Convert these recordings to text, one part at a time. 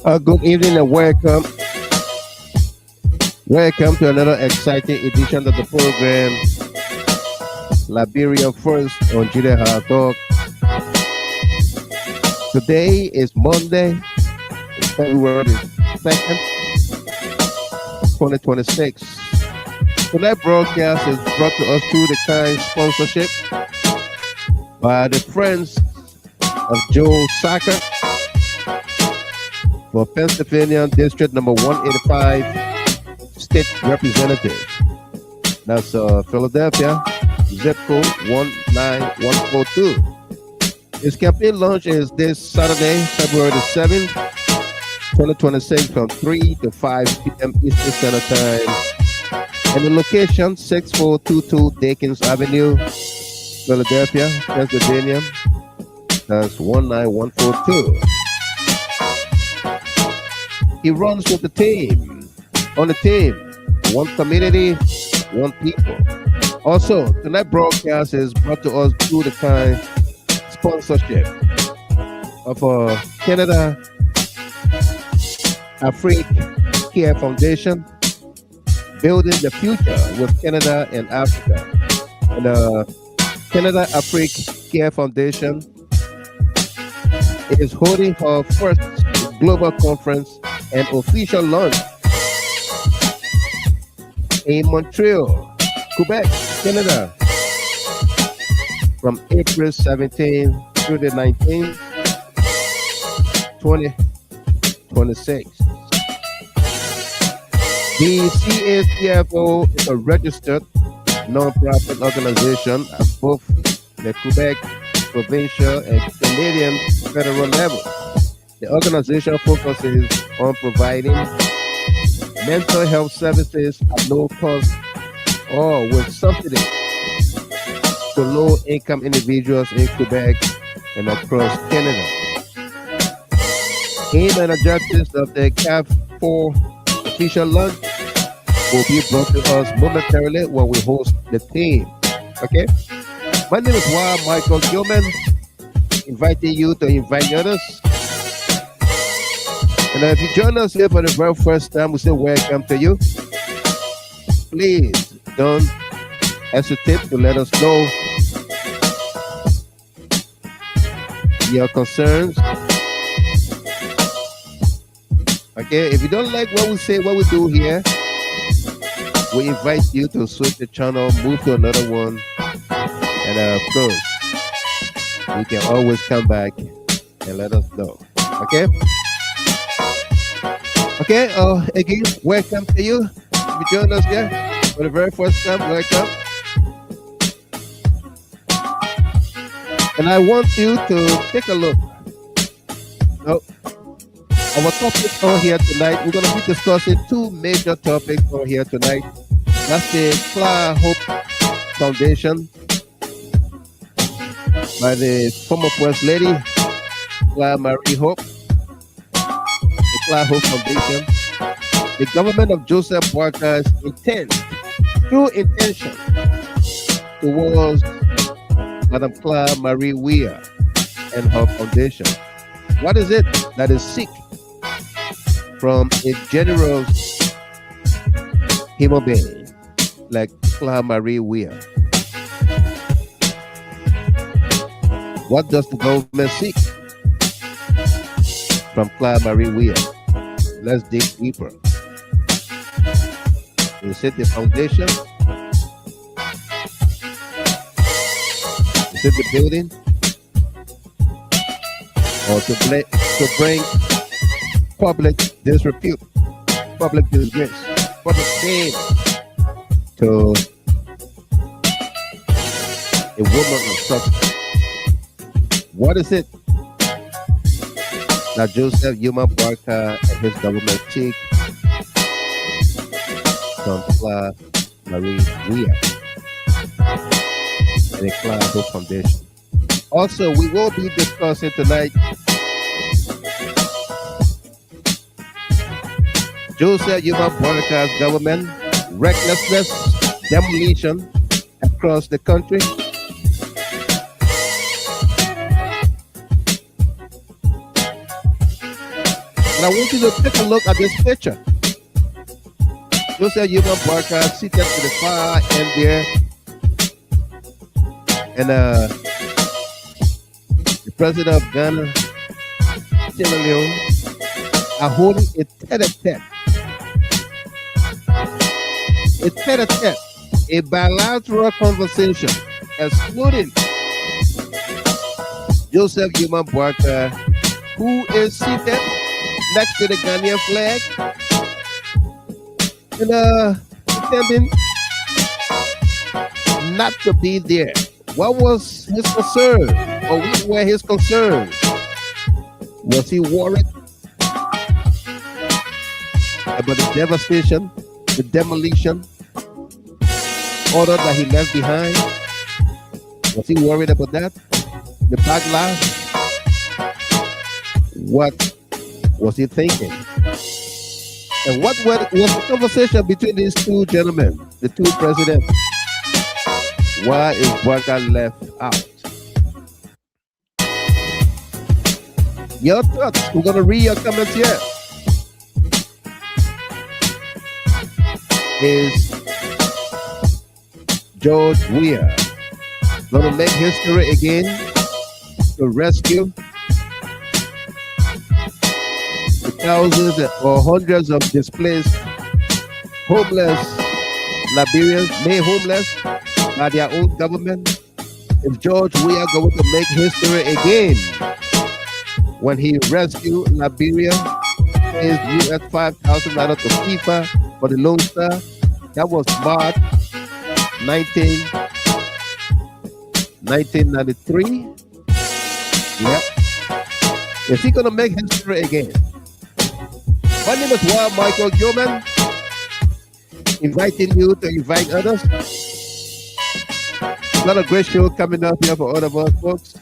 Good evening and welcome. Welcome to another exciting edition of the program, Liberia First on Julia Hard Talk. Today is Monday, February 2nd, 2026. Tonight's broadcast is brought to us through the kind sponsorship by the Friends of Joe Soccer for Pennsylvania District number 185 State Representative. That's Philadelphia, zip code 19142. His campaign launch is this Saturday, February the 7th, 2026 from 3 to 5 p.m. Eastern Standard Time. And the location, 6422 Dakins Avenue, Philadelphia, Pennsylvania. That's 19142. He runs with the team. On the team, one community, one people. Also, tonight's broadcast is brought to us through the kind sponsorship of Canada Afrique Care Foundation, building the future with Canada and Africa. And Canada Afrique Care Foundation is holding her first global conference and official launch in Montreal, Quebec, Canada, from April 17 through the 19th, 2026. The CACFO is a registered non-profit organization at both the Quebec provincial and Canadian federal level. The organization focuses on providing mental health services at no cost or with subsidy to low-income individuals in Quebec and across Canada. Aim and objectives of the CAF4 official launch will be brought to us momentarily when we host the team. Okay? My name is Michael Gilman, inviting you to invite others. And if you join us here for the very first time, we say welcome to you. Please don't hesitate to let us know your concerns. Okay, if you don't like what we say, what we do here, we invite you to switch the channel, move to another one, and of course, you can always come back and let us know. Okay? Okay, again, welcome to you. If you join us here for the very first time, welcome. And I want you to take a look. Now, our topics on here tonight, we're going to be discussing two major topics on here tonight. That's the Clara Hope Foundation by the former First Lady, Clara Marie Hope. The Clara Hope Foundation. The government of Joseph Boakai intends, through intention, towards Madame Clara Marie Weir and her foundation. What is it that is seek from a generous human being like Clara Marie Weir? What does the government seek from Clara Marie Weir? Let's dig deeper. Is it the foundation? Is it the building? Or to bring public disrepute, public disgrace, public shame to a woman of substance? What is it that Joseph Yuma Barker and his government seek from Clara Marie Weir and the Clara Hope Foundation? Also, we will be discussing tonight Joseph Yuma Barker's government recklessness, demolition across the country. And I want you to take a look at this picture. Joseph Human Barker seated to the far end there. And the president of Ghana, Sierra Leone, are holding a tete-a-tete. A tete-a-tete, a bilateral conversation, excluding Joseph Human Barker, who is seated next to the Ghanaian flag and pretending not to be there. What was his concern? Or what were his concerns? Was he worried about the devastation, the demolition order that he left behind? Was he worried about that? The backlash? What was he thinking? And what was the conversation between these two gentlemen, the two presidents? Why is Barker left out? Your thoughts. We're going to read your comments here. Is George Weah going to make history again to rescue the thousands or hundreds of displaced, homeless Liberians made homeless by their own government? Is George Weah going to make history again when he rescued Liberia, pays US $5,000 to FIFA for the Lone Star? That was March 1993. Yep. Is he going to make history again? My name is Wild Michael Gilman, inviting you to invite others. Got a great show coming up here for all of us folks.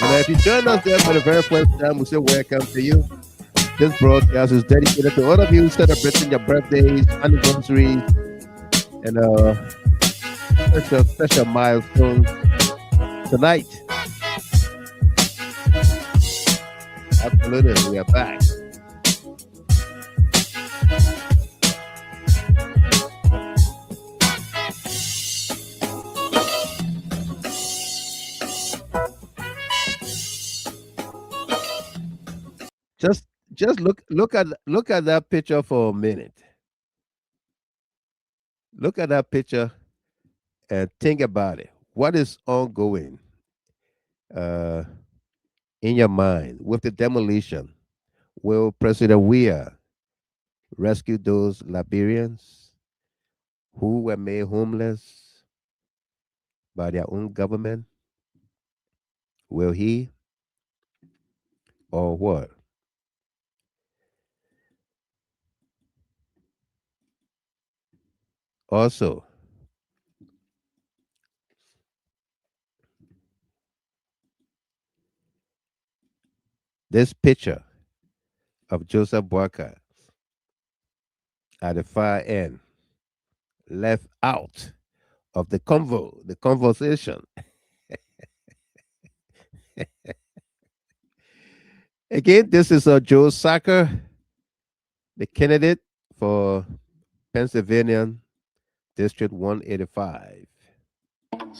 And if you join us there for the very first time, we say welcome to you. This broadcast is dedicated to all of you celebrating your birthdays, anniversaries, and special milestones tonight. Absolutely, we are back. Just look at that picture for a minute. Look at that picture and think about it. What is ongoing in your mind with the demolition? Will President Weah rescue those Liberians who were made homeless by their own government? Will he or what? Also, this picture of Joseph Barker at the far end, left out of the conversation. Again, this is Joe Sacker, the candidate for Pennsylvania District 185.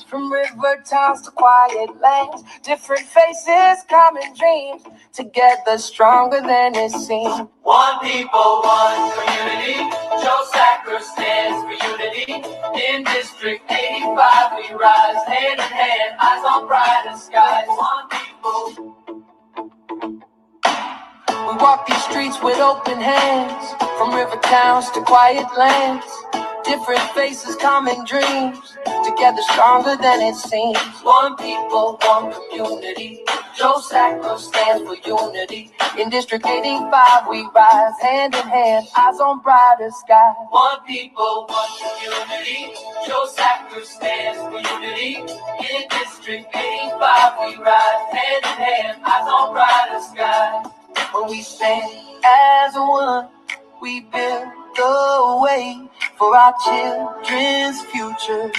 From river towns to quiet lanes, different faces, common dreams, together stronger than it seems. One people, one community. Joe Sacker stands for unity. In District 85 we rise, hand in hand, eyes on brighter skies. One people. We walk these streets with open hands, from river towns to quiet lands. Different faces, common dreams, together stronger than it seems. One people, one community. Joe Sacker stands for unity. In District 85 we rise, hand in hand, eyes on brighter skies. One people, one community. Joe Sacker stands for unity. In District 85 we rise, hand in hand, eyes on brighter skies. When we stand as one, we build the way for our children's future.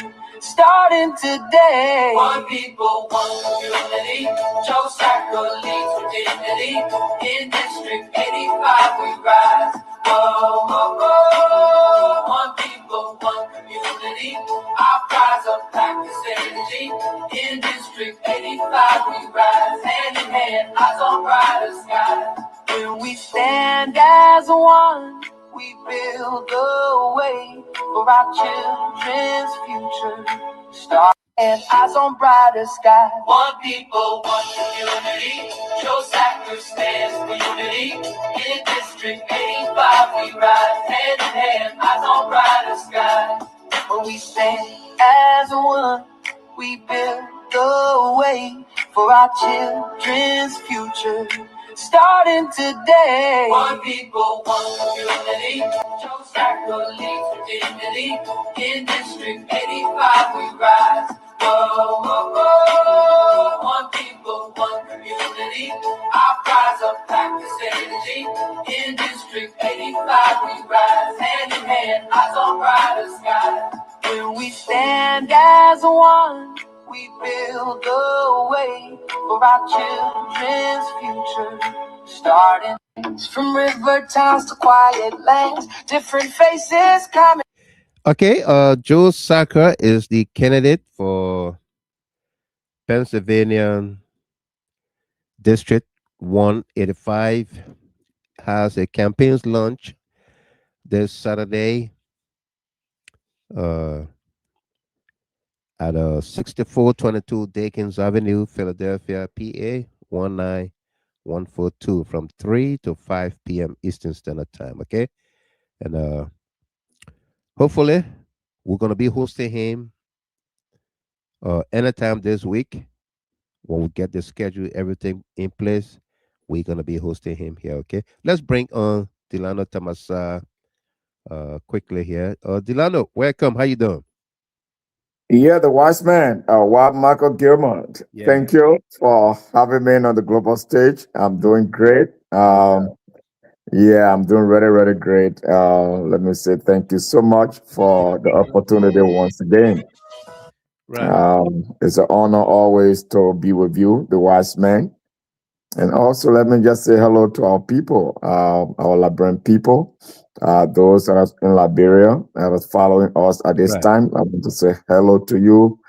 starting today. One people, one community. Joe Sacco leads with dignity. In District 85 we rise. Whoa, whoa, whoa. One people, one community. Our prize of practice energy. In District 85 we rise. Hand in hand, eyes on brighter skies. When we stand as one, we build the way for our children's future. Star and eyes on brighter skies. One people, one community. Joe Sacker stands for unity. In District 85 we rise. Hand in hand, eyes on brighter skies. When we stand as one, we build the way for our children's future. Starting today. One people, one community. Joe Sacco leads with dignity. In District 85 we rise. Whoa, whoa, whoa. One people, one community. Our prize of practice energy. In District 85 we rise. Hand in hand, eyes on brighter skies. When we stand as one, we build the way for our children's future. Starting from river towns to quiet lanes, different faces coming. Okay, Joe Sacco is the candidate for Pennsylvania District 185. Has a campaign's launch this Saturday uh, at 6422 Dakins Avenue, Philadelphia, PA 19142 from 3 to 5 p.m. Eastern Standard Time. Okay, and hopefully we're gonna be hosting him anytime this week when we get the schedule, everything in place. We're gonna be hosting him here. Okay, let's bring on Delano Tamasa quickly here. Delano, welcome. How you doing? Yeah, the wise man, Wild Michael Gilmont. Yeah, Thank you for having me on the global stage. I'm doing great. no doubt. Yeah, I'm doing really, really great. Let me say thank you so much for the opportunity once again. Right. It's an honor always to be with you, the wise man. And also, let me just say hello to our people, our Liberian people, those that are in Liberia that are following us at this Right. time. I want to say hello to you,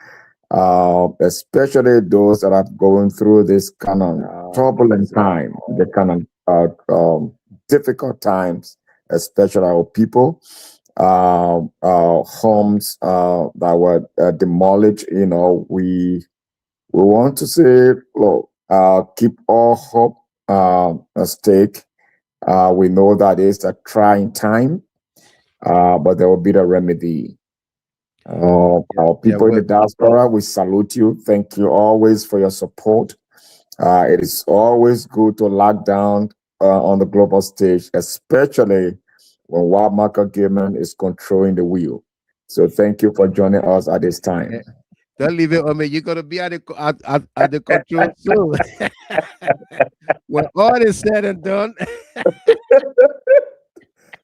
especially those that are going through this kind of turbulent time, the kind of difficult times, especially our people. Homes that were demolished. We want to say, look, keep all hope at stake. We know that it's a trying time, but there will be the remedy. Yeah. Our Yeah. people in the diaspora, we salute you. Thank you always for your support. It is always good to lock down on the global stage, especially when Wild Market Gaiman is controlling the wheel. So thank you for joining us at this Eh, time. don't leave it on me. You're gonna be at the control soon. When all is said and done,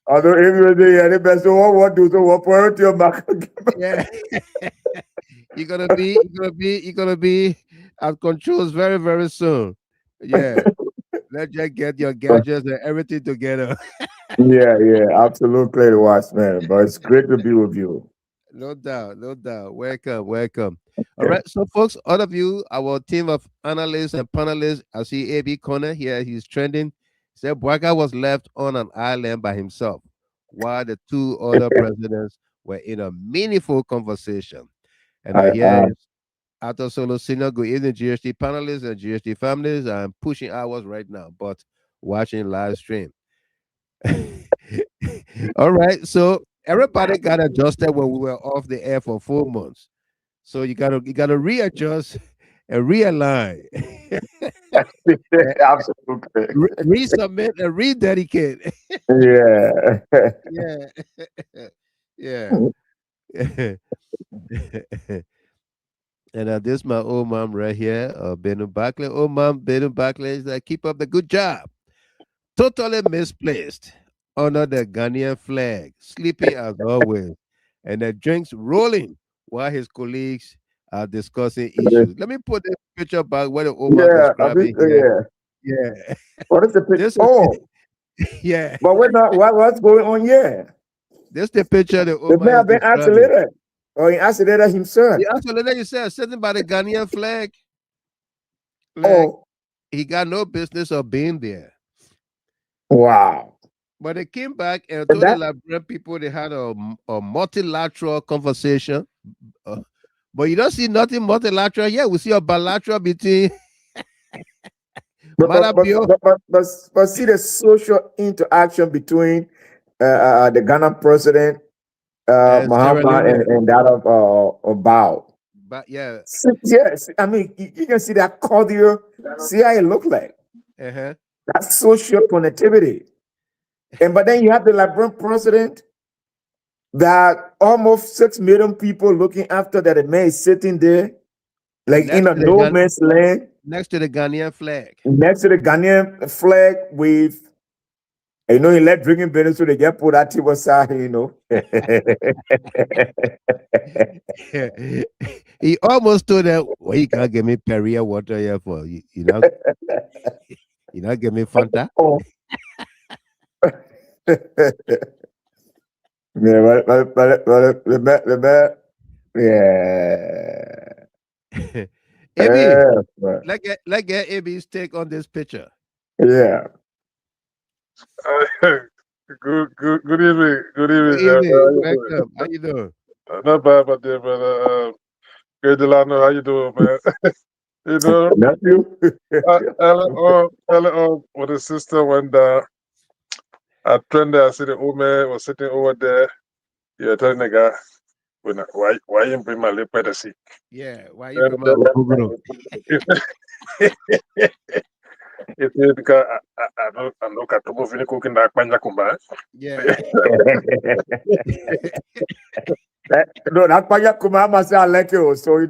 Although if you're the best, what do so what priority of Market yeah, you're gonna be at controls very very soon. Yeah. Let's just get your gadgets and everything together. Yeah, yeah, absolutely, wise man. But it's great to be with you. No doubt, no doubt. Welcome, welcome. All Okay. right, so folks, all of you, our team of analysts and panelists, I see AB Connor here. He's trending. Said Bwaga was left on an island by himself while the two other presidents were in a meaningful conversation. And I, here is Ato Solo Senior. Good evening, GST panelists and GST families. I'm pushing hours right now, but watching live stream. All right. So everybody got adjusted when we were off the air for 4 months. So you gotta readjust and realign, absolutely. resubmit and rededicate. Yeah. Yeah, yeah. And this my old mom right here, Benu Bakle. Old mom Benu Bakle is like, keep up the good job. Totally misplaced under the Ghanaian flag, sleeping as always, and the drinks rolling while his colleagues are discussing issues. Let me put this picture back where the Omar Yeah, I describing think, here. yeah. Yeah, What is the picture? this is Oh, yeah, but we're not, what's going on here? this the picture the The Omar man is have been describing. isolated, or he isolated himself. He actually, like you said, sitting by the Ghanaian flag, like Oh, he got no business of being there. wow. But they came back and And told the that, Liberian people they had a multilateral conversation. Uh, but you don't see nothing multilateral. Yeah, we see a bilateral between but, but, but, Marabio but, but, but, but see the social interaction between the Ghana president, and Sierra Mahama, Leone. and that of Bao. But yeah, Yes, I mean, you can see that cordial, see how it look like. uh-huh. That social connectivity. And but then you have the Liberian president that almost 6 million people looking after that the man is sitting there, like in next a to the no man's land, next to the Ghanaian flag. next to the Ghanaian flag with, he let drinking business, so they get put that table side. He almost told them, "Well, you can't give me Perrier water here for you know, give me Fanta." Oh. Yeah, yeah. AB, Yeah, but- let get AB's take on this picture. yeah. Good evening. Good Good evening, Jeff. How evening. you doing? Welcome. How you doing? Not bad, my dear brother. Great Delano, how you doing, man? you know, Nephew? early on, when the sister went down, I turned there, I see the old man was sitting over there. Yeah, telling the guy, why you bring my lip see? Yeah. Why you And bring my Ogogoro? it's because I know Katomo Fini cooking that panya kumba. Yeah. No, that paya kuma must I like you, so. No,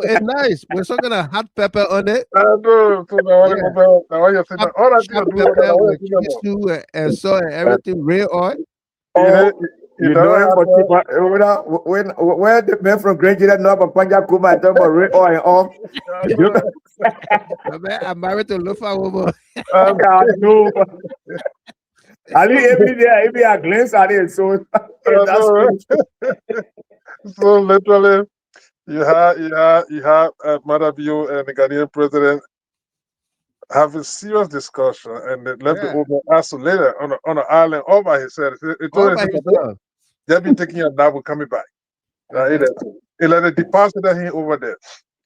it's nice. We're talking a hot pepper on it. I know, so now Yeah. you see that. All I think Sharp I do, pepper now you with see that. chisu and salt and everything, real oil. You know, Oh, you know him for when the man from Grand Gila know about panja kuma and talk about red oil and all. I'm married to Lufa woman. I know. Ali every day, every I glance at it, so that's know. good. So literally, you have Mother Bio and the Ghanaian president have a serious discussion, and they left the Yeah. old man isolated on an island all by himself. He All told by him, himself. they'll be taking a nap, we're coming back. Uh-huh. He let the depositor here over there.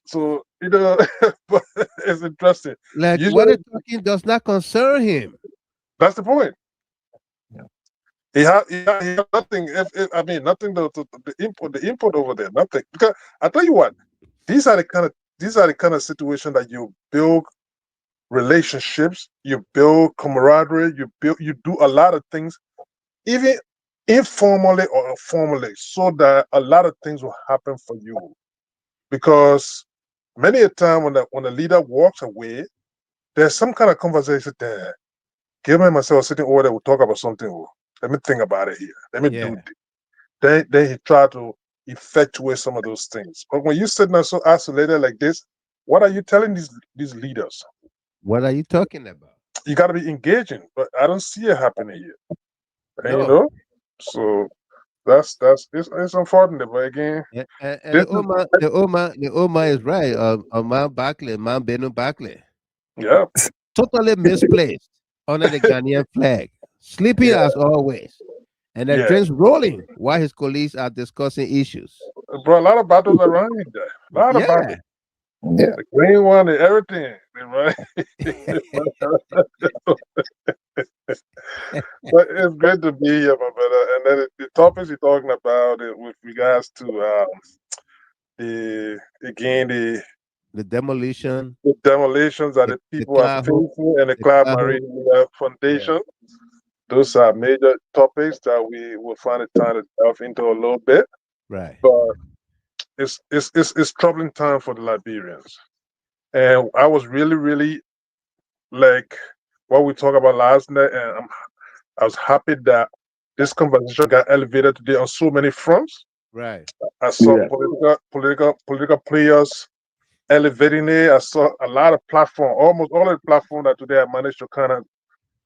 So, but it's interesting. Like what Usually, they're talking does not concern him. that's the point. Yeah. He had nothing. I mean, nothing the input over there, nothing. Because I tell you what, these are the kind of situation that you build relationships, you build camaraderie, you do a lot of things, even informally or formally, so that a lot of things will happen for you. Because many a time when a leader walks away, there's some kind of conversation there. Gilman and myself sitting over there, will talk about something. Oh, let me think about it here. Let me do Yeah. this. Then he tried to effectuate some of those things. But when you're sitting there so isolated like this, what are you telling these leaders? What are you talking about? You got to be engaging, but I don't see it happening here. And No. so it's unfortunate. But again, And this the is Oma is right. Man Barkley, Man Benu Barkley. yeah, Totally misplaced under the Ghanaian flag. Sleeping yeah, as always. And the yeah. drinks rolling while his colleagues are discussing issues. Bro, a lot of battles around here. There. A lot of battles. Yeah. Yeah. The green one and everything, right? But it's great to be here, my brother. And then the topics you're talking about with regards to the The demolition, the demolitions that the the people are Cloud Hope, facing and the the Cloud Cloud Hope. Marine Yeah. Foundation. Those are major topics that we will find the time to delve into a little bit. Right. But it's troubling time for the Liberians. And I was really like what we talked about last night, and I was happy that this conversation got elevated today on so many fronts. Right. I saw Yeah. political players elevating it. I saw a lot of platform, almost all of the platform that today I managed to kind of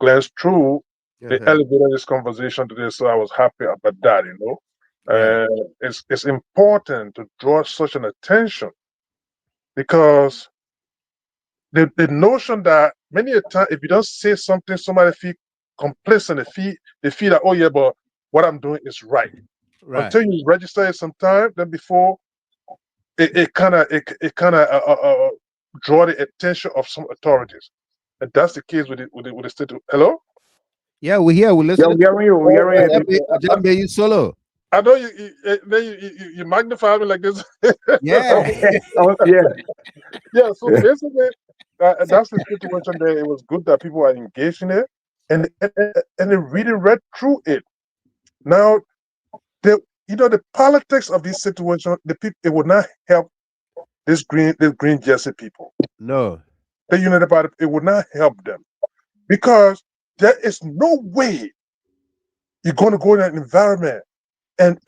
glance through. They Uh-huh. elevated this conversation today, so I was happy about that. Right. It's important to draw such an attention because the notion that many a time if you don't say something, somebody feel complacent. They feel that, oh yeah, but what I'm doing is right. Right. Until you register it sometime, then before it kind of draw the attention of some authorities, and that's the case with the state. Hello. Yeah, we're here. We're Yeah, listening we to hearing you. We Oh, hearing you. I just made you solo. I know you magnify me like this. Yeah. Oh, yeah. Yeah, so Yeah. basically, that's the situation there. It was good that people are engaged in it, and they really read through it. Now, the politics of this situation, the people, it would not help this green Jersey people. No. The United Party, it would not help them because there is no way you're going to go in an environment and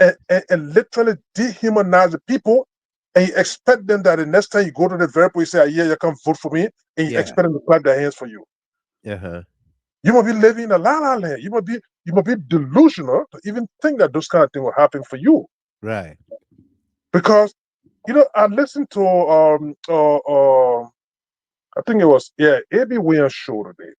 literally dehumanize the people, and you expect them that the next time you go to the very place, you say, yeah, you come vote for me, and you Yeah. expect them to clap their hands for you. Uh-huh. You might be living in a la la land. You might be delusional to even think that those kind of things will happen for you. Right. Because I listened to I think it was A.B. Williams show today,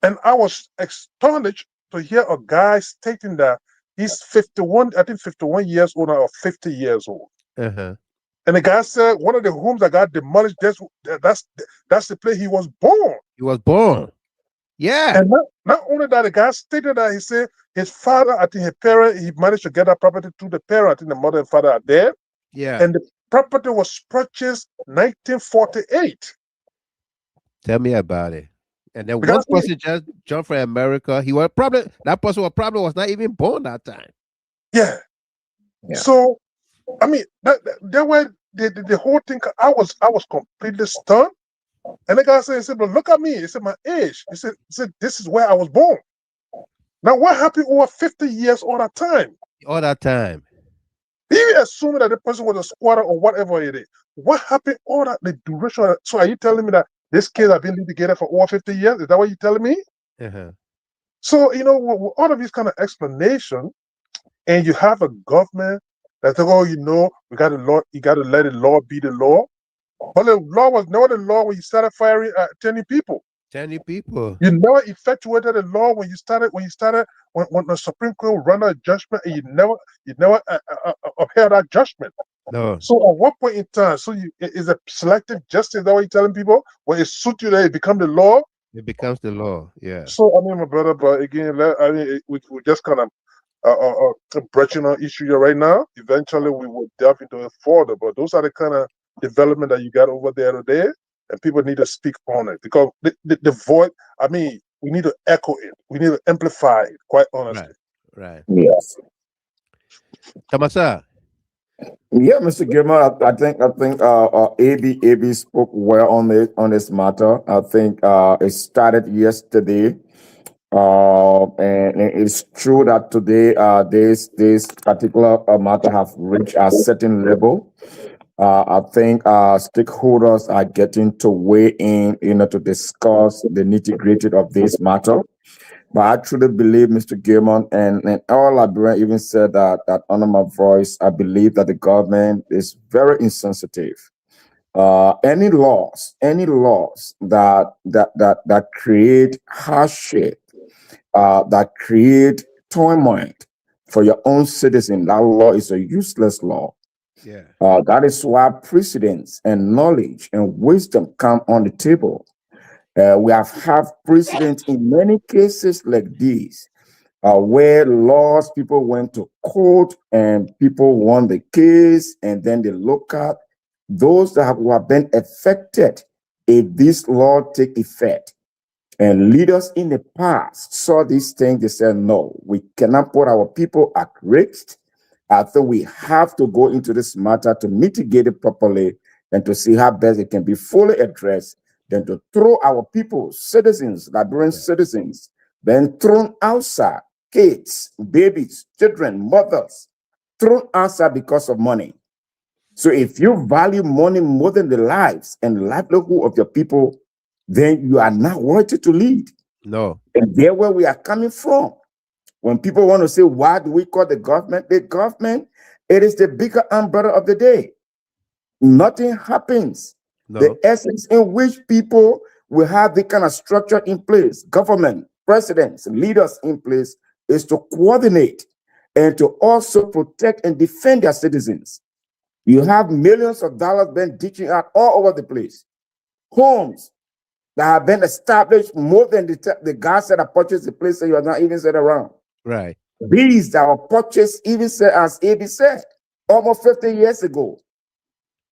and I was astonished to hear a guy stating that he's 51, I think 51 years old or 50 years old. Uh-huh. And the guy said one of the homes that got demolished, that's the place he was born. He was born. Yeah. And not only that, the guy stated that he said his father, I think his parent, he managed to get that property to the parent. I think the mother and father are there. Yeah. And the property was purchased 1948. Tell me about it. And then The one guy said, person just jumped from America. He was probably that person was not even born that time. yeah. Yeah. So I mean, that way the whole thing. I was completely stunned. And the guy said, "But look at me." He said, "My age." He said, "This is where I was born." Now, what happened over 50 years all that time? All that time. Even assuming that the person was a squatter or whatever it is, what happened all that the duration? So, are you telling me that this kids have been living together for over 50 years? Is that what you're telling me? Uh-huh. So, with all of these kind of explanation, and you have a government that's like, oh, we got to law, you got to let the law be the law. But the law was never the law when you started firing 10 people. 10 people. You never effectuated the law when the Supreme Court rendered a judgment, and you never upheld that judgment. No. So at what point in time, is a selective justice that what you're telling people? When it suits you, that it become the law. It becomes the law. Yeah. So I mean, my brother, but again, we just kind of brushing on issue here right now. Eventually, we will delve into it further. But those are the kind of development that you got over there today, and people need to speak on it because the voice. I mean, we need to echo it. We need to amplify it. Quite honestly. Right. Yes. Tamasa. Yeah, Mr. Gilmer, I think AB spoke well on this matter. I think it started yesterday. And it's true that today this particular matter have reached a certain level. I think stakeholders are getting to weigh in, to discuss the nitty gritty of this matter. But I truly believe, Mr. Gilman, and all Liberian even said that under my voice, I believe that the government is very insensitive. Any laws that create hardship, that create torment for your own citizen, that law is a useless law. Yeah. That is why precedents and knowledge and wisdom come on the table. We have precedents in many cases like these, where laws people went to court and people won the case, and then they look at those who have been affected if this law take effect. And leaders in the past saw these things. They said, no, we cannot put our people at risk. I think we have to go into this matter to mitigate it properly and to see how best it can be fully addressed than to throw our people, citizens, Liberian citizens, then thrown outside, kids, babies, children, mothers, thrown outside because of money. So if you value money more than the lives and the livelihood of your people, then you are not worthy to lead. No. And there where we are coming from. When people want to say, why do we call the government? The government, it is the bigger umbrella of the day. Nothing happens. No. The essence in which people will have the kind of structure in place, government, presidents, leaders in place, is to coordinate and to also protect and defend their citizens. You have millions of dollars being ditching out all over the place. Homes that have been established more than the guys that have purchased the place that you are not even set around. Right. These that were purchased, even said, as AB said, almost 50 years ago.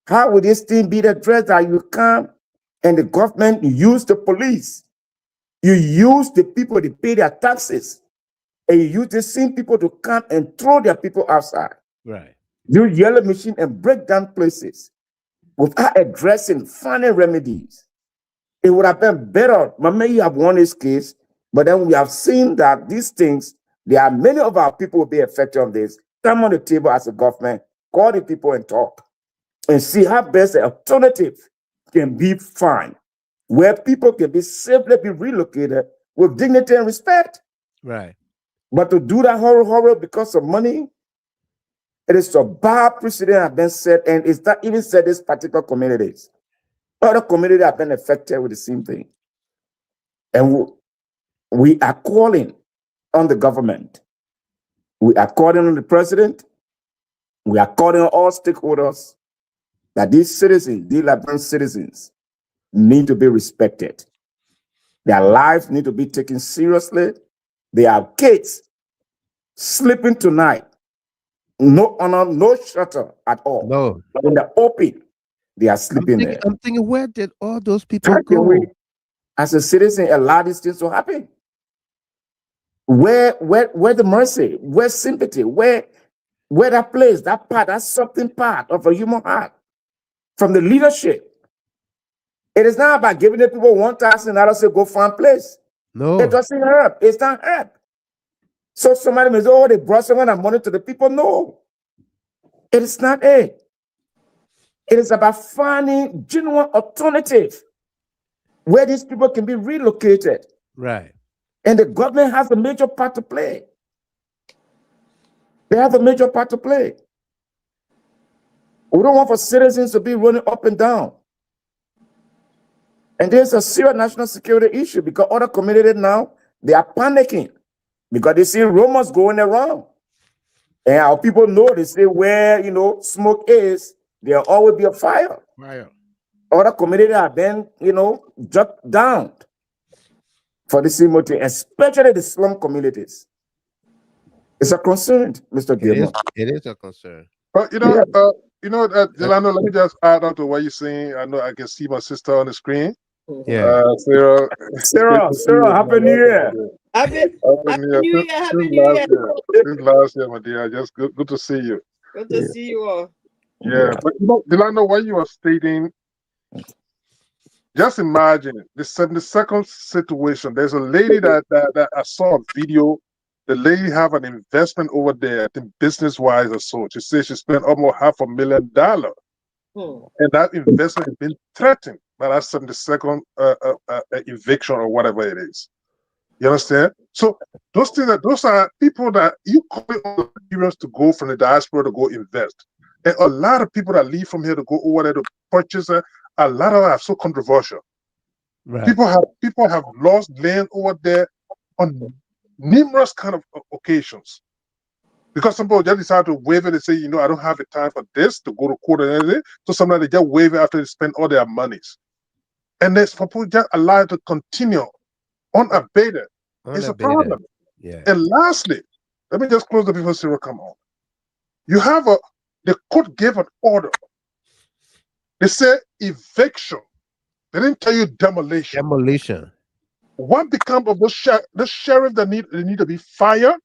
How would this thing be addressed that you come and the government use the police? You use the people to pay their taxes, and you use the same people to come and throw their people outside. Right. Use yellow machine and break down places without addressing, finding remedies. It would have been better. Maybe you have won this case, but then we have seen that these things, there are many of our people will be affected on this. Come on the table as a government, call the people and talk, and see how best the alternative can be found, where people can be safely be relocated with dignity and respect. Right. But to do that horror because of money, it is a bad precedent have been set, and it's not even said this particular communities. Other communities have been affected with the same thing. And we are calling on the government. We are calling on the president. We are calling on all stakeholders that these citizens, these Liberian citizens, need to be respected. Their lives need to be taken seriously. They have kids sleeping tonight. No honor, no shelter at all. No. In the open, they are sleeping there. I'm thinking, where did all those people How can go? we, as a citizen, allow these things to happen? Where the mercy, where sympathy, where that place, that part, that something part of a human heart from the leadership. It is not about giving the people $1,000 to go find place. No. It doesn't help. It's not help. So somebody may say, oh, they brought some of that money to the people. No, it is not it. It is about finding genuine alternative where these people can be relocated. Right. And the government has a major part to play. They have a major part to play. We don't want for citizens to be running up and down. And there's a serious national security issue because other communities now, they are panicking because they see rumors going around. And our people know, they say where, smoke is, there'll always be a fire. Fire. Other communities have been, shut down for the same motive, especially the slum communities. It's a concern, Mr. Gilmore. It is a concern. But Delano, let me just add on to what you're saying. I know I can see my sister on the screen. Yeah. Sarah. Sarah, Happy New Year. Happy New Year, Happy New Year. Since last year, my dear. Just good to see you. Good to see you all. Yeah, but Delano, what you are stating, just imagine the 72nd situation. There's a lady that I saw a video. The lady have an investment over there, I think business-wise or so. She says she spent almost $500,000. And that investment has been threatened by that 72nd eviction or whatever it is. You understand? So those are people that you call it on the to go from the diaspora to go invest. And a lot of people that leave from here to go over there to purchase a lot of them are so controversial. Right. People have lost land over there on numerous kind of occasions. Because some people just decide to waive it and say, I don't have the time for this to go to court and everything. So sometimes they just waive it after they spend all their monies. And there's for people just allowed to continue unabated. It's a problem. Yeah. And lastly, let me just close the before Cyril come on. You have the court gave an order. They say eviction. They didn't tell you demolition. Demolition. What becomes of the sheriff that need to be fired?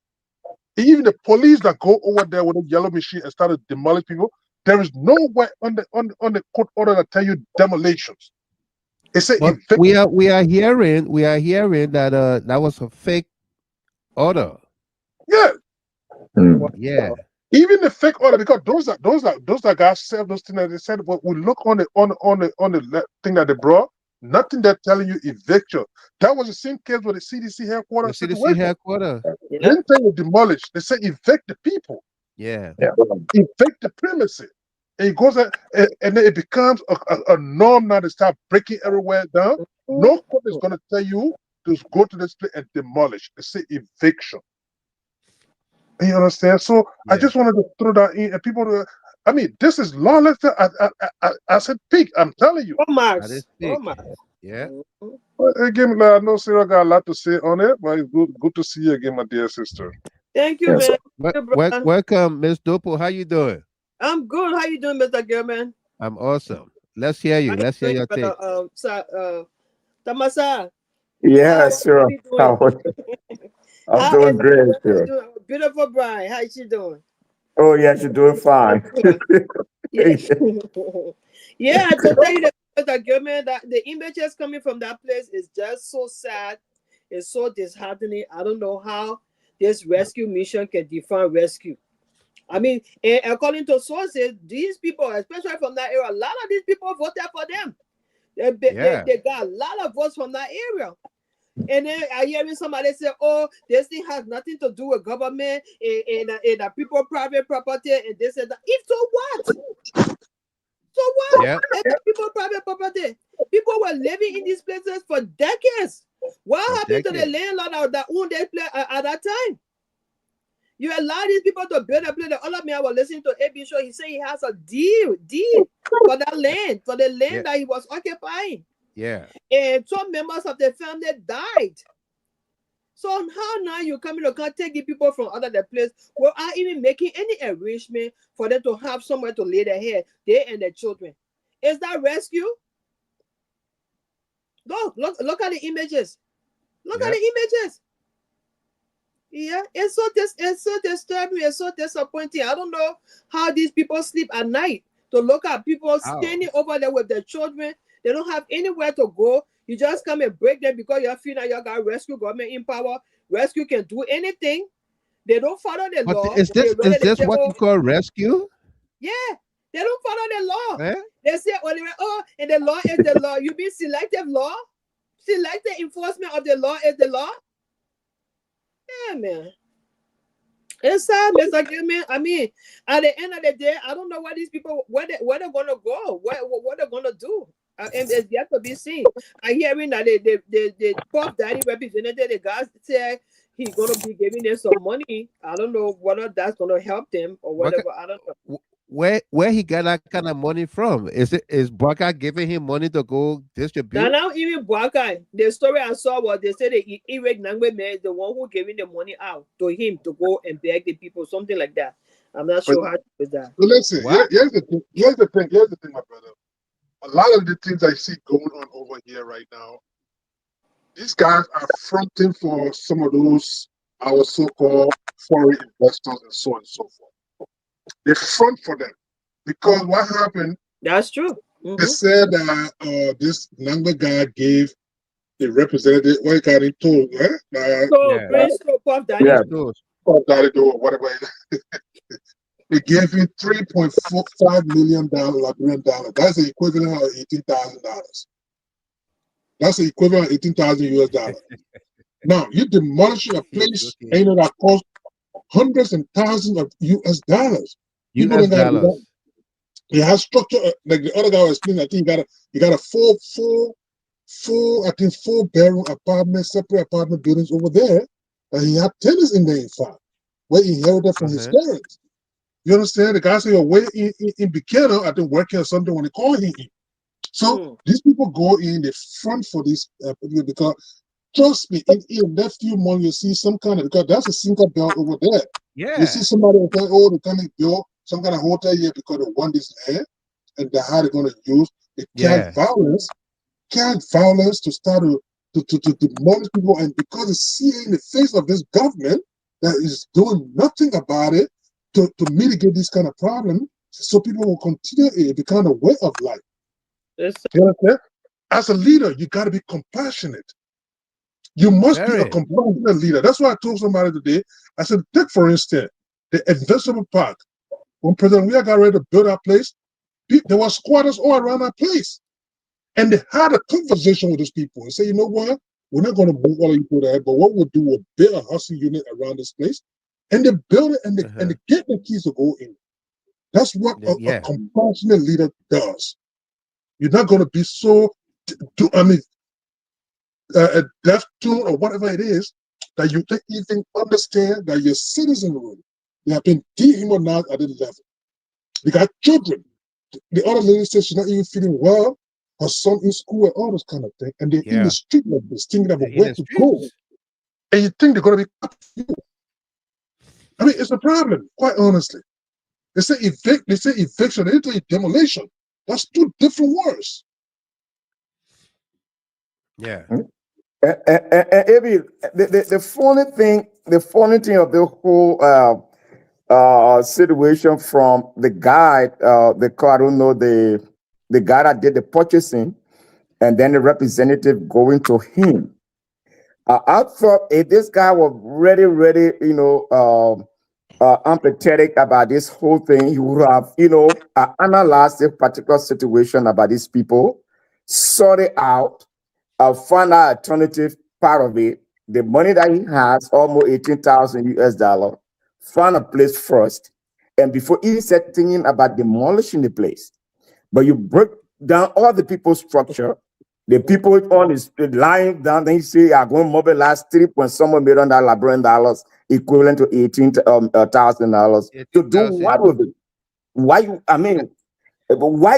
Even the police that go over there with a yellow machine and start to demolish people, there is nowhere on the court order that tell you demolitions. It says we are hearing that that was a fake order. Yeah. Yeah. Even the fake order, because those are guys sell those things that they said. But we look on the thing that they brought. Nothing that telling you evict you. That was the same case with the CDC The headquarters CDC situation. headquarters. They Yeah. didn't say you demolish. They say evict the people, Yeah. Yeah. evict the premises. And it goes and then it becomes a norm now to start breaking everywhere down. No court is going to tell you to go to this place and demolish. They say eviction. You understand? So I Yeah. just wanted to throw that in, and people. I mean, this is lawless. I said, peak. I'm telling you. Oh, That is Max. Oh, big. Max. Yeah. Mhm. Again, I know Sarah got a lot to say on it, but it's good to see you again, my dear sister. Thank you, Yes. man. Thank you, brother. Welcome, Miss Dopo. How you doing? I'm good. How you doing, Mr. Gilman? I'm awesome. Let's hear How you. you Let's hear doing, your brother? take. Tamasa. Yeah, How sure. you doing? I'm How doing is great, what you sure. doing? Beautiful bride. How is she doing? Oh, yes, you're doing That's fine. good. Yeah. Yeah, to tell you the truth, Mr. Gilman, that the images coming from that place is just so sad. It's so disheartening. I don't know how this rescue mission can define rescue. I mean, according to sources, these people, especially from that area, a lot of these people voted for them. Yeah. They got a lot of votes from that area. And then I hearing somebody say, "Oh, this thing has nothing to do with government and people private property and this and that." If so, what? So what? Yeah. It's the people private property. People were living in these places for decades. What For happened to the decades. landlord that owned that place at that time? You allow these people to build a place. The other man I was listening to AB show. He said he has a deed for that land, for the Yeah. land that he was occupying. Yeah. And some members of the family died. So how now you coming to come take the people from other the place without even making any arrangement for them to have somewhere to lay their head, they and their children? Is that rescue? Look at the images. Look at Yeah. the images. Yeah, it's so disturbing, it's so disappointing. I don't know how these people sleep at night to look at people How? standing over there with their children. They don't have anywhere to go. You just come and break them because you feel that you got rescue government in power. Rescue can do anything. They don't follow the But law. They is rather they this say, what oh, you call rescue? yeah, they don't follow the law. Eh? They say, oh, and the law is the law. You mean selective law? Selective enforcement of the law is the law? Yeah, man. It's sad, Mr. Gilman. I mean, at the end of the day, I don't know where these people where they're gonna go, what they're gonna do. And it's yet to be seen. I hearing that the Puff Daddy representative, the guy said he's gonna be giving them some money. I don't know whether that's gonna help them or What whatever. I don't know. where he got that kind of money from? Is Barker giving him money to go Now, distribute? now even Bwakai, the story I saw was they said the Irek Nangwe man is the one who giving the money out to him to go and beg the people, something like that. I'm not But, sure how to do that. but listen, What? here's the thing. Here's the thing, my brother. A lot of the things I see going on over here right now, these guys are fronting for some of those our so-called foreign investors and so on and so forth. They front for them because what happened? That's true. They said that this number guy gave the representative what he got into, right? So Yeah. Prince to Puff Yeah. Daddy. Those. Got or whatever. They gave him $3.45 million Liberian dollar. That's the equivalent of $18,000. That's the equivalent of 18,000 US dollars. Now you demolishing a You're place, joking. ain't it that cost hundreds and thousands of US dollars. People US don't got that. dollars. He has structure like the other guy was explaining. I think he got a full I think 4-bedroom apartment, separate apartment buildings over there, and he had tenants in there in fact, where he inherited from his Uh-huh. parents. You understand? The guy said you're way in Buchanan, I think working or something when they call him in. So these people go in, they front for this because trust me, in that few months you see some kind of because that's a single belt over there. You see Yeah. somebody say, oh, they're going to build some kind of hotel here because they want this land and how they're going to use the Yeah. child violence to start to demolish people, and because it's seeing in the face of this government that is doing nothing about it to mitigate this kind of problem, so people will continue it become a way of life. It's You understand? As a leader, you got to be compassionate. You must be a Very. compassionate leader. That's why I told somebody today. I said, take for instance, The Invincible Park. When President Weah got ready to build that place, there were squatters all around that place. And they had a conversation with these people and say, you know what? We're not going to move all of you to there, but what we'll do, we'll build a housing unit around this place. And they build it and they get the keys to go in. That's what a compassionate leader does. You're not going to be so, deaf tune or whatever it is, that you don't even understand that your citizenry, they have been dehumanized at the level. They got children. The other lady says she's not even feeling well. Her son in school and all this kind of thing. And they're in the street like this, thinking about where to go. And you think they're going to be up to you. I mean, it's a problem, quite honestly. They say eviction, they say demolition. That's two different words. Yeah. Maybe the funny thing of the whole situation from the guy, I don't know, the guy that did the purchasing, and then the representative going to him. I thought if this guy was really, empathetic about this whole thing, he would have, analyzed the particular situation about these people, sort it out, find out alternative part of it. The money that he has, almost 18,000 US dollar, find a place first, and before even thinking about demolishing the place. But you break down all the people's structure. The people on is lying down, then you say, I'm going to mobilize $3 million equivalent to $18,000 to do what with it? Why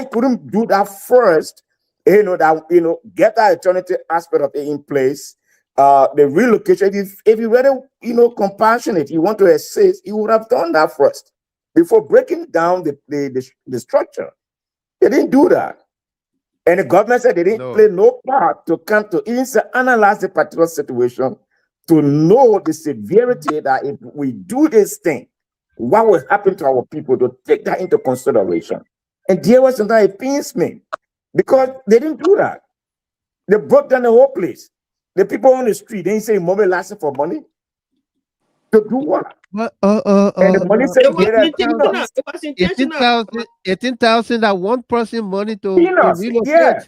couldn't do that first? Get that alternative aspect of it in place. The relocation, if you were, compassionate, you want to assist, you would have done that first before breaking down the structure. They didn't do that. And the government said they didn't play no part to come to even analyze the particular situation to know the severity that if we do this thing, what will happen to our people, to take that into consideration. And there was sometimes it pains me because they didn't do that. They broke down the whole place. The people on the street, they didn't say mobilizing for money. To do what? And the money said it was intentional. 18,000 that one person money to relocate. Yeah.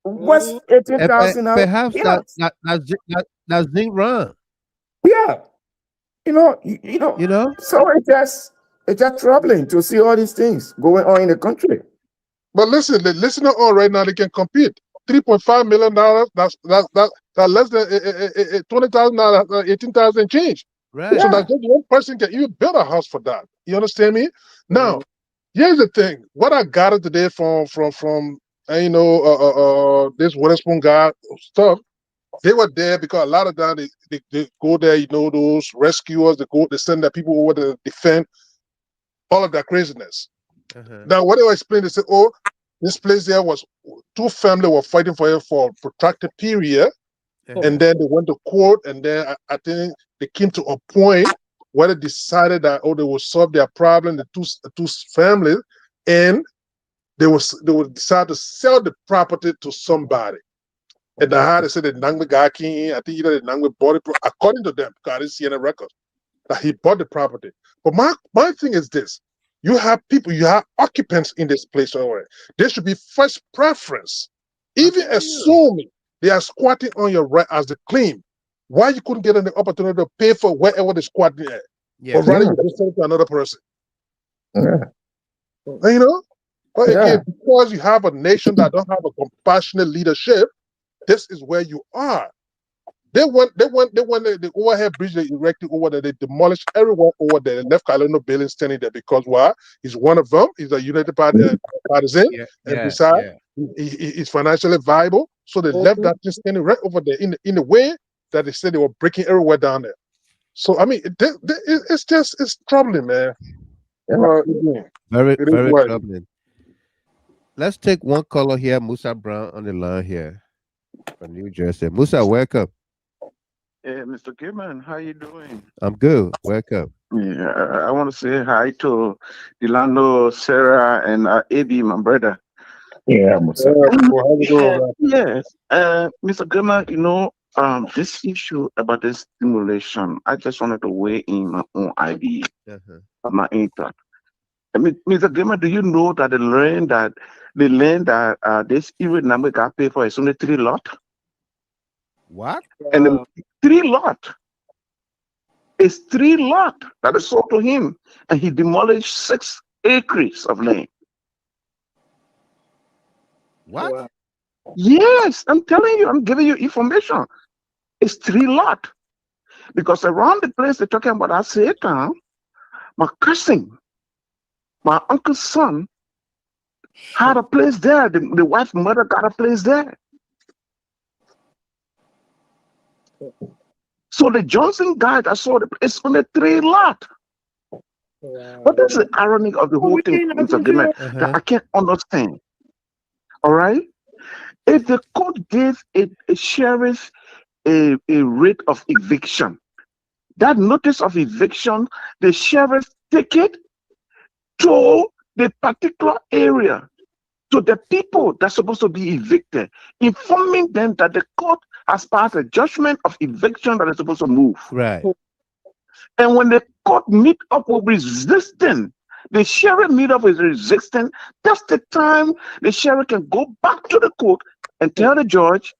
What's 18,000? Perhaps that's being wrong. Yeah. So it's just troubling to see all these things going on in the country. But listen, the listener on right now, they can compete. $3.5 million, that's less than $20,000, 18,000 change. Right. So that just one person can even build a house for that. You understand me? Now, here's the thing. What I got today from this Witherspoon guy stuff, they were there because a lot of times they go there, those rescuers, they send their people over to defend all of that craziness. Now, what they were explaining, they said, this place there was two families were fighting for it for a protracted period. And then they went to court, and then I think they came to a point where they decided that they will solve their problem, the two families, and they would decide to sell the property to somebody. And the how they said the Nangbe guy came, I think either the Nangbe bought it, according to them, because I didn't see any records, that he bought the property. But my thing is this: you have people, you have occupants in this place already. There should be first preference. Even assuming they are squatting on your right as the claim, why you couldn't get an opportunity to pay for wherever they're squatting at? Or rather you just sell it to another person. But again, because you have a nation that don't have a compassionate leadership, this is where you are. They want the overhead bridge they erected over there. They demolished everyone over there. They left Kaleno Bailey standing there because why? He's one of them. He's a United partisan, and besides, he's financially viable. So they left that thing standing right over there in the way that they said they were breaking everywhere down there. So I mean, it's troubling, man. Very troubling. Let's take one caller here, Musa Brown on the line here from New Jersey. Musa, welcome. Hey, Mr. Gilman, how you doing? I'm good. Welcome. Yeah, I want to say hi to Delano, Sarah, and Abi, my brother. Yeah, Musa. Yes, Mr. Gilman, This issue about this stimulation, I just wanted to weigh in my own idea, Uh-huh. my input. I mean, Mr. Gamer, do you know that the land that this even number got paid for is only 3 lot? What? And the Wow. 3 lot is 3 lot that is sold to him. And he demolished 6 acres of land. What? Wow. Yes, I'm telling you, I'm giving you information. It's 3 lot. Because around the place they're talking about, I said, my cousin, my uncle's son had a place there. The wife's mother got a place there. So the Johnson guy that saw the place on the 3 lot. But Wow. that's the irony of the Oh, whole we thing, can't Mr. nothing Gimme, to that Uh-huh. I can't understand. All right? If the court gave a sheriff a rate of eviction, that notice of eviction, the sheriff take it to the particular area, to the people that's supposed to be evicted, informing them that the court has passed a judgment of eviction that is supposed to move. Right. And when the court meet up with resistance, the sheriff meet up with resistance, that's the time the sheriff can go back to the court and tell the judge,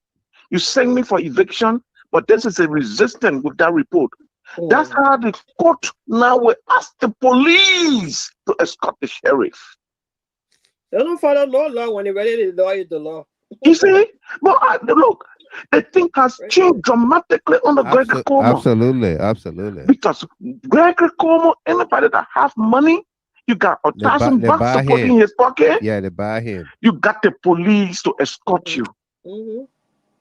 you send me for eviction, but this is a resistance with that report. That's how the court now will ask the police to escort the sheriff. They don't follow no law when they're ready. The law is the law. You see? But look, the thing has Right there. changed dramatically under Gregory Como. Absolutely. Absolutely. Because Gregory Como, anybody that have money, you got a They buy, thousand they bucks to buy put him. in his pocket, Yeah, they buy him. you got the police to escort you. Mm-hmm.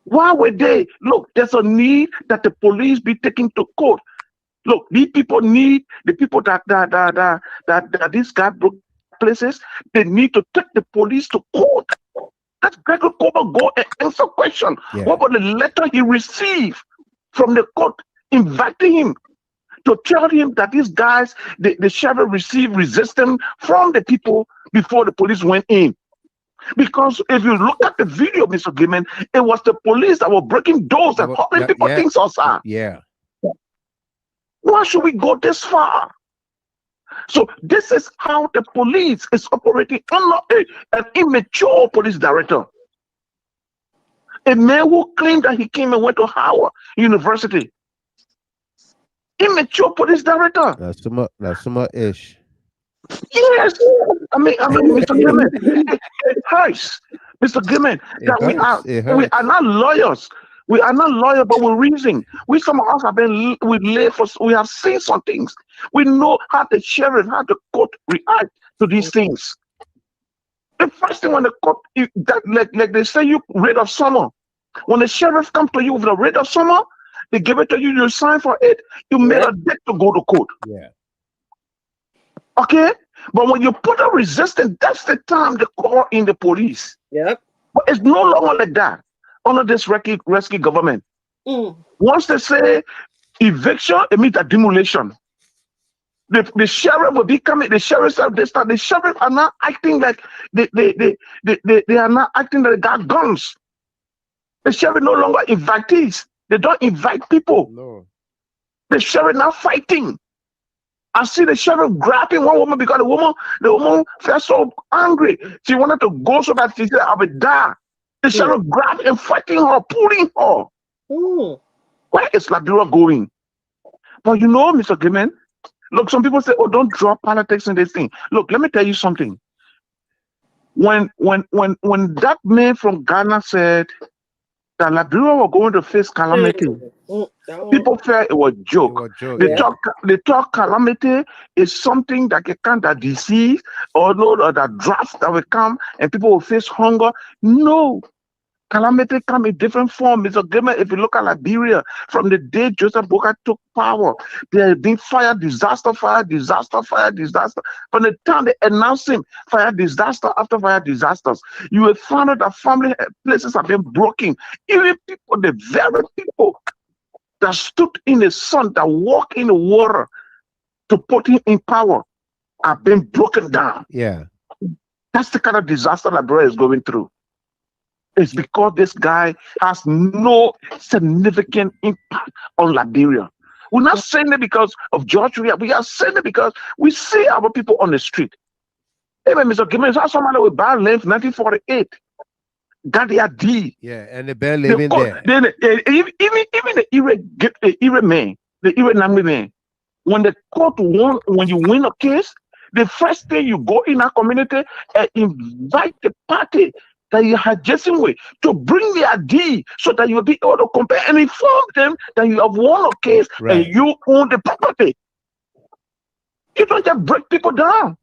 Why would they? Look, there's a need that the police be taken to court. Look, these people need the people that this guy broke places. They need to take the police to court. Let Gregory Como go and answer question. Yeah. What about the letter he received from the court inviting him to tell him that these guys, the sheriff received resistance from the people before the police went in? Because if you look at the video, Mr. Gilman, it was the police that were breaking doors and hurling people Yeah. things outside. Yeah. Why should we go this far? So this is how the police is operating under an immature police director. A man who claimed that he came and went to Howard University. Immature police director. That's some ish. Yes. I mean, Mr. Gilman, it hurts, Mr. Gilman, that It hurts. It we hurts. are not lawyers. We are not lawyers, but we're reasoning. Some of us have been we live for, we have seen some things. We know how the sheriff, how the court react to these things. The first thing when the court like they say you rate of summer. When the sheriff comes to you with a rate of summer, they give it to you, you sign for it, you made a date to go to court. Yeah. Okay? But when you put a resistance, that's the time they call in the police. Yep. But it's no longer like that under this rescue government. Once they say eviction, it means a demolition. The sheriff will be coming, the sheriff are not acting like they are not acting like they got guns. The sheriff no longer invitees. They don't invite people. No. The sheriff now fighting. I see the sheriff grabbing one woman because the woman felt so angry. She wanted to go so that she said, I will die. The sheriff grabbed and fighting her, pulling her. Where is Liberia going? But you know, Mr. Gilman, look, some people say, oh, don't draw politics in this thing. Look, let me tell you something. When that man from Ghana said that Liberia were going to face calamity, people felt it was a joke. It was a joke. They thought calamity is something that can come, that disease or that drought that will come and people will face hunger. No. Calamity come in different form. Mr. Gamer, if you look at Liberia, from the day Joseph Boca took power, there have been fire, disaster. From the time they announced him, fire, disaster after fire, disasters. You will find out that family places have been broken. Even people, the very people that stood in the sun, that walk in the water to put him in power, have been broken down. Yeah. That's the kind of disaster Liberia is going through. It's because this guy has no significant impact on Liberia. We're not saying it because of George. We are saying it because we see our people on the street. Even Mr. Gimmons, how somebody with bad length 1948 got their D. Yeah, and the band living there. Then even the Ire man, the Ire Nambi man, when the court won, when you win a case, the first thing you go in a community and invite the party that you had just with to bring their D so that you'll be able to compare and inform them that you have won a case and you own the property. You don't just break people down.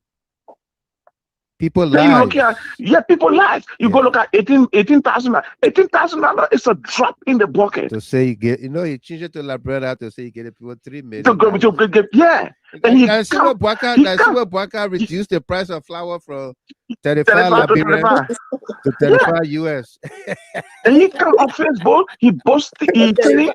People Then you look lives. at people lives. You go look at $18,000. $18,000 is a drop in the bucket. To say you get, you change it to Liberia to say you get people $3 million. Yeah. And I see what Bwaka reduced the price of flour from 35 Liberia to 35 US. And he come on Facebook, he boasts the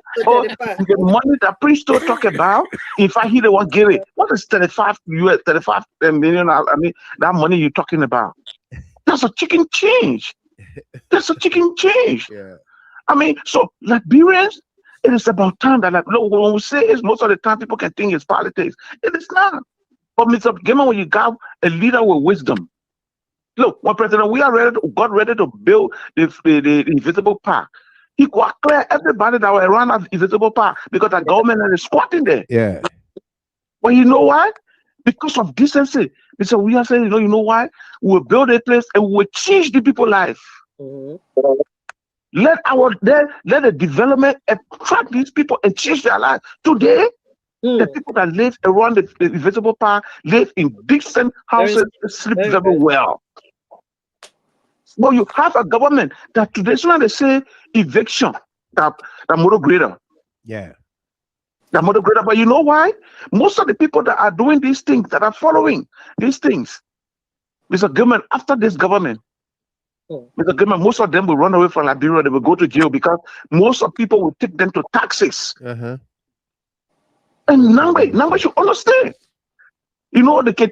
money that priest don't talk about. In fact, he the one give it. What is 35 US, 35 million? I mean, that money you're talking about. That's a chicken change. That's a chicken change. Yeah. I mean, so Liberians, it is about time that when we say it's most of the time people can think it's politics. It is not. But Mr. Gamer, when you got a leader with wisdom, look, when President we got ready to build the invisible park, he could clear everybody that were around that invisible park because the government is squatting there. Yeah. Well, you know why? Because of decency. Mr. We are saying, you know why? We'll build a place and we'll change the people's life. Let the development attract these people and change their life. Today, the people that live around the invisible park live in decent houses, sleep very well. But you have a government that traditionally they say eviction, that motor grader. Yeah. That motor grader. But you know why? Most of the people that are doing these things, that are following these things, Mr. Government, after this government, Mr. Government, most of them will run away from Liberia. They will go to jail because most of people will take them to taxes. Uh-huh. And now they should understand. You know what they can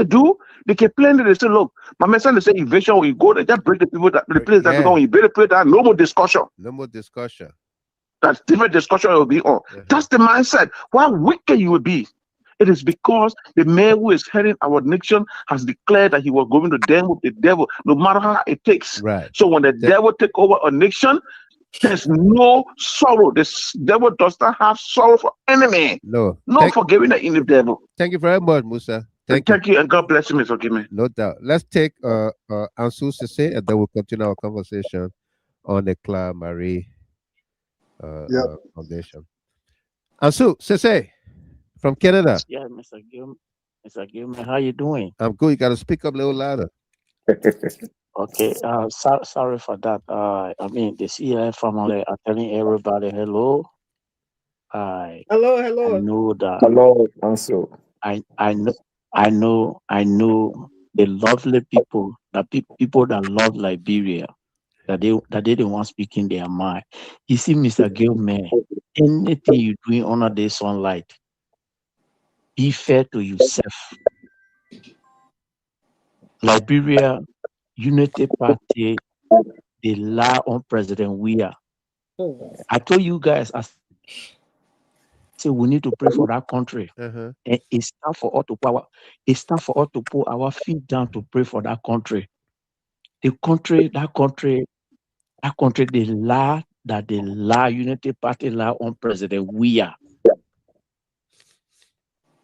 do? They can plan it. They say, look, my man, they say eviction. We go there, just break the people that the place that we go. You better put that. No more discussion. No more discussion. That's different discussion will be on. That's the mindset. How wicked you will be. It is because the man who is heading our nation has declared that he was going to deal with the devil, no matter how it takes. Right. So when the devil take over a nation, there's no sorrow. The devil does not have sorrow for enemy. No forgiving in the devil. Thank you very much, Musa. Thank you, and God bless you, Mr. Gimme. No doubt. Let's take Ansu Sese, and then we'll continue our conversation on the Claire Marie Foundation. Ansu Sese from Canada. Yeah, Mr. Gilman, how you doing? I'm good. You got to speak up a little louder. Okay. Sorry for that. I mean, the CLF family are telling everybody hello. Hello. I know that. Hello, Ansu. I know the lovely people, people that love Liberia, that they don't want speaking their mind. You see, Mr. Gilman, anything you doing under the sunlight, be fair to yourself. Liberia Unity Party, they lie on President Weah. I told you guys, I say we need to pray for that country. And it's time for us to put our feet down to pray for that country. That country, they lie Unity Party lie on President Weah.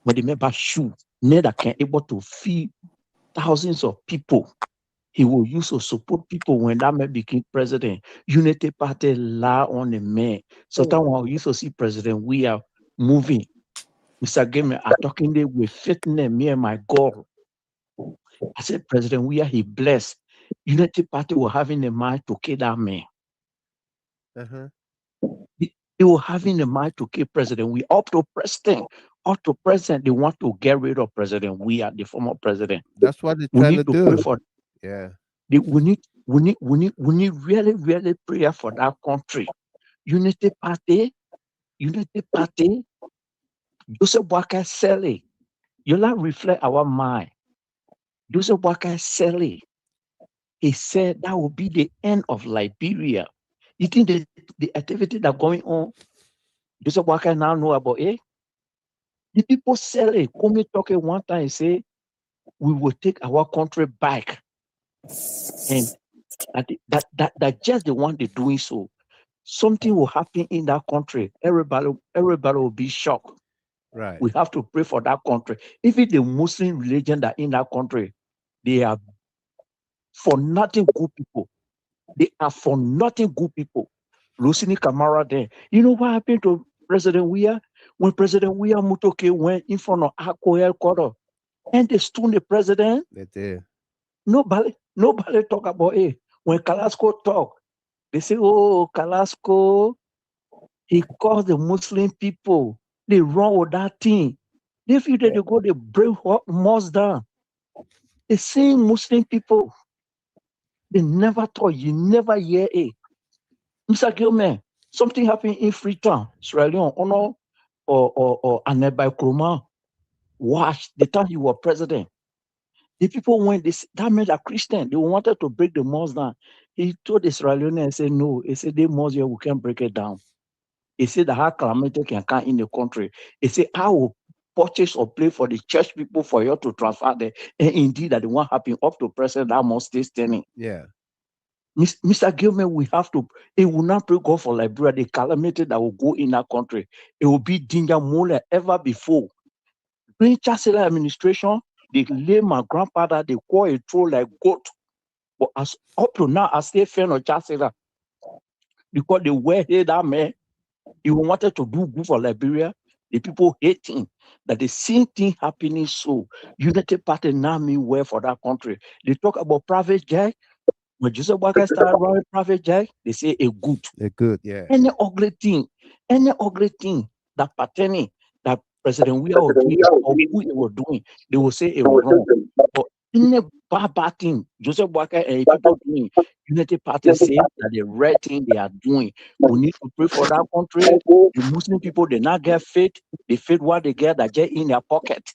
When they remember shoot, neither can able to feed thousands of people. He will use to support people when that man became president. Unity Party lie on the man. So that when we used to see President Weah moving, Mr. Game, I'm talking there with fitness, me and my God. I said, President Weah, he blessed. Unity Party were having the mind to kill that man. They were having the mind to kill President Weah. Up to president, they want to get rid of President Weah, the former president. That's what they're trying to do. Pray for, we need really, really prayer for that country. Unity Party, Joseph Boakai Sele. You like reflect our mind. Joseph Boakai Sele. He said that will be the end of Liberia. You think the activity that going on, Joseph Walker now know about it? The people sell it. Come talk it one time and say, we will take our country back. And that just the one they're doing so. Something will happen in that country. Everybody will be shocked. Right. We have to pray for that country. Even the Muslim religion that in that country, they are for nothing good people. They are for nothing good people. Lucini Camara there. You know what happened to President Weah? When President Weah Mutoke went in front of Akko headquarters and they stoned the president, They did. nobody talk about it. When Kalasco talk, they say, oh, Kalasco, he caused the Muslim people. They wrong with that thing. They feel that they go, they break mosque down. The same Muslim people, they never thought, you never hear it. Mr. Gilman, something happened in Freetown, Sierra Leone, or Anebai Kuruma. Watch the time you were president. The people went, that made a Christian. They wanted to break the mosque down. He told the Sierra Leone and said, no. He said, the mosque here, we can't break it down. He said that how calamity can come in the country. He said, I will purchase or pay for the church people for you to transfer there. And indeed, that the one happened up to president, that must stay standing. Yeah. Mr. Gilman, we have to, it will not pray God for Liberia, the calamity that will go in that country. It will be danger more than ever before. During Chancellor administration, they lay my grandfather, they call a troll like goat. But as up to now, I still fan of Chancellor because they were here that man. He wanted to do good for Liberia. The people hate him. That the same thing happening. So United Party now mean well for that country. They talk about private jet. When Joseph Walker started running private jet, they say a good. They're good. Yeah. Any ugly thing that pertaining that President Weah was doing or who he was doing, they will say it was wrong. But any bad thing Joseph Walker and people doing, United Party say that the right thing they are doing. We need to pray for that country. The Muslim people, they not get faith. They faith what they get that just in their pocket.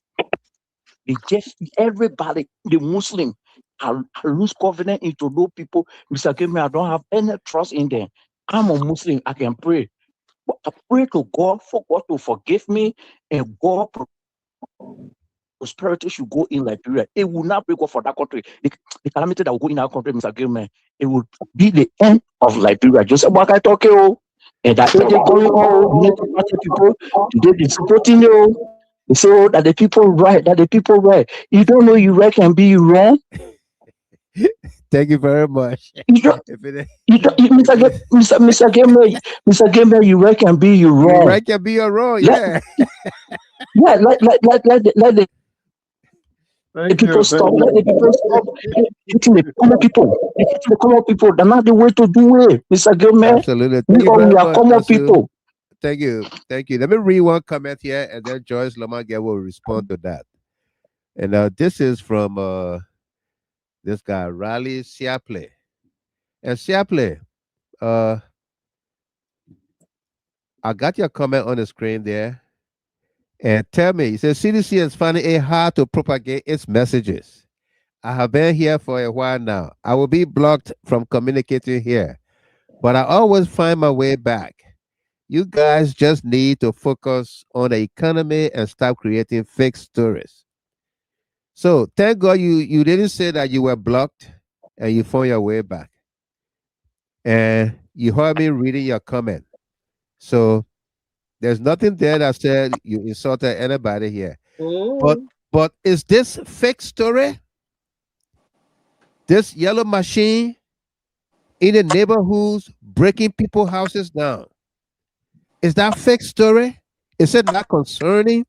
They just everybody, the Muslim, I lose confidence into those people. Mr. Kemi, I don't have any trust in them. I'm a Muslim, I can pray. But I pray to God for God to forgive me and God prosperity should go in Liberia. It will not break up for that country. The calamity that will go in our country, Mr. Gilman, it will be the end of Liberia. Just what I talk you. And that it going on, United Party people, today they supporting you. They say, oh, that the people right. You don't know you right can be wrong. Thank you very much. You don't, Mr. Gamer, you right can be you You're wrong. right can be your wrong. Yeah. Let the Thank people you. stop. Thank Let the you. people stop hitting the common people. They hitting the common people. That's not the way to do it, Mr. Gamer. Absolutely. Thank you We very are much, common Asu. people. Thank you. Thank you. Let me read one comment here and then Joyce Lomaga will respond to that. And this is from this guy, Riley Siaple. And Siaple, I got your comment on the screen there. And tell me, he says CDC is finding it hard to propagate its messages. I have been here for a while now. I will be blocked from communicating here, but I always find my way back. You guys just need to focus on the economy and stop creating fake stories. So thank God you didn't say that you were blocked and you found your way back. And you heard me reading your comment. So there's nothing there that said you insulted anybody here. But is this fake story? This yellow machine in the neighborhoods breaking people's houses down. Is that fake story? Is it not concerning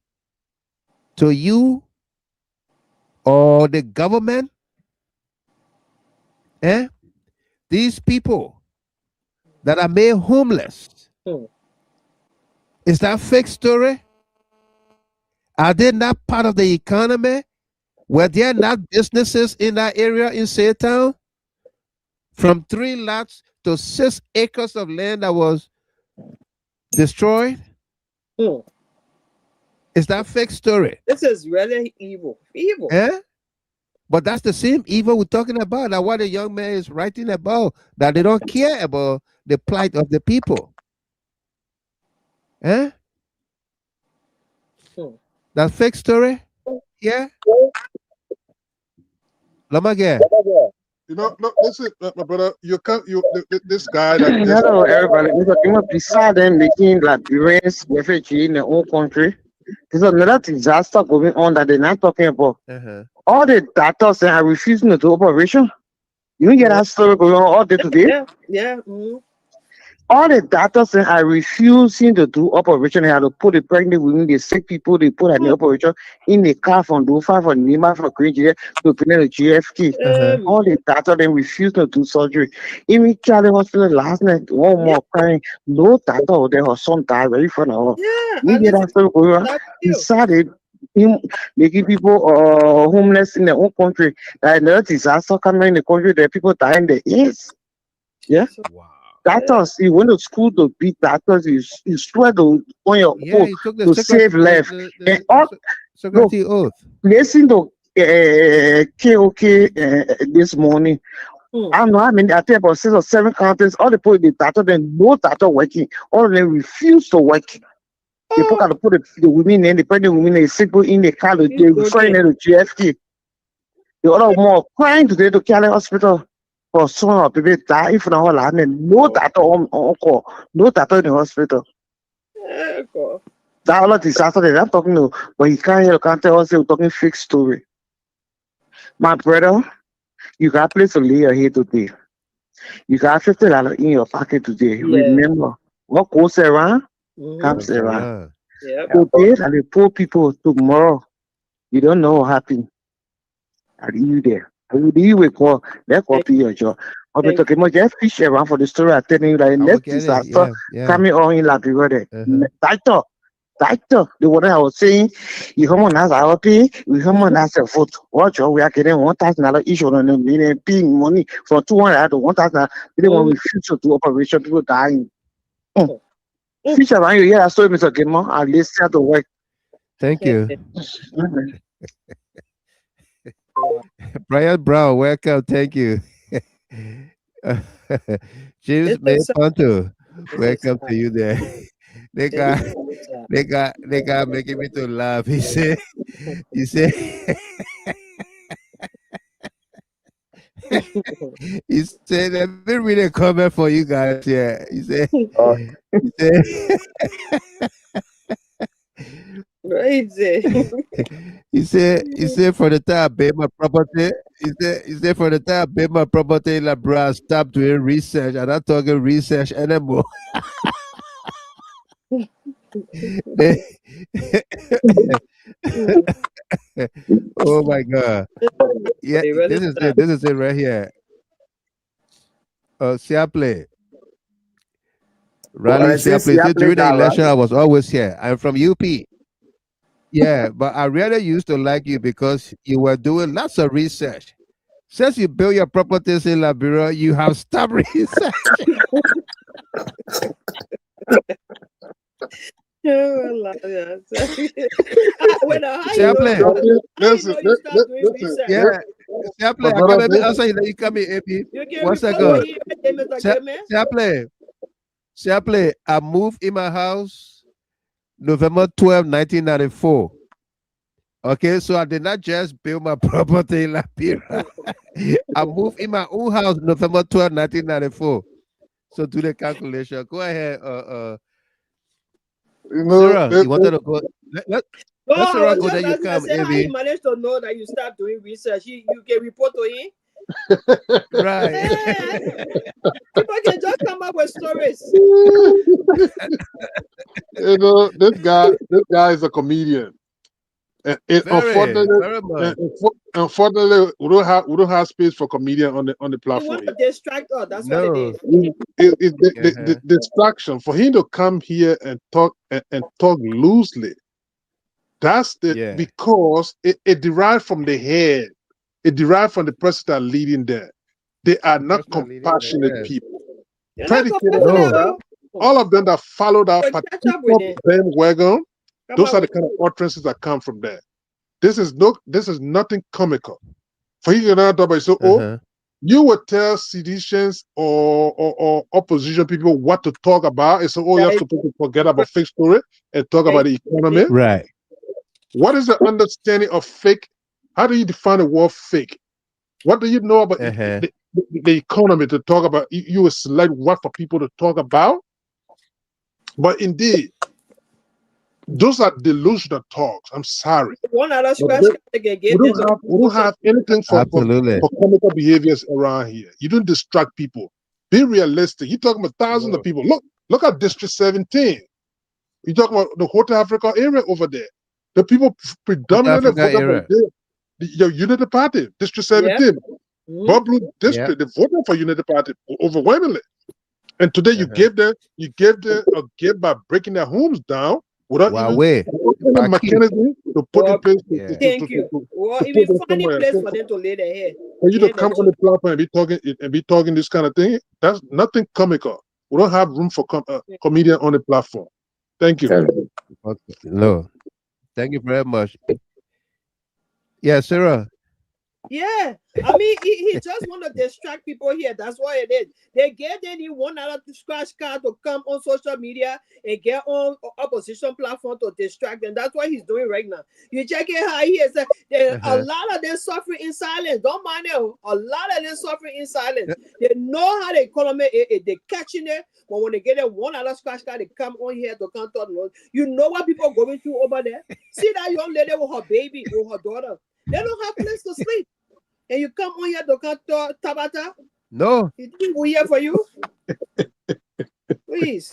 to you or the government? Eh? These people that are made homeless. Is that fake story? Are they not part of the economy? Were there not businesses in that area in Saytown? From 3 lots to 6 acres of land that was destroyed? Is that fake story? This is really evil. Evil. Eh? But that's the same evil we're talking about. Now, what the young man is writing about, that they don't care about the plight of the people. Eh? Hmm. That fake story? Yeah? Lamage. No, listen, my brother. You can't. This guy that just Hello, everybody. Mr. Kima, beside them making Liberians refugee in their own country, there's another disaster going on that they're not talking about. Uh-huh. All the doctors saying are refusing to do operation. You get Yeah. that story going on all day today? Yeah. Yeah. Mm. All the doctors saying are refusing to do operation. They have to put the pregnant women, the sick people, they put an operation in the car from Dofa, from Nima, from Green to prevent the GFK. Uh-huh. All the doctors then refuse to do surgery. Even Charlie Hospital last night, one Yeah. more crying. No doctor or there or some died very for now. Yeah. You And get listen, that story going on. that He you. started him making people homeless in their own country. That another disaster coming in the country, there people dying there is. Yeah. So, Wow. yeah. Doctors, you went to school to be doctors, you swear to on your Yeah, oath he took the to secret, save life. And the all no, security oath. listen to KOK this morning. Hmm. I don't know how many, I think about 6 or 7 counties, all the people the doctor, then no doctor working. All of them refuse to work. They put Oh, out to put the women in, the pregnant women, the sick people in the car, they you referring joking. them to GFK. The other more crying today to Cali Hospital for some of people die if not all and no Oh, doctor on call, no doctor in the hospital. Yeah, God. That all of disaster that I'm talking to, but you can't hear, you can't tell us you're talking fake story. My brother, you got a place to lay your head today. You got $50 in your pocket today. Yeah. Remember, what goes around Mm-hmm. comes comes around. around. Yep. Today, and the poor people tomorrow, you don't know what happened. Are you there? Are you will call, let Thank, copy your job. I'll be thank talking about just fish around for the story. I'm telling you that the I will next get it. disaster Yeah, yeah. coming on in Liberia. Uh-huh. Doctor, the one I was saying, you come on as I pay, we come on you. as a foot. Watch out, we are getting $1,000 each on them, meaning paying money from 200 to 1,000. They didn't want Mm-hmm. to refuse to do operation, people dying. Mm. Mm-hmm. Fish around you, yeah, I saw Mr. Gamer, at least start to work. Thank you. Mhm. Wow. Brian Brown, welcome. Thank you. James This is May sad. Panto, This is welcome sad. to you there. they This is got very sad. they got making me to laugh. He said he said let me read a comment for you guys here. Uh, He said Crazy. he said for the time I paid my property. He said for the time I paid my property in Labra, stop doing research. I'm not talking research anymore. They- oh my god. Yeah, They really this is sad. it. This is it right here. Siaple. when Rally I say Siaple. see, I Said play during the that right. election, I was always here. I'm from UP. Yeah, but I really used to like you because you were doing lots of research. Since you built your properties in Liberia, you have stopped research. Oh, I love that. Wait, how you know Siaple. how you know you start doing research? Yeah. my Siaple, I brother, can't let me answer you. Then you come in, AP. You can One report to second. him, Mr. Goodman. Siaple. Siaple, I moved in my house November 12, 1994. Okay, so I did not just build my property in Liberia. I moved in my own house November 12, 1994. So do the calculation. Go ahead, you know, Sarah. You wanted to go. No, Let I Sarah was go, just then you asking. I come, said how he AB. managed to know that you start doing research. You can report to him. Right. Eh, people can just come up with stories. this guy is a comedian. And Very, very much. unfortunately, we don't have space for comedian on the He platform want here. to distract us. That's what it No. is. It the Uh-huh. distraction for him to come here and talk loosely. That's the Yeah. because it derived from the head. It derived from the person that leading there. They are The not person that leading there. compassionate Yes. people. You're not Predicated compassionate. on No. that, Oh. all of them that follow that So catch up with particular him. bandwagon, Come those up are the with kind of utterances that come from there. This is nothing comical. For you to talk about, so, you would tell seditious or opposition people what to talk about. And so, you're supposed to forget about fake story and talk about the economy. Right. What is the understanding of fake? How do you define the word fake? What do you know about the economy to talk about? You will select what for people to talk about. But indeed, those are delusional talks. I'm sorry. One other We don't have anything for comical behaviors around here. You don't distract people. Be realistic. You're talking about thousands of people. Look at District 17. You're talking about the Hotel Africa area over there. The people predominantly vote for the Unity Party, District 17. Bob Blue District, they voted for Unity Party overwhelmingly. And today you gave them a gift by breaking their homes down without even mechanism to put in place. Thank you. Well, even finding a place for them to lay their head. For you to come on the platform and be talking this kind of thing, that's nothing comical. We don't have room for comedian on the platform. Thank you. No, thank you very much. Yeah, Sarah. Yeah, I mean, he just want to distract people here. That's why it is. They get any one other scratch card to come on social media and get on opposition platform to distract them. That's what he's doing right now. You check it how he is. A lot of them suffering in silence. Don't mind it. A lot of them suffering in silence. They know how the economy they're catching it. But when they get a one other scratch card, they come on here to come talk. You know what people are going through over there. See that young lady with her baby, with her daughter. They don't have place to sleep. And you come on here to come to Tabata? No. You think we're here for you? Please.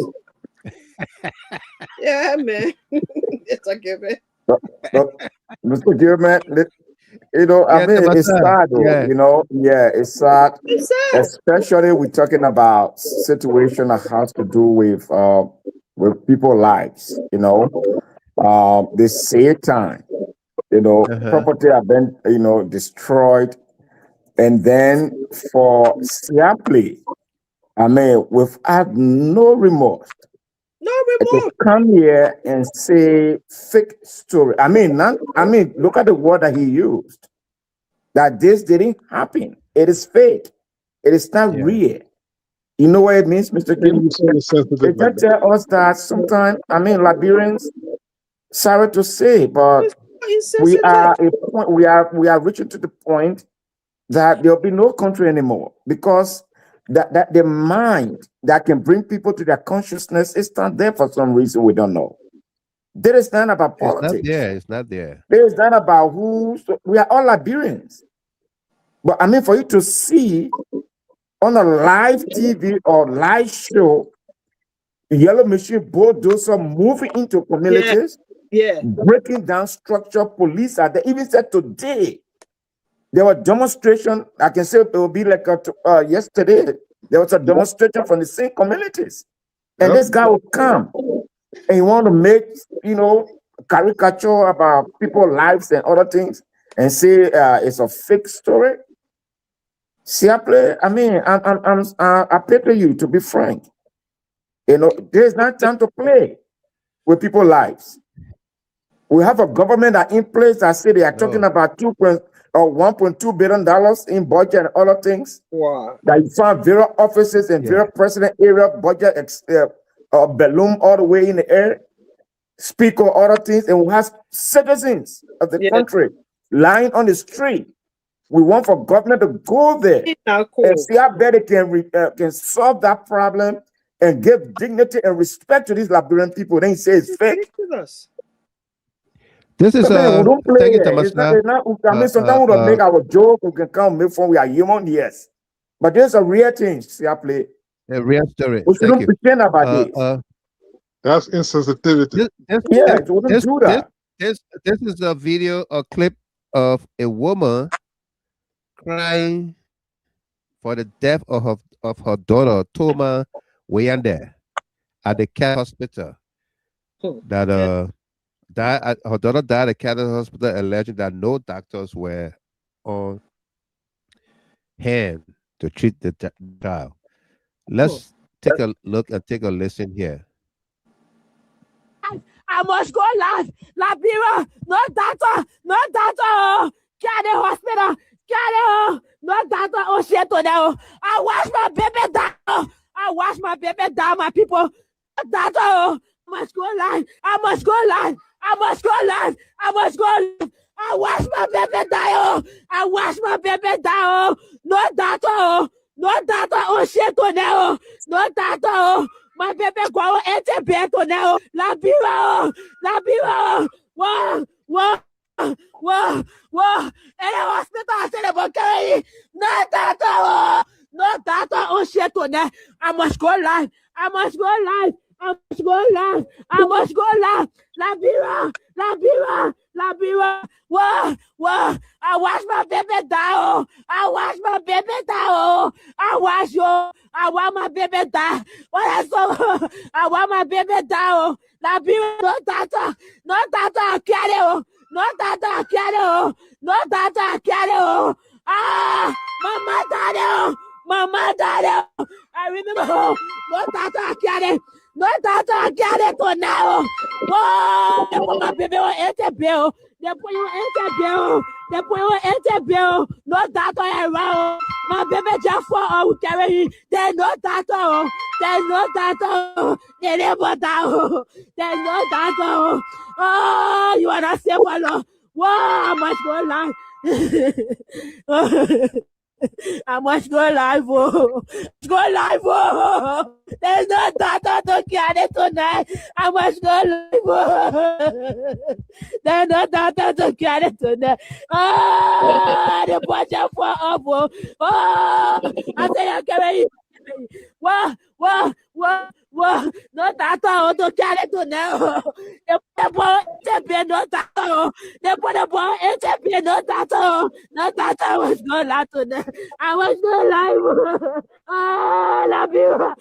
Yeah, man. It's okay, man. Mr. Gilman, you know, I mean, it's sad, though, you know. Yeah, it's sad. It's sad. Especially we're talking about situation that has to do with people's lives, you know. The Satan, you know, property have been, you know, destroyed. And then for simply, I mean, we've had no remorse. No remorse. To come here and say fake story. I mean, look at the word that he used. That this didn't happen. It is fake. It is not real. You know what it means, Mr. Kim? It can tell us that sometimes, I mean, Liberians, sorry to say, but we are reaching to the point that there'll be no country anymore because that the mind that can bring people to their consciousness is not there for some reason we don't know. There is none about politics. It's not there. There is none about we are all Liberians. But I mean, for you to see on a live TV or live show, yellow machine bulldozer moving into communities, breaking down structure, police are there. Even said today, there was demonstration. I can say it will be like yesterday. There was a demonstration from the same communities, and this guy will come and he want to make, you know, caricature about people's lives and other things, and say it's a fake story. See, I mean, I appeal to you to be frank. You know, there's not time to play with people's lives. We have a government that in place that say they are talking about $1.2 billion in budget and other things. Wow. That you found various offices and various president area budget balloon all the way in the air, speak on other things, and we have citizens of the country lying on the street. We want for government to go there and see how better can solve that problem and give dignity and respect to these Liberian people. Then he says it's fake. This is we don't play it. I mean, sometimes we don't make our joke. We can come make fun. We are human, yes, but there's a real thing. See, I play a real story. We shouldn't pretend about this. That's insensitivity. We wouldn't do that. This is a video, a clip of a woman crying for the death of her daughter, Toma Wayande, at the Cat Hospital. That her daughter died at Cat Hospital, alleging that no doctors were on hand to treat the child. Let's take a look and take a listen here. I must go live. Liberia, no doctor. Get the hospital. No daughter, oh shit to them. I wash my baby down. I wash my baby down, my people. No daughter, I must go live. I must go live. I must go live. I must go live. I wash my baby down. I wash my baby down. No daughter, no daughter, oh shit to them. No daughter, my baby go into bed to them. La Bira, whoa. And the hospital I said about carry no data, oh shit on that. I must go live. I must go live. La Bira. Whoa. I wash my baby down. I wash my baby down. What I saw, I want my baby down. La Bira, no data, carry. No data, carry. No data, carry. Ah, Mama daddy. I remember, no data, carry. No data, carry to now. Whoa, they put my baby on interview. They put you interview. No data around. My baby just for all carry. There's no data. They never down. There's no data. Oh, you are not safe alone. Whoa, I must go live. I must go live. There's no data to carry tonight. I must go live. There's no data to carry tonight. Oh, the budget for up. Oh, I say I carry. Whoa. No data to carry tonight. The ball interview, no data. They put the ball interview, no data. No data was going live tonight. I was going live. Oh, La Bira.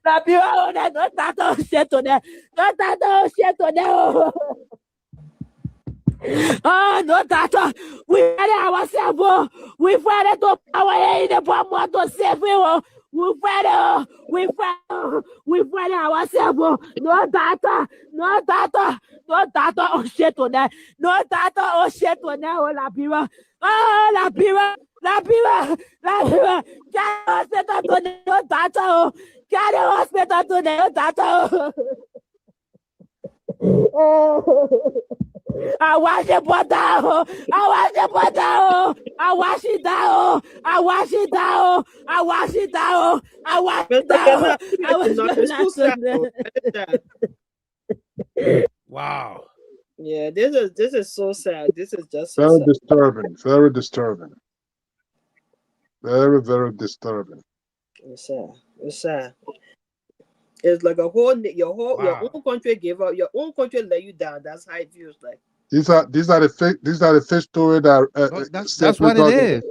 La Bira, no data shit tonight. No data shit tonight. Oh, no data. We fight ourselves. We fight to power in the bomb to save you. We fight ourselves. No data. Oh shit on that. No data. Oh shit on that. Oh, La Bira. Carry hospital to no data. Carry hospital to no data. I wash it down. I wash it down. Wow. Yeah, this is so sad. This is just so Very sad. disturbing. Very disturbing. Very, very disturbing. It's sad. It's like your own country gave up. Your own country let you down. That's how it feels like. These are the fake story that That's what it is.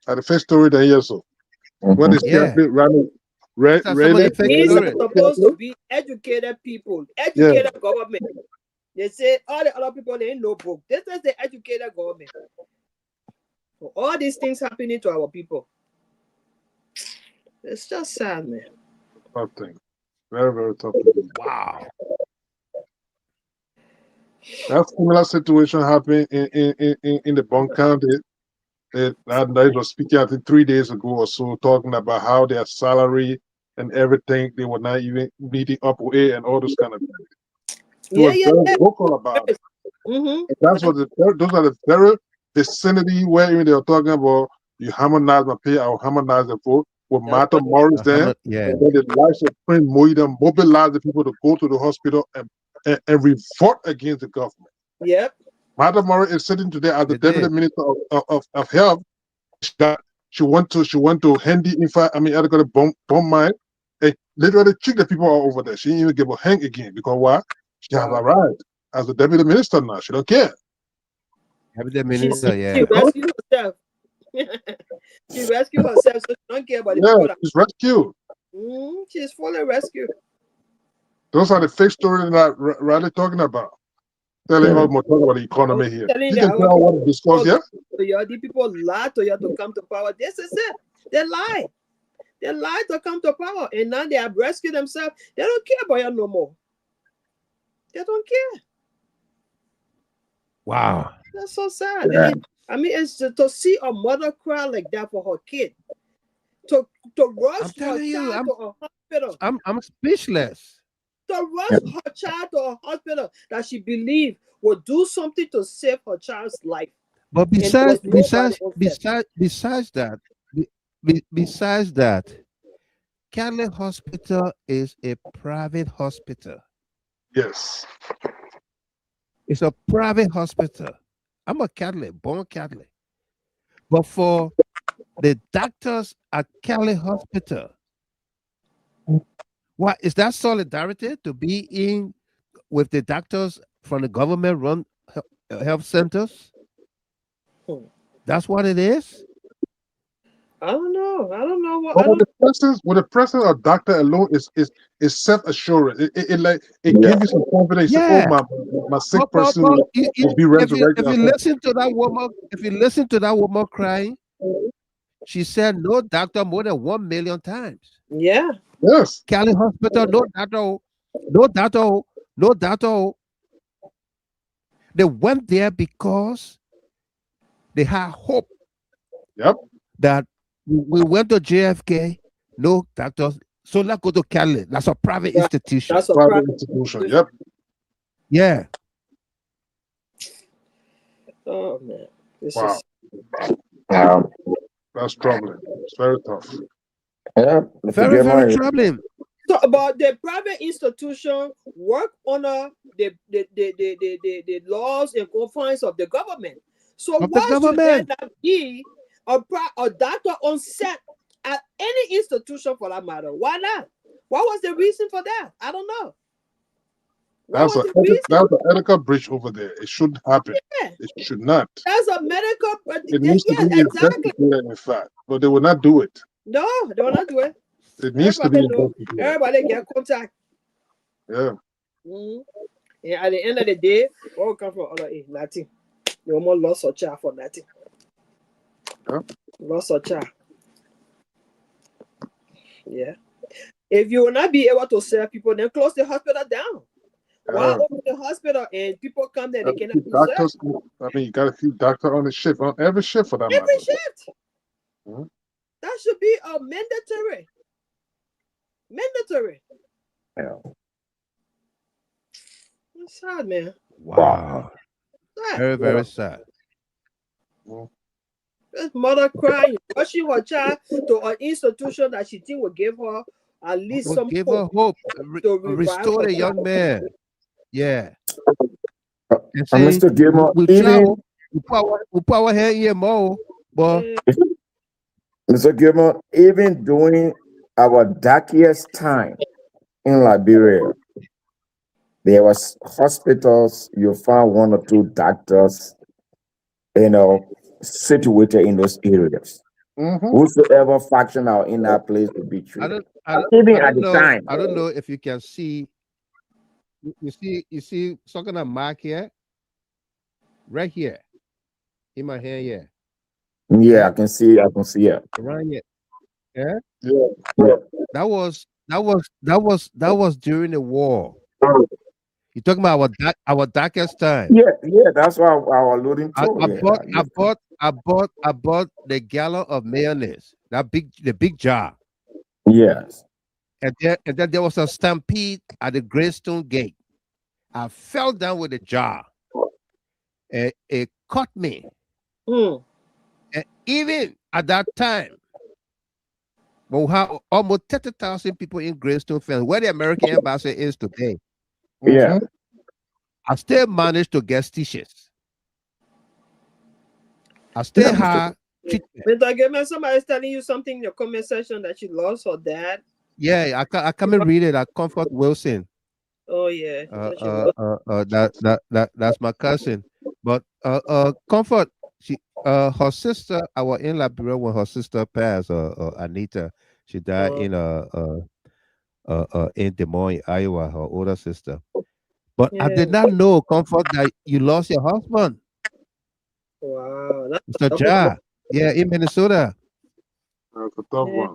The fake story that hear so. When the Yeah. really These are supposed to be educated people, educated government. They say all the other people they ain't no book. This is the educated government. So all these things happening to our people. It's just sad, man. Tough thing. Very, very tough. Wow. That similar situation happened in the Bond County. They was speaking, I think 3 days ago or so, talking about how their salary and everything, they were not even meeting up with it and all those kind of things. He was very vocal about it. Mm-hmm. That's what those are the very vicinity where even they were talking about you harmonize my pay or harmonize the vote with Martha Morris there. Yeah. And then the likes of Prince Moida mobilize the people to go to the hospital and revolt against the government. Yep. Martha Morris is sitting today as the deputy minister of health. She went to Handy I got a bomb mine and literally kick the people all over there. She didn't even give a hang again because why? She has arrived as the deputy minister now. She don't care. Deputy minister, She rescued herself. She rescued herself, so she don't care about the people. She's rescued. She's fully rescued. Those are the fake stories that Riley talking about. Telling us more talk about the economy here. You can tell what to discuss here. The people lie to you to come to power. This is it. They lie. They lie to come to power, and now they have rescued themselves. They don't care about you no more. They don't care. Wow. That's so sad. Yeah. I mean, it's to see a mother cry like that for her kid, to I'm rush her telling you, child to a hospital, I'm speechless. to Yeah. rush her child to a hospital that she believed would do something to save her child's life, But and there was nobody on set. besides that, Catholic Hospital is a private hospital. Yes. It's a private hospital. I'm a Catholic, born Catholic. But for the doctors at Catholic Hospital, what is that solidarity to be in with the doctors from the government run health centers? Hmm. That's what it is. I don't know. I don't know what. But I don't. with the presence of doctor alone is self assurance. It Yeah. gives you some confidence. You say, oh Yeah. my sick person But will be resurrected. if you listen to that woman, if you listen to that woman crying, she said no doctor more than 1 million times. Yeah. Yes. Cali Hospital, no doctor, no doctor, no doctor. They went there because they had hope Yep. that we went to JFK, no doctors. So let's go to Cali. That's a private Right. institution. That's a Private private institution. institution. Yep. Yeah. Oh man, this Wow. is Um, That's troubling. It's very tough. yeah. Very, Forget very my. troubling. so about the private institution work under the laws and confines of the government. So Of the why should there government. not be a doctor on set at any institution for that matter? Why not? What was the reason for that? I don't know. What was the reason? That's an ethical breach over there. It shouldn't happen. Yeah, It should not. that's a medical. It needs to be Yeah, exactly. investigated, in fact, but they will not do it. No, they will not do it. It needs to be Everybody know. investigated. Everybody get contact. Yeah. Mhm. And at the end of the day, what will come from other nothing. They almost lost a child for nothing. Yeah. Lost a child. Yeah. If you will not be able to serve people, then close the hospital down. Why Yeah. open the hospital and people come there they Gotta cannot keep be served? doctors. I mean, you got to keep doctor on the shift, on every shift for that Every matter. shift. Mhm. That should be a mandatory. Mandatory. Yeah. It's sad, man. Wow. Sad. Very, very sad. This mother crying, rushing her child to an institution that she think will give her at least Will some give her hope hope. to revive Restore her the child. young man. Yeah. And And say Mr. Gilmore, we even travel, we put our hand here more, but Yeah. Mr. Gilmore, even during our darkest time in Liberia, there was hospitals. You found one or two doctors, situated in those areas. Mm-hmm. Whosoever faction are in that place to be I treated. don't I, Even I at don't the know. time. I don't know if you can see you see something a mark here, right here in my hand here. Yeah, Yeah, I can see. I can see it. around here. Yeah. Yeah. Yeah. That was during the war. You're talking about our darkest time. Yeah, yeah, that's what I was alluding I, to. I Yeah, bought I yeah. bought I bought the gallon of mayonnaise, the big jar. Yes. And then there was a stampede at the Greystone Gate. I fell down with the jar. And it caught me. Mm. And even at that time, we have almost 30,000 people in Greystone Fence, where the American embassy is today. Yeah. Mm-hmm. I still managed to get stitches. I Yeah, still had treatment. Mr. Goodman, somebody's telling you something in the comment section that she lost her dad. Yeah, I come and read it at Comfort Wilson. Oh yeah, she said she lost. That's my cousin. But Comfort, her sister. I was in Liberia when her sister passed. Anita, she died Oh in Des Moines, Iowa. Her older sister. But I yeah. did not know, Comfort, that you lost your husband, Wow. That's a Mr. double blow. Ja. Yeah, in Minnesota. That's a tough Yeah.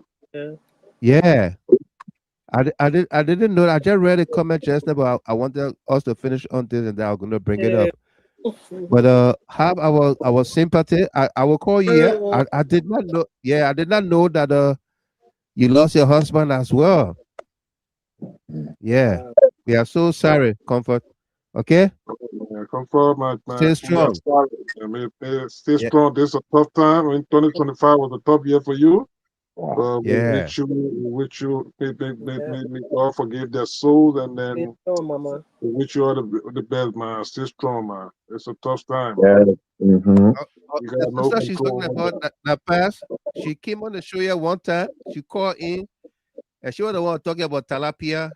one. Yeah. I didn't know. I just read a comment just now, but I wanted us to finish on this, and then I'm gonna bring it Yeah. up. But have our sympathy. I will call you. Yeah, I did not know. Yeah, I did not know that you lost your husband as well. Yeah, Wow. we are so sorry. Comfort. Okay, Confirm my stay we are strong. sorry. Stay Yeah, strong. This is a tough time. I mean, 2025 was a tough year for you. Wow. But yeah. we wish you, Yeah. may God forgive their souls, and Stay then strong, Mama. we wish you all the best, man. Stay strong, man. It's a tough time. Yeah. Mm-hmm. You The got no sister she's talking control over about that past. She came on the show here one time. She called in, and she was the one talking about tilapia,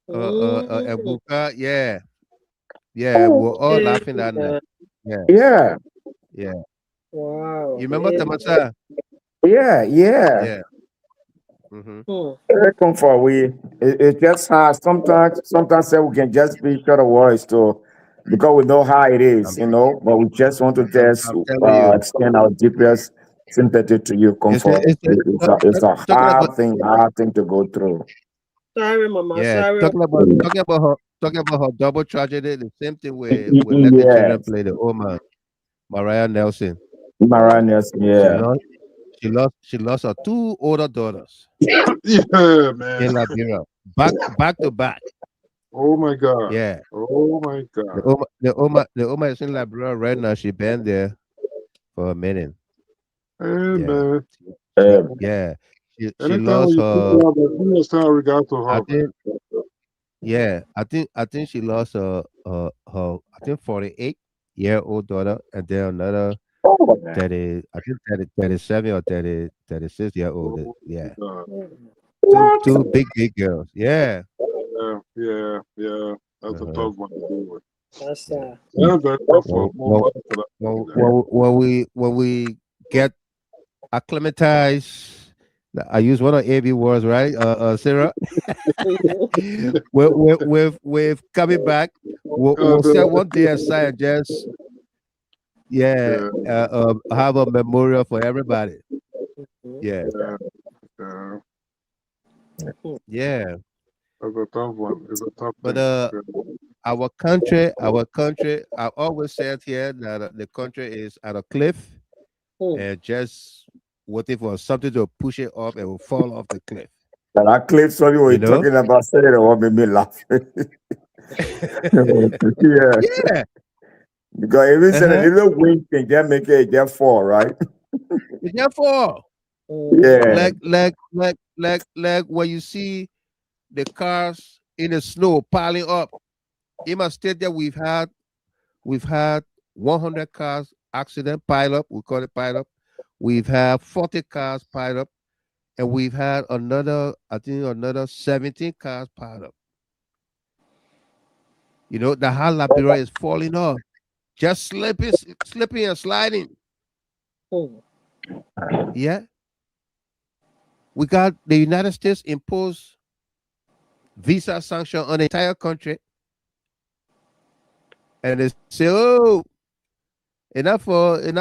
and Mm. buka. Yeah, yeah. We were all laughing that night. Yeah. Yeah, Yeah. yeah. Wow. You remember Yeah. Tamasa? Yeah. Yeah. Yeah. Mm-hmm. Hmm. Very comfort. It just has sometimes say we can just be short of words to because we know how it is, I'm, but we just want to just I'm telling you. extend our deepest sympathy to you, It's comfort. It's a talking about hard thing to go through. Sorry, Mama. yeah, Sorry. talking about her double tragedy. The same thing we let the children Yes, play the Oma Mariah Nelson. Maranias, She yeah. lost she lost her two older daughters yeah, man. in Liberia, back to back. Oh my God. Yeah, Oh my God. the Oma is in Liberia right now. She been there for a minute. Hey, Yeah, man. Um, yeah. She Anytime when lost you speak her. about that, you must have regard to I her, man. think yeah, I think she lost her I think 48-year-old daughter, and then another oh, man. 30, I think 37 or 36 year old. Oh my Yeah, God. What? two big girls. Yeah. Yeah. That's a Uh-huh. tough one to deal with. That's Yeah. Yeah, very tough for Well, more well, mother for that. when we get acclimatized, I use one of AB words, right? Sarah, with coming back, we'll set Uh, one day aside and just yeah, yeah, have a memorial for everybody. Yeah, yeah, yeah. yeah. That's a tough one. It's a tough But thing. Yeah. our country, I always said here that the country is at a cliff and just waiting for something to push it off and will fall off the cliff. And I clip sorry what You you know? talking about saying it what made me laugh. Yeah. Yeah. Because even said a Uh-huh. little wind can just make it just fall, right? It just fall. Yeah. Like when you see the cars in the snow piling up. In my state that we've had 100 cars accident pile up. We call it pile up. We've had 40 cars piled up, and we've had another 17 cars piled up. You know, the whole Liberia is falling off, just slipping and sliding. Yeah, we got the United States imposed visa sanction on the entire country, and they say, "Oh, enough for the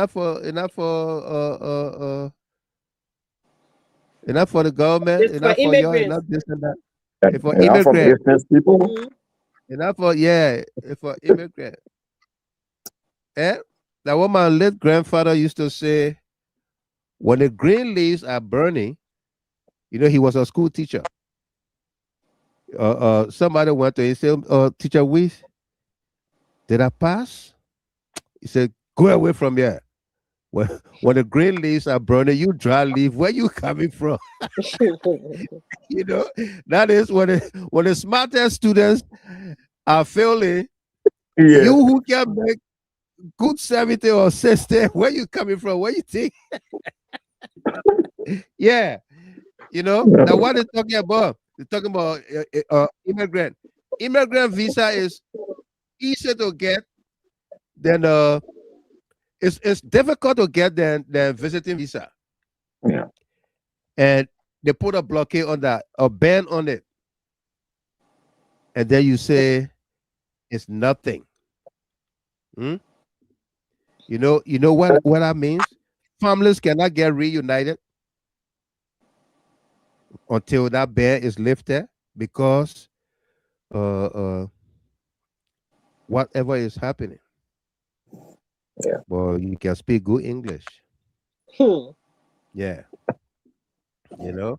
government, It's for enough for y'all, immigrants. enough this and that." If for And I'm for immigrant, business people. Mm-hmm. enough for yeah, if for immigrant. Eh? That what my late grandfather used to say when the green leaves are burning, he was a school teacher. Somebody went to him and said, Teacher Weiss, did I pass? He said, go away from here. When the green leaves are burning, you dry leaf, where you coming from? you know, that is when the smartest students are failing, you Yeah. who can make good 70 or 60, where you coming from? Where you think? Yeah, now what they're talking about? They're talking about immigrant. Immigrant visa is easier to get than it's difficult to get than visiting visa. Yeah. And they put a blockade on that, a ban on it, and then you say it's nothing. Hmm? You know what that means? Families cannot get reunited until that ban is lifted because uh, uh, whatever is happening. Well, you can speak good English. Hmm. Yeah, you know.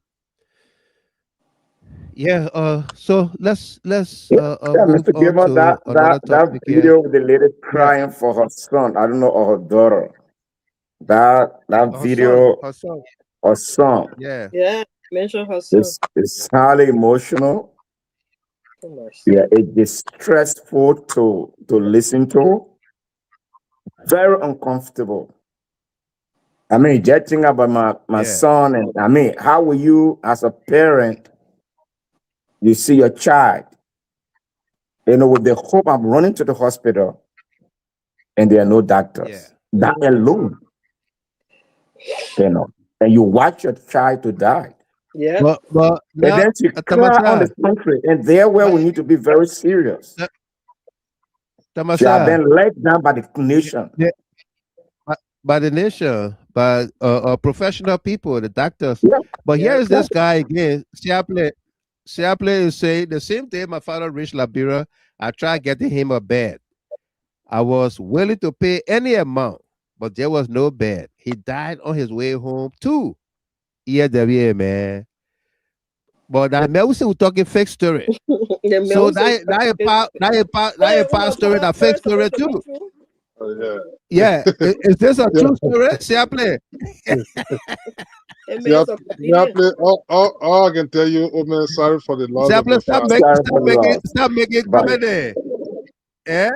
Yeah. So let's Yeah, yeah, move Mr. on Gilmore, to another that topic here. video with the lady Yeah. crying for her son, I don't know, or her daughter. That Her son. video Her son. or song Yeah. Yeah. Mention her son. is highly emotional. Oh, Yeah, mercy. it is stressful to listen to. Very uncomfortable. I mean, just think about my Yeah. son, and I mean, how will you, as a parent, you see your child, with the hope I'm running to the hospital and there are no Yeah. doctors. That Mhm. alone, you know, and you watch your child to die. Yep. But And now, then she cry on Tamasa. the country, and there where But, we need to be very serious. Ta- She have Tamasa. been let down by the Yeah, nation. yeah, by the nation, by professional people, the doctors. Yeah, But here Yep. is this guy again. Siaple is saying the same day my father reached Liberia. I tried getting him a bed. I was willing to pay any amount, but there was no bed. He died on his way home too. Yeah, man. But that man we say we're talking fake story. The So male say that a wait, past story, Papa, that fake story story supposed to be too. true. Yeah. Yeah. Is this a true story? Siaple. The See, male supposed to be I there. play, all I can tell you, oh man, sorry for the loss of Siaple, your father. sorry for loss. stop making But comedy. Eh?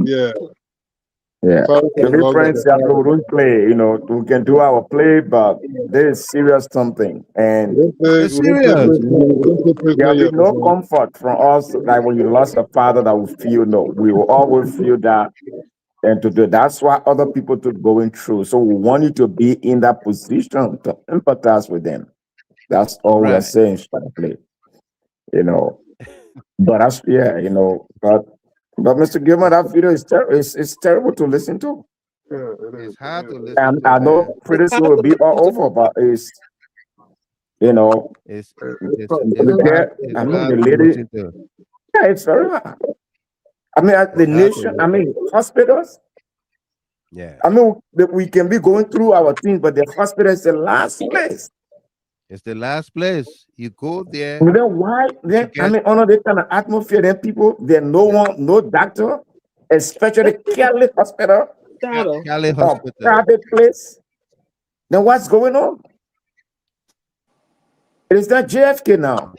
Yeah, yeah, sorry for to the be loss of frank, your Seattle, father. we don't play. We can do our play, but this is serious something. And It's serious. We don't play there'll be players, no man. comfort from us like when you lost a father that we feel no. We will always feel that and to do that's why other people to going through. So we want you to be in that position to empathize with them. That's all we are Right. saying, Shakely, you know. But that's yeah, but Mr. Gilman, that video is it's terrible to listen to. Yeah, it is. It's It hard to is. listen And to, I know man. pretty It's soon hard will to be all listen to. over, but you know, It's It's not, it's it's not, hard. it's It's I mean hard the to lady, listen to. yeah, it's very hard. I mean, at the It's hard to nation, I listen. mean, hospitals, Yeah. I mean, we can be going through our things, but the hospital is the last place. It's the last place you go there And then why? to Then I get. mean, under this kind of atmosphere, then people, there's no Yeah. one, no doctor, especially Kelly Hospital Shadow. Cali or Hospital. private place. Then what's going on? It is not JFK now,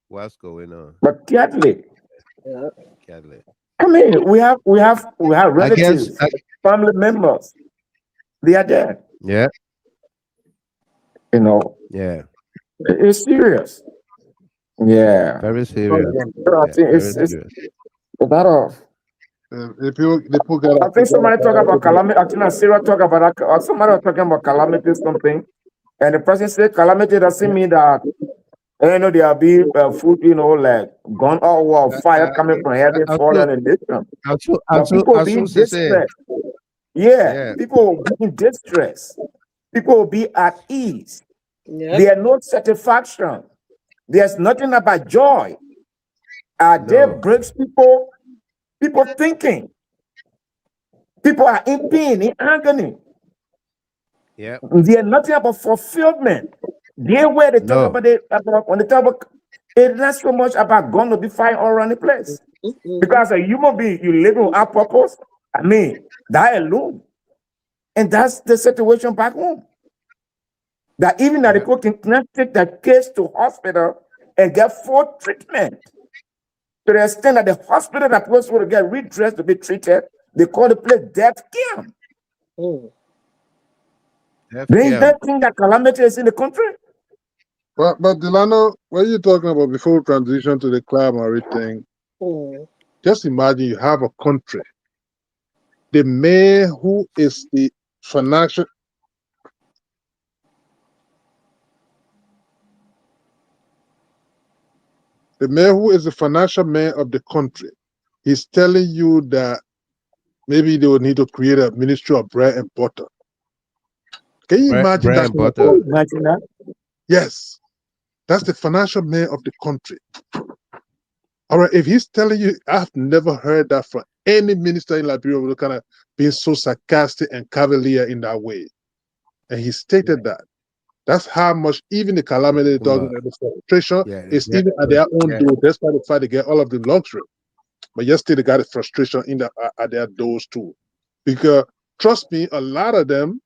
What's going on? but Kelly. Yeah. Cali. I mean, we have I guess. relatives, family members. They are there. Yeah. You know, Yeah. it's serious. Yeah. Very not serious. one. So I Yeah. think Very it's serious. a lot of. The people I think somebody talk about calamity. I think Sarah talk about that. Or somebody was talking about calamity something, and the person said calamity doesn't mean that there'll be food, like gun or war, I, fire I, coming from heaven, falling on the nation. But people I'm be so in to say. distress. Yeah, Yeah. people will be in distress. People will be at ease. Yep. There are no satisfaction. There's nothing about joy. There No. breaks people thinking. People are in pain, in agony. Yeah. There's nothing about fulfillment. There where they talk No. about it about when they talk about it's not so much about going to be fine all around the place. Mm-hmm. Because a human being, you live without purpose. I mean, die alone. And that's the situation back home. That even that Yeah. people cannot take that case to hospital and get full treatment. To the extent that the hospital that was supposed to get redressed to be treated, they call the place death camp. Mm. Def There ain't Camp. nothing that calamity is in the country. But Delano, what are you talking about before we transition to the climate thing? Mm. Just imagine you have a country. The mayor who is the financial the mayor who is the financial mayor of the country, he's telling you that maybe they will need to create a ministry of bread and butter. Can you imagine Bread that and kind of butter. thing? Imagine that. Yes, that's the financial mayor of the country. All right, if he's telling you, I've never heard that from any minister in Liberia would kind of be so sarcastic and cavalier in that way. And he stated that. That's how much even the calamity they're talking about, the frustration is even at their own door, despite the fact they get all of the luxury. But yet still they got the frustration in at their doors too. Because trust me, a lot of them,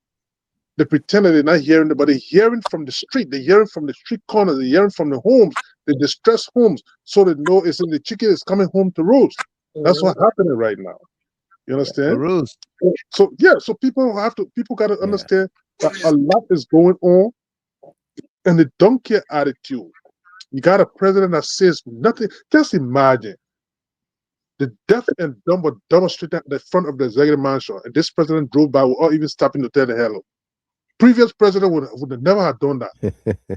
they pretend that they're not hearing it, but they're hearing from the street, they're hearing from the street corners, they're hearing from the homes, the distressed homes, so they know it's in the chicken is coming home to roost. That's what's happening right now. You understand? So yeah, so people got to understand that a lot is going on, and the don't care attitude. You got a president that says nothing. Just imagine the deaf and dumb were demonstrating at the front of the executive mansion, and this president drove by without even stopping to tell the hello. Previous president would have never have done that.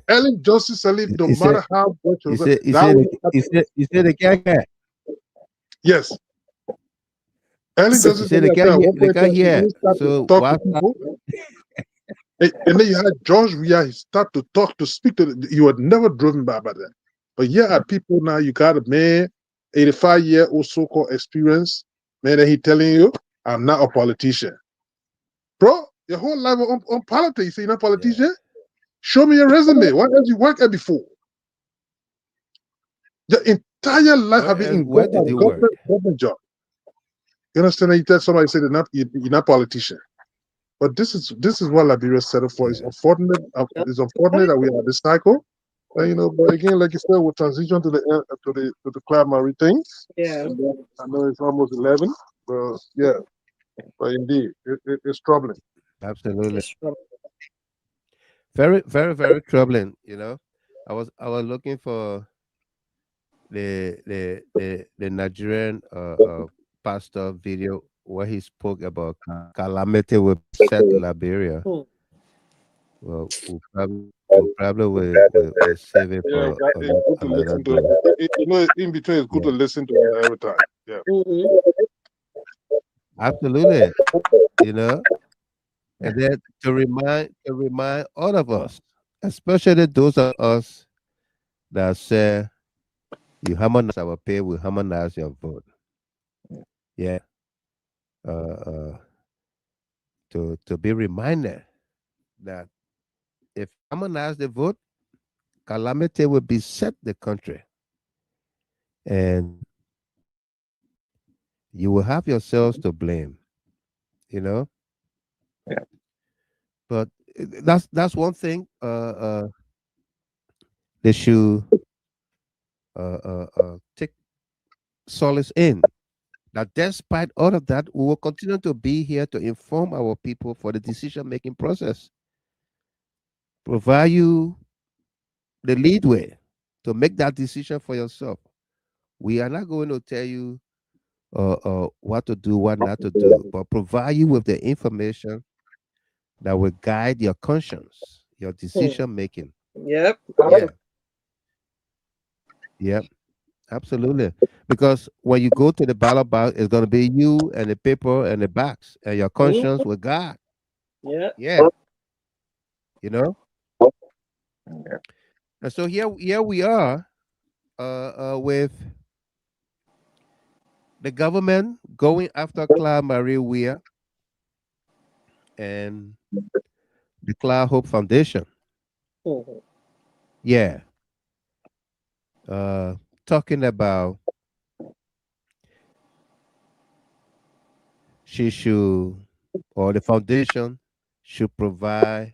Ellen Johnson Sirleaf, no matter how much he said they can't hear. Yes. Ellen Johnson Sirleaf at one point he started to talk to people. And then you had George Weah, he started to talk, to speak to you were never driven by that. But yeah, people now, you got a man, 85-year-old so-called experience, man, and he telling you, I'm not a politician. Bro, your whole life on politics, you say you're not a politician? Show me your resume. What else you worked at before? Your entire life have been in government job. You understand? You tell somebody say you're not politician. But this is what Liberia settled for. It's unfortunate. It's unfortunate that we are this cycle. But again, like you said, we'll transition to the Club Marie thing. Yeah. I know it's almost 11, but yeah. But indeed, it's troubling. Absolutely. Very, very, very troubling. I was looking for the Nigerian pastor video where he spoke about calamity with set Liberia. Well, we'll probably will save it for another day. In between, it's good to listen to it every time. Yeah. Absolutely. And then to remind all of us, especially those of us that say you harmonize our pay, we harmonize your vote. Yeah. To be reminded that if harmonize the vote, calamity will beset the country. And you will have yourselves to blame. Yeah. But that's one thing they should take solace in. That despite all of that, we will continue to be here to inform our people for the decision-making process. Provide you the leadway to make that decision for yourself. We are not going to tell you what to do, what not to do, but provide you with the information that will guide your conscience, your decision making. Yep. Yeah. Yep. Absolutely. Because when you go to the ballot box, it's going to be you and the paper and the box and your conscience with God. Yeah. Yeah. And so here we are with the government going after Cloud Marie Weah and the Cloud Hope Foundation. Yeah. Talking about she should, or the foundation should provide,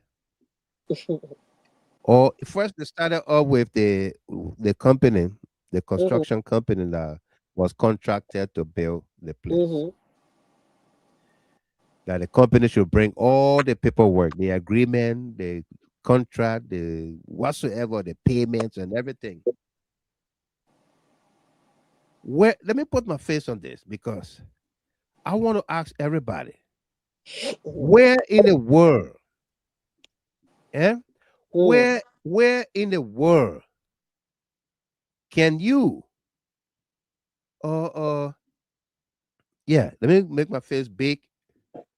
or first they started off with the company, the construction company that was contracted to build the place. That the company should bring all the paperwork, the agreement, the contract, the whatsoever, the payments and everything. Let me put my face on this because I want to ask everybody, where in the world, where in the world can you, yeah, let me make my face big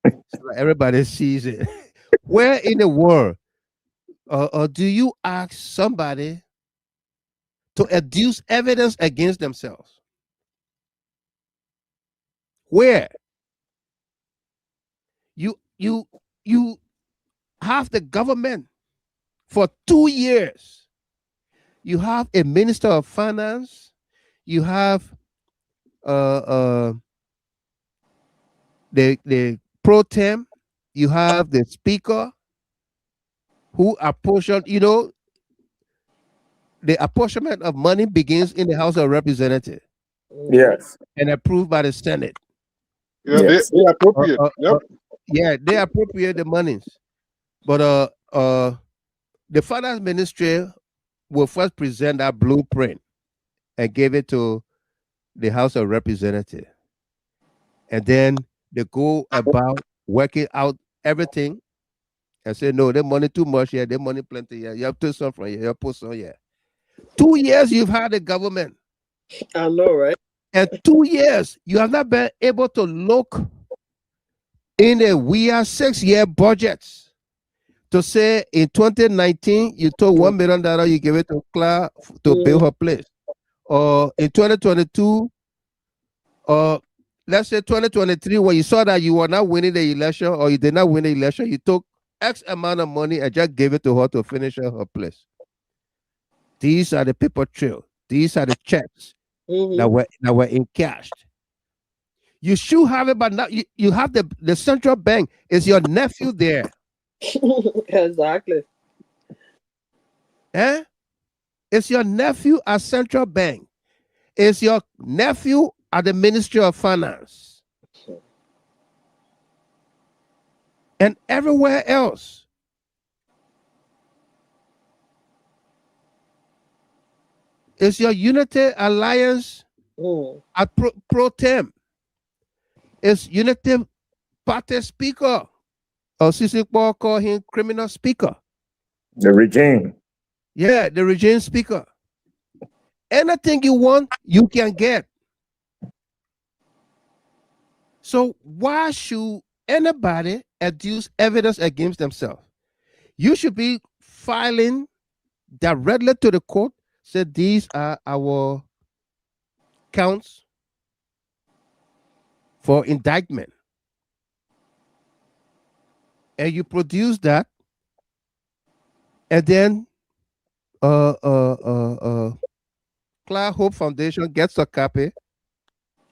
so everybody sees it. Where in the world do you ask somebody to adduce evidence against themselves? where you have the government for 2 years. You have a minister of finance. You have uh the pro tem. You have the speaker who apportion. The apportionment of money begins in the House of Representatives Yes. and approved by the Senate. Yeah, Yes. they appropriate. Yep. Yeah, they appropriate the monies. But the finance ministry will first present that blueprint and give it to the House of Representatives. And then they go about working out everything and say, no, the money too much here, the money plenty here. You have to some from here, you have put some here. 2 years you've had the government. I know, right? And 2 years you have not been able to look in a WIA 6-year budgets to say in 2019 you took $1 million, you give it to Claire to build her place. Or in 2022, or let's say 2023, when you saw that you were not winning the election or you did not win the election, you took X amount of money and just gave it to her to finish her place. These are the paper trail. These are the checks that were encashed. You should have it, but not you have the central bank. Is your nephew there? Exactly. Eh? It's your nephew at central bank. It's your nephew at the Ministry of Finance. And everywhere else. It's your Unity Alliance at pro tem. It's Unity Party Speaker. Or Sisi Paul call him criminal speaker. The regime. Yeah, the regime speaker. Anything you want, you can get. So why should anybody adduce evidence against themselves? You should be filing directly to the court. Say these are our counts for indictment. And you produce that. And then Cloud Hope Foundation gets a copy.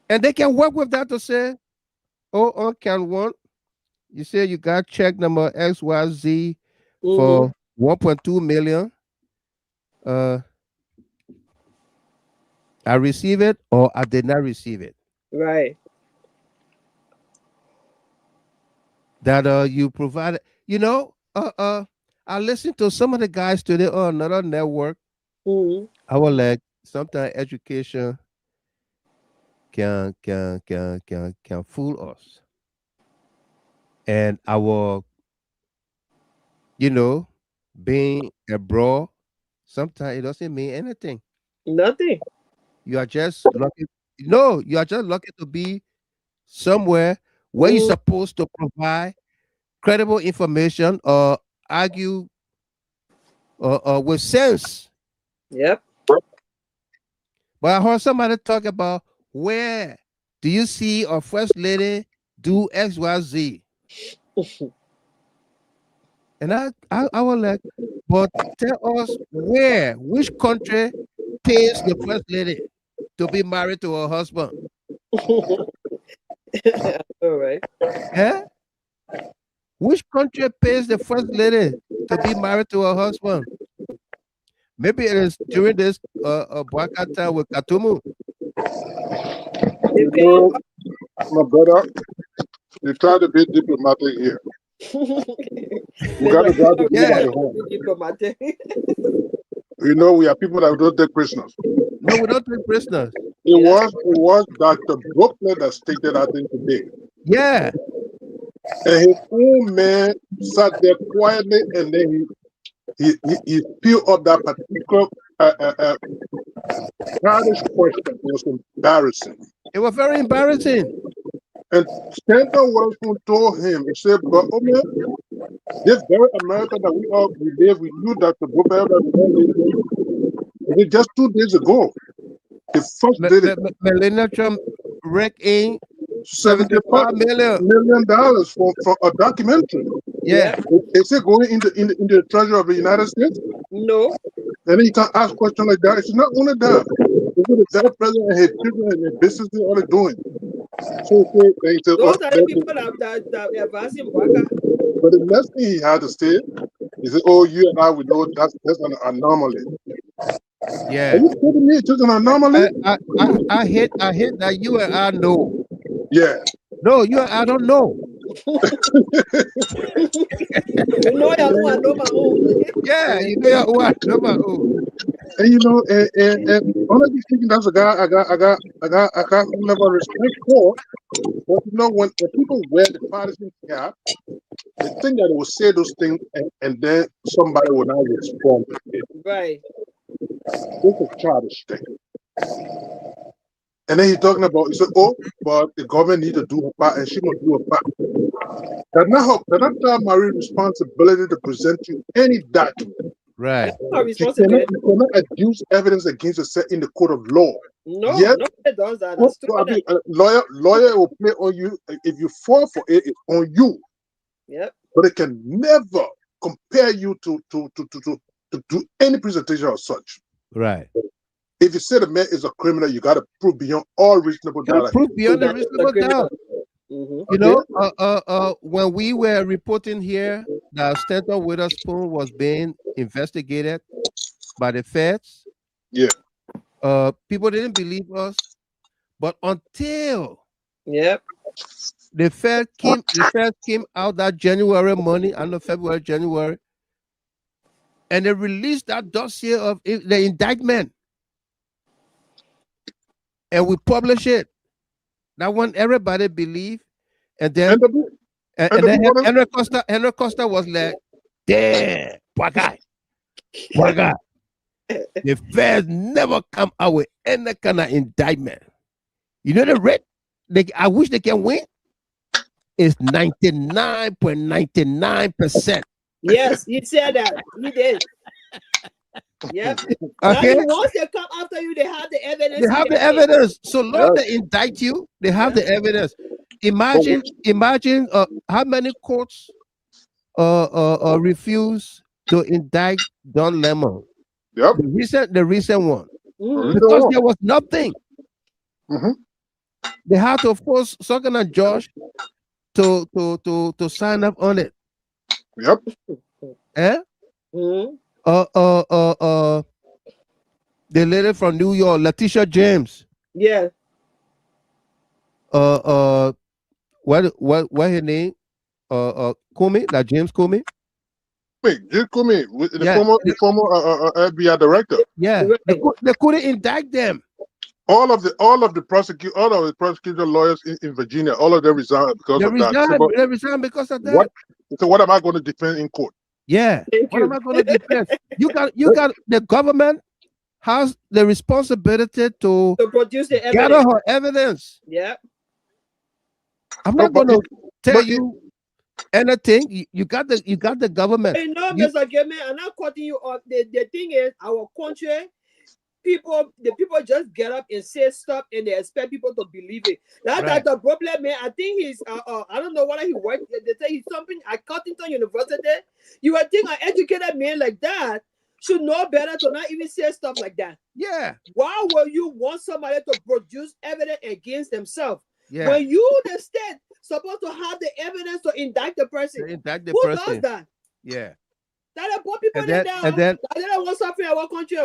And they can work with that to say, oh, on count one, you say you got check number XYZ for 1.2 million. I receive it or I did not receive it. Right. That you provided, I listened to some of the guys today on another network. I was like, sometimes education can fool us. And our, being abroad, sometimes it doesn't mean anything. Nothing. You are just lucky. No, you are just lucky to be somewhere where you're supposed to provide credible information or argue with sense. Yep. But I heard somebody talk about where do you see a first lady do XYZ? And I was like, but tell us which country pays the first lady to be married to her husband? All right. Yeah? Which country pays the first lady to be married to her husband? Maybe it is during this Bwaka time with Katumu. You know, my brother, you try to be diplomatic here. You got to drive the diplomatic home. Diplomatic. You know, we are people that don't take prisoners. No, we don't take prisoners. It was Dr. Bruckner that stated that thing today. Yeah. And his own man sat there quietly, and then he peeled up that particular childish question. It was embarrassing. It was very embarrassing. And Stanton Wilson told him, he said, but oh man, this very America that we live with you, Dr. Bruckner, just 2 days ago, the first day Melania Trump wrecked in $75 million for a documentary. Yeah. Is it going into the treasury of the United States? No. And then you can't ask questions like that. It's not only that. It's the very president and his children and their businesses what they're doing. So they say, Those are the people that advancing Baka. but the next thing he had to say is, "Oh, you and I, we know that's an anomaly." Yeah. Are you kidding me? It's just an anomaly. I hate that you and I know. Yeah. No, you and I don't know. You know your own, I know my own. Yeah, you know your own, know my own. And you know, and honestly speaking, that's a guy I got some level of respect for. But you know, when people wear the partisan cap, they think that they will say those things and then somebody will not respond to it. Right. It's a childish thing. And then he's talking about, he said, "Oh, but the government need to do her part and she must do her part." That's not Marie responsibility to present you any document. Right. That's not responsibility. You cannot adduce evidence against yourself in the court of law. No, Yet, nobody does that. That's stupid. a lawyer will play on you. If you fall for it, it's on you. Yep. But it can never compare you to do any presentation of such. Right. If you say the man is a criminal, you got to prove beyond all reasonable doubt. Proof beyond a reasonable doubt. Mm-hmm. You know, when we were reporting here that Stanton Witherspoon was being investigated by the feds, yeah, people didn't believe us, but until the feds came out that January money, I know February, January, and they released that dossier of the indictment, and we publish it. That one everybody believe, and then Henry Costa was like, "Damn, poor guy. The feds never come out with any kind of indictment. You know the rate? I wish they can win. It's 99.99%. Yes, he said that. He did. Yep. Okay. Now, once they come after you, they have the evidence. They have the evidence. So long they indict you, they have the evidence. Imagine how many courts refuse to indict Don Lemon. Yep. The recent one. Mm-hmm. Because there was nothing. Mm-hmm. They had to force Sogan and Josh to sign up on it. Yep. Eh? Mm-hmm. The lady from New York, Letitia James. Yeah. What her name? Comey, like James Comey. James Comey, the former FBI director. Yeah, they couldn't indict them. All of the prosecutor lawyers in Virginia, all of them resigned because of that. They resigned because of that. So what am I going to defend in court? Yeah. What am I going to defend? You got the government has the responsibility to produce the evidence. Gather her evidence. Yeah. I'm not going to tell you anything. You got the government. Hey, no, Mr. Gamer, I'm not cutting you off. The thing is, our country, the people just get up and say stuff and they expect people to believe it. That's the problem, man. I think he's I don't know whether he worked. They say he's something at Cottington University. You would think an educated man like that should know better to not even say stuff like that. Yeah. Why would you want somebody to produce evidence against themselves? Yeah. When you, the state, supposed to have the evidence to indict the person. Who does that? Yeah. That are poor people and then they don't want something in our country.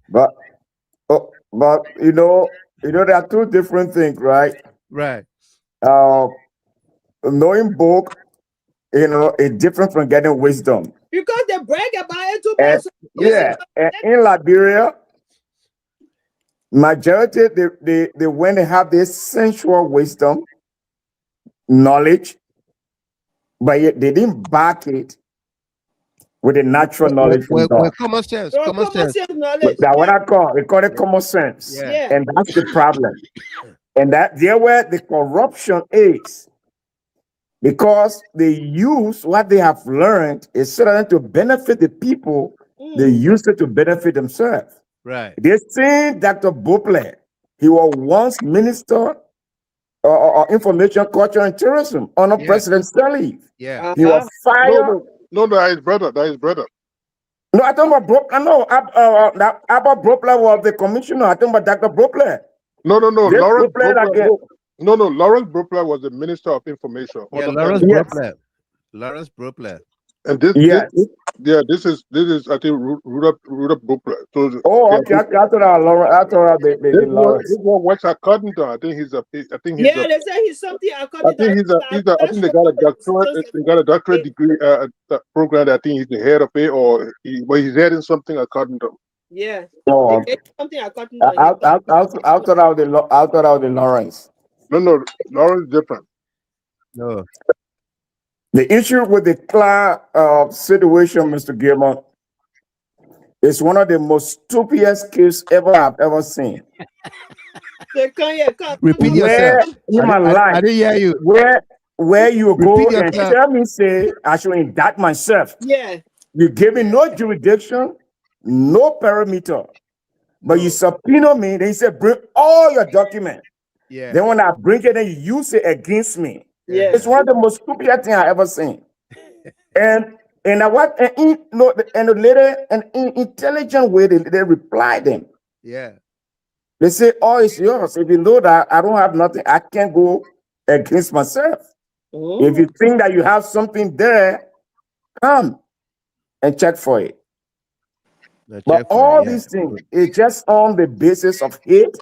But you know there are two different things, right? Right. Knowing book, is different from getting wisdom. Because they brag about it too much. And in Liberia, majority they when they have this sensual wisdom, knowledge, but yet they didn't back it with the natural knowledge from God. Common sense. Common sense knowledge. That's what I call it. Call it common sense. Yeah. And that's the problem. And that's where the corruption is. Because they use what they have learned instead of to benefit the people, they use it to benefit themselves. Right. They seen Dr. Bopler He was once minister or information, culture, and tourism under Yeah. President Stanley. Yeah. He was No, fired. that is his brother. That is his brother. No, I talking about Brook. No, Abba Brookler was the commissioner. I talking about Dr. Brookler. No. This Lawrence Brookler Brookler. again. No. Lawrence Brookler was the Minister of Information Yeah. under Lawrence President. Yes. Brooklyn. Lawrence Brooklyn. And this Yes. this is I think Rudolph Brookler. So Oh, yeah, okay. I thought the Lawrence. this one works at Cottonton. I think he's a. Yeah, they say he's something I think he's a. I think they got a doctorate. They got a doctorate degree program. I think he's the head of it, but he's heading something at Cottonton. Yeah. Oh, They get something I got I thought of the Lawrence. No, Lawrence different. No. The issue with the Clark situation, Mr. Gilmore, is one of the most stupidest cases I've ever seen. They come. Repeat Where yourself. in my I life, didn't hear you. where you go Repeat and yourself. tell me, say, I should indict myself. Yeah. You give me no jurisdiction, no parameter, but you subpoena me, then you say, bring all your documents. Yeah. Then when I bring it, then you use it against me. Yeah. It's one of the most stupid things I ever seen. And I what and the later and in intelligent way they reply them. Yeah. They say, "Oh, it's yours." If you know that I don't have nothing, I can't go against myself. If you think that you have something there, come and check for it. But all these things is just on the basis of hate,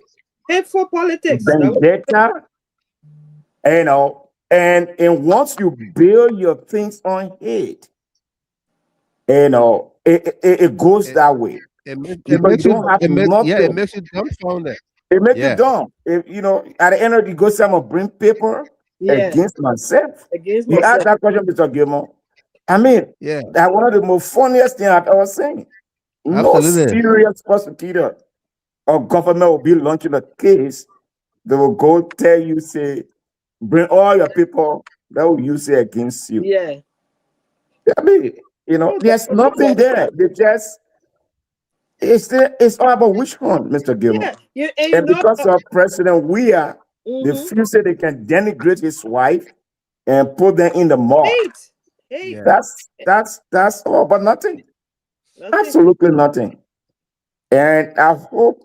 Hateful politics. vendetta, and once you build your things on hate, it goes that way. It Because you don't have nothing. it makes you dumbfounded. It makes Yeah. you dumb. At the end of the day, I'm gonna bring paper Yeah. against myself. Against You ask myself. that question, Mr. Gilmore. I mean, Yeah. that's one of the most funniest things I've ever seen. No Absolutely. serious prosecutor or government will be launching a case. They will go tell you, say, bring all your people that will use it against you. Yeah. I mean, there's nothing there. They just it's all about which one, Mr. Gilmore. Yeah. And because of President Weah, they Mhm. feel say they can denigrate his wife and put them in the mall. Hey. Yeah. That's all, but nothing. Nothing. Absolutely nothing. And I hope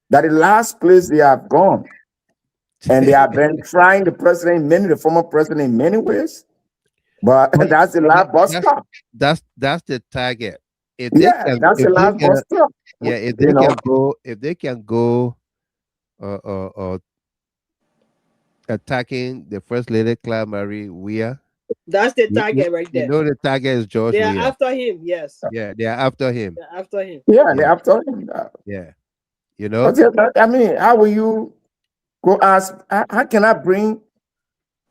that the last place they have gone, and they have been trying the former president in many ways, but But that's the last bus stop. That's the target. If they Yeah, can, that's if the they last can, bus stop. yeah, if You they know. can go, attacking the first lady, Claire Marie Weah. That's the target right there. You know the target is George They are Weah. after him. Yes. Yeah, they are after him. They're after him. Yeah, they have told him that. Yeah, you know. But, I mean, how will you go ask? How can I bring?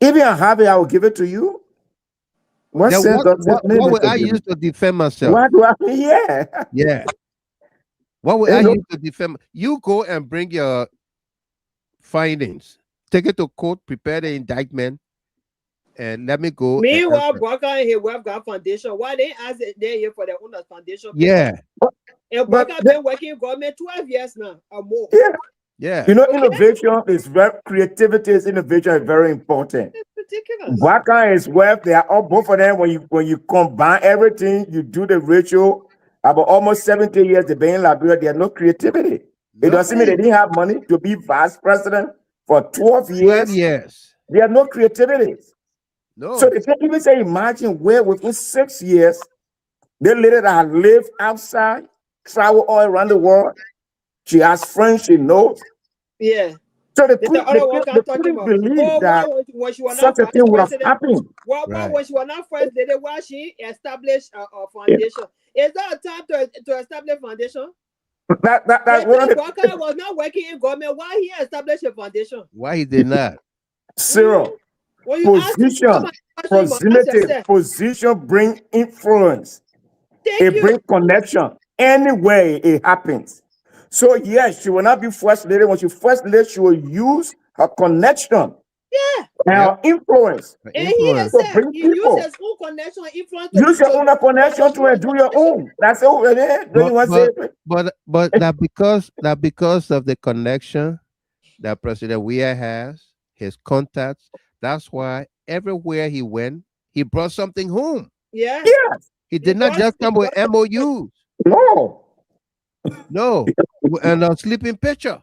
Even I have it, I will give it to you. What Then sense does it make? what would Mr. I Gilmore? use to defend myself? What do I? Yeah. Yeah. What would I You know- use to defend? You go and bring your findings, take it to court, prepare the indictment, and let me go. and Meanwhile, answer. Barker and his wife got foundation. Why they ask it they here for their own foundation? Yeah, And But Barker been working in government 12 years now or more. Yeah. yeah. Innovation is creativity is innovation is very important. It's ridiculous. Waka is wealth. They are all both of them. When you combine everything, you do the ratio. About almost 70 years they've been in Liberia. There's no creativity. It doesn't mean they didn't have money to be vice president for 12 years. Yes. There are no creativity. No. So they can't even say imagine where within 6 years, the lady that had lived outside, travel all around the world. She has friends she knows. Yeah. So they The other one can't talk couldn't about. believe that When she was such not a thing would have president, happened. why Right. when she was not first lady, why she established a foundation? Is that a time to establish foundation? That's one of the Walker was not working in government. Why he established a foundation? Why he did not? Cyril. When you ask him, Position, come and ask him, ask proximity, yourself. position bring influence. Thank It you. brings connection. Anyway, it happens. So yes, she will not be first lady. When she first lady, she will use her connection Yeah. and her influence. The And he influence. has said bring he people. used his own connection and influence. to- Use your to- own connection to do your own. That's all. Don't you want to say? But that because of the connection, that President Weah has, his contacts. That's why everywhere he went, he brought something home. Yeah. Yes. He did not just come with MOUs. No. No, and a sleeping picture.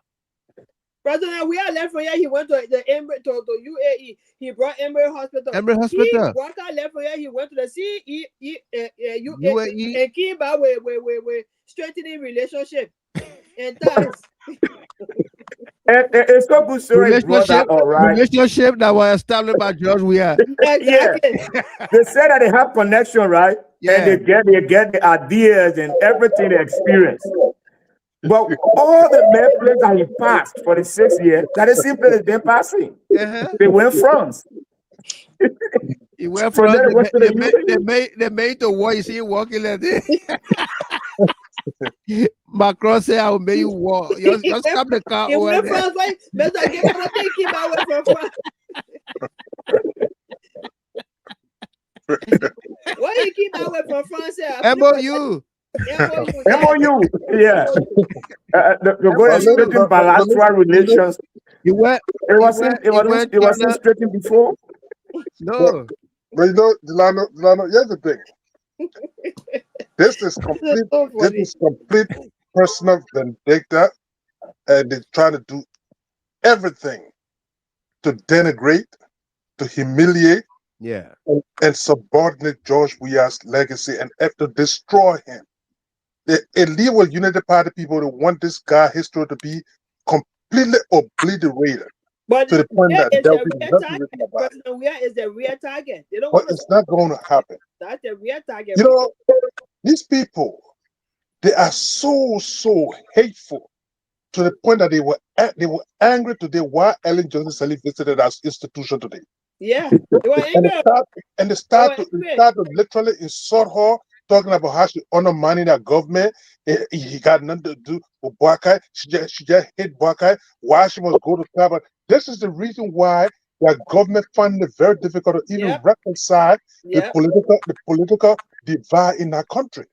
President Weah left from here. He went to the UAE. He brought Emory Hospital. Emory Hospital. Walker left from here. He went to the UAE UAE. and came back with strengthening relationship and ties. And it's so good story brought that all right. Relationship that was established by George Weah. Exactly. Yeah. They say that they have connection, right? Yeah. And they get the ideas and everything they experience. But all the main places that he passed for the 6 years, that is simply has been passing. They went France. He went from there, they made the war. You see him walking like this. Macron said, "I will make you walk. Just stop the car He over went there." France. Like, Mr. Give him a thing. Keep away from France. Why he keep away from France? MOU. MOU. Yeah. They're going to straighten bilateral relations. It wasn't straightened before. No. But you know, Delano, here's the thing. This is complete personal vindicta, and they're trying to do everything to denigrate, to humiliate, and subordinate George Weah's legacy and have to destroy him. The elite will United Party people that want this guy history to be completely obliterated. But to the point that President Weah is the real target. They don't but it's not going to happen. That's the real target. You know, these people, they are so hateful to the point that they were angry today why Ellen Johnson Sirleaf visited our institution today. Yeah, they were angry. and they start to literally insult her, talking about how she undermining that government. He got nothing to do with Boakai. She just hate Boakai. Why she must go to Canada? This is the reason why the government finding it very difficult to even reconcile the political divide in our country,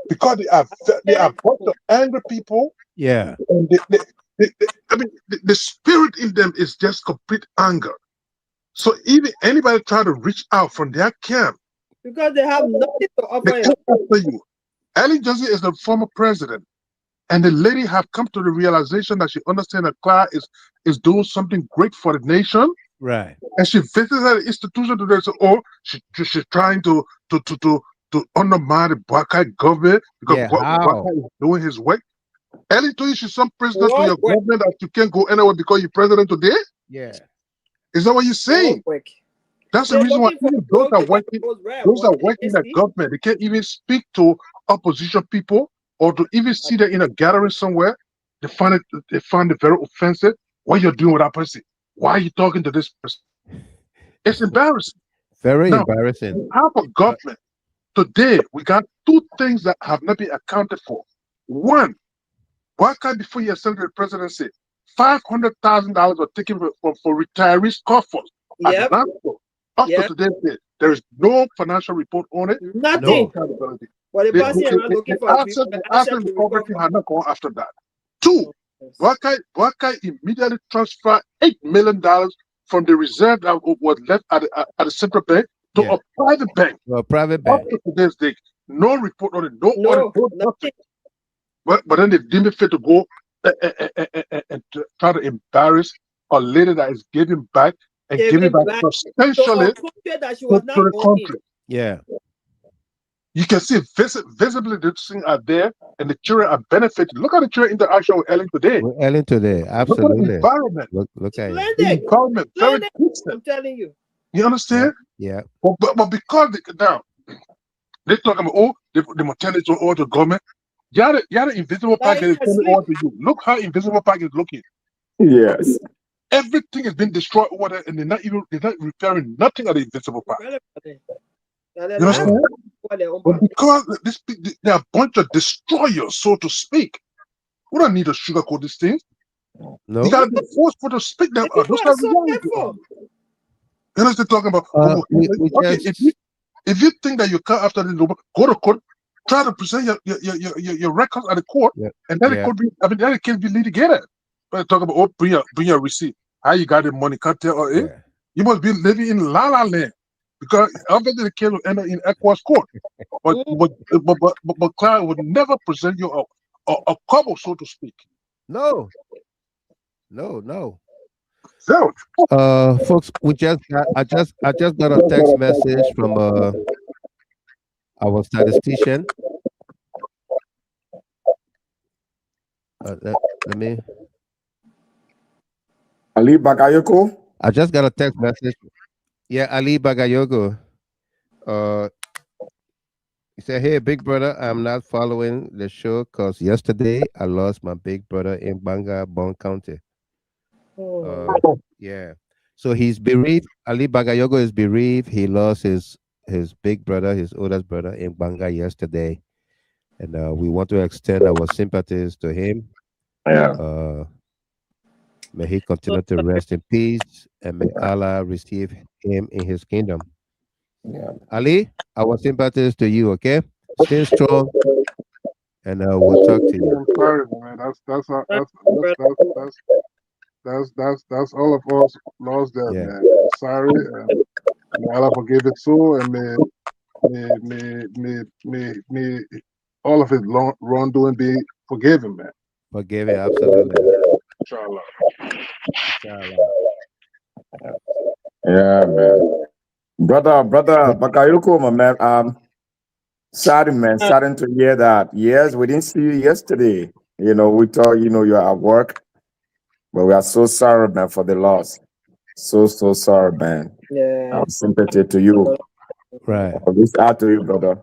because they are a bunch of angry people. Yeah, and the spirit in them is just complete anger. So even anybody try to reach out from their camp, because they have nothing to offer you. Ellen Johnson is the former president, and the lady have come to the realization that she understands that Clyde is doing something great for the nation. Right. And she visits the institution today. So, she's trying to undermine the Boakai government because Boakai is doing his work. Ellen told you she's some prisoner to your government that you can't go anywhere because you're president today. Yeah. Is that what you're saying? That's the reason why even those are working in the government. They can't even speak to opposition people or to even see them in a gathering somewhere. They find it very offensive. What you're doing with that person? Why are you talking to this person? It's embarrassing. Very embarrassing. On behalf of government, today we got two things that have not been accounted for. One, Boakai, before he ascended the presidency, $500,000 were taken for retirees' coffers. Yep. Up to today's, there is no financial report on it. Nothing. Well, the asset recovery had not gone after that. Two, Boakai immediately transferred $8 million from the reserve that was left at the central bank to a private bank. To a private bank. Up to today's day, no report on it, no audit, nothing. But then they deemed it fit to go and try to embarrass a lady that is giving back and giving back substantially to the country. Yeah. You can see visibly the things are there, and the children are benefiting. Look at the children interaction with Ellen today. Absolutely. Look at the environment. Look at it. The environment, very decent. I'm telling you. You understand? Yeah. But because they're talking about the maternity or the government. Yeah, the invisible package is coming over to you. Look how invisible package is looking. Yes. Everything has been destroyed over there, and they're not repairing nothing of the invisible package. You understand? But because they're a bunch of destroyers, so to speak, we don't need to sugarcoat these things. No. You gotta be forceful to speak them. Those are reality. You know what they're talking about? If you think that you come after this, go to court, try to present your records at the court, and then it could be, then it can be litigated. Talk about bring your receipt. How you got the money? Can't tell. Yeah. You must be living in La La Land because obviously the case will end up in Equus court. But Mm. client would never present you a couple, so to speak. No, no. So Folks, I just got a text message from our statistician. Let me. Ali Bakayoko. I just got a text message. Yeah, Ali Bagayogo. Uh, he said, "Hey, big brother, I'm not following the show because yesterday I lost my big brother in Banga, Bon County. Mm. Uh, yeah. So he's bereaved. Ali Bagayogo is bereaved. He lost his big brother, his oldest brother, in Banga yesterday, and we want to extend our sympathies to him. Yeah. Uh, may he So continue to rest in peace, and may Allah receive him in His kingdom. Yeah. Ali, our sympathies to you. Okay, stay strong, and we'll talk to you. I'm sorry, man. sorry, brother. That's all of us lost that, Yeah, man. I'm sorry. May Allah forgive it too, and may all of his wrongdoing be forgiven, man. forgive it absolutely. Inshallah. Inshallah. Yeah, man. Brother Bakayoko, my man. Sorry, man. Uh, Starting to hear that. Yes, we didn't see you yesterday. We thought, you're at work, but we are so sorry, man, for the loss. So sorry, man. yeah. Our sympathy to you. Right. Our reach out to you, brother.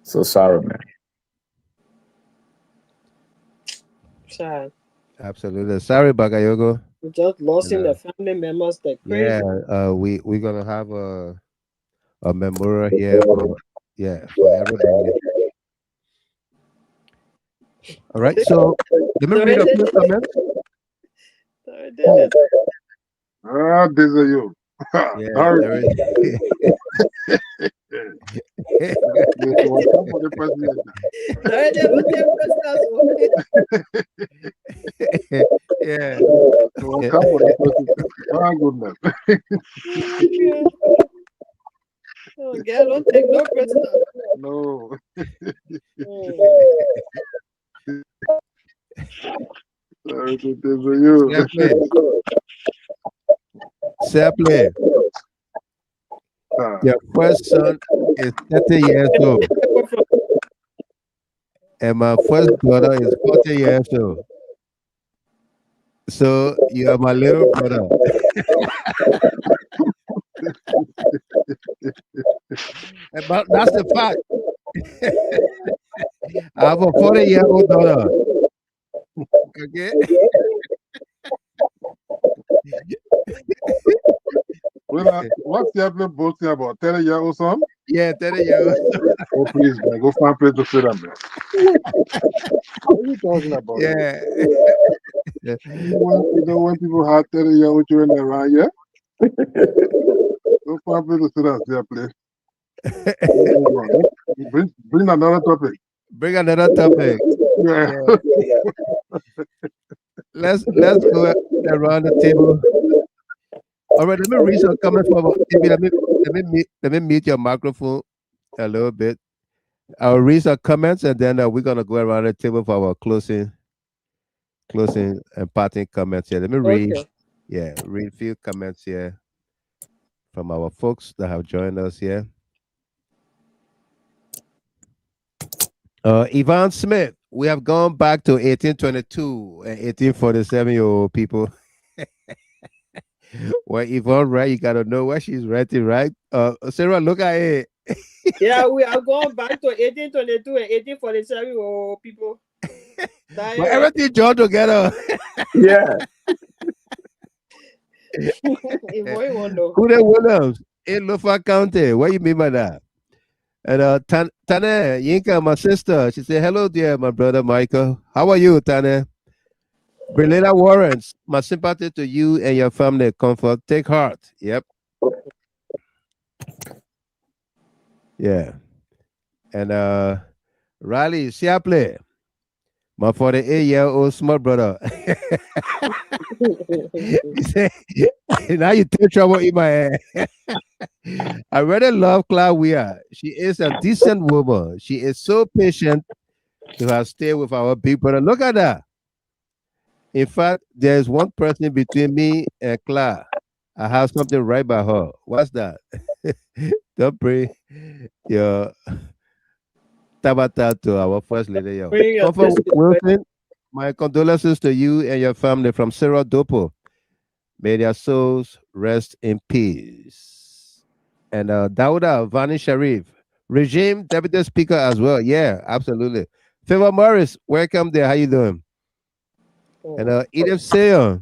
So sorry, man. Sad. Absolutely. Sorry, Bagayogo. We just And losing the family members like yeah, crazy. we're gonna have a memorial here for for everybody. All right. So let me read Sorry, a few comments. sorry, Dennis. This is you. Yeah, Sorry. there is. Yes, what's up for the president? Sorry, they don't take personal. Yeah. What's up for the president? My goodness. Oh, God. Oh, God, don't take no personal. No. Mm. Sorry, this is you. Simply, simply. Ah, Your first son is 30 years old, and my first daughter is 40 years old. So you are my little brother. But that's the fact. I have a 40-year-old daughter. Okay. what's the happening boasting about? 30 years or something? Yeah, 30 years. Oh, please, man. Go find a place to sit down, man. What are you talking about, man? Yeah. You know when people have 30 years with you in there, right? Yeah? Go find a place to sit down, there, please. Bring another topic. Bring another topic. Yeah. Yeah. Let's go around the table. All right, let me read some comments from TV. Let me mute your microphone a little bit. I'll read some comments and then we're gonna go around the table for our closing and parting comments here. Let me Okay. read a few comments here from our folks that have joined us here. Yvonne Smith, we have gone back to 1822 and 1847-year-old people. Well, Yvonne, right? You gotta know what she's writing, right? Sarah, look at it. Yeah, we are going back to 1822 and 1847. Oh, people. But Direct. everything joined together. Yeah. Yvonne Wonder. Kude Williams in Lufa County. What you mean by that? And Tane Yinka, my sister, she said, "Hello, dear, my brother Michael. How are you, Tane?" Brilena Warrens, my sympathy to you and your family. Comfort, take heart. Yep. Yeah. And Riley Siaple, My 48-year-old small brother. He said, now you take trouble in my head. I really love Claudia. She is a decent woman. She is so patient to have stayed with our big brother. Look at that. In fact, there's one person between me and Cla. I have something right by her. What's that? Don't bring your tabata to our first lady. Yo. Bring your Comfort disrespect. Wilson, my condolences to you and your family from Sarah Dopo. May their souls rest in peace. And Dauda Vani Sharif, regime deputy speaker as well. Yeah, absolutely. Favor Morris, welcome there. How you doing? And Edith Sayon,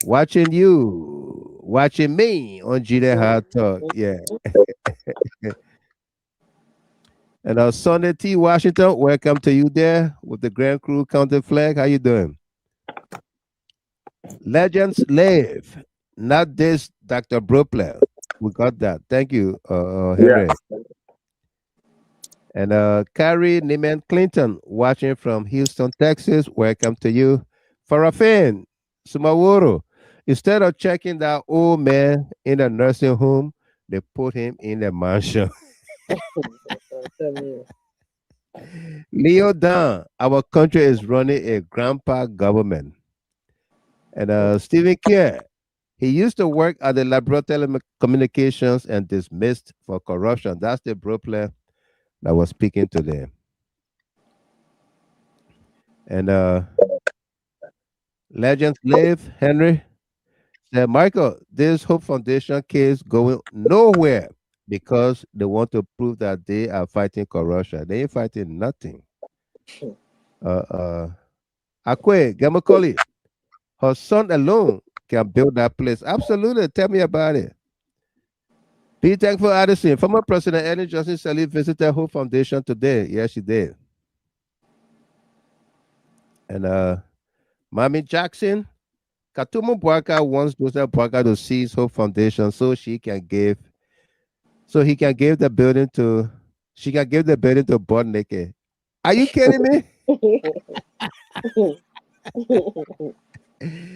watching you, watching me on Gina Hard Talk. Yeah. And Sunday T. Washington, welcome to you there with the Grand Crew County flag. How you doing? Legends live, not this Dr. Brooklyn. We got that. Thank you, Henry. Yeah. And Carrie Neiman Clinton, watching from Houston, Texas. Welcome to you. Farafin Sumaworo. Instead of checking that old man in the nursing home, they put him in the mansion. Leo Dan, our country is running a grandpa government. And Stephen Kerr, he used to work at the Laboratory Communications and dismissed for corruption. That's the Brooklyn that was speaking today. And Legends live, Henry said, Michael, this Hope Foundation case going nowhere because they want to prove that they are fighting corruption. They ain't fighting nothing. Akwe Gamakoli, her son alone can build that place. Absolutely. Tell me about it. Be thankful, Addison. Former President Ellen Johnson Sirleaf visited Hope Foundation today. Yes, she did. And Mommy Jackson, Katumu Bwaka wants Joseph Bwaka to seize Hope Foundation so he can give the building to Bodneke. Are you kidding me?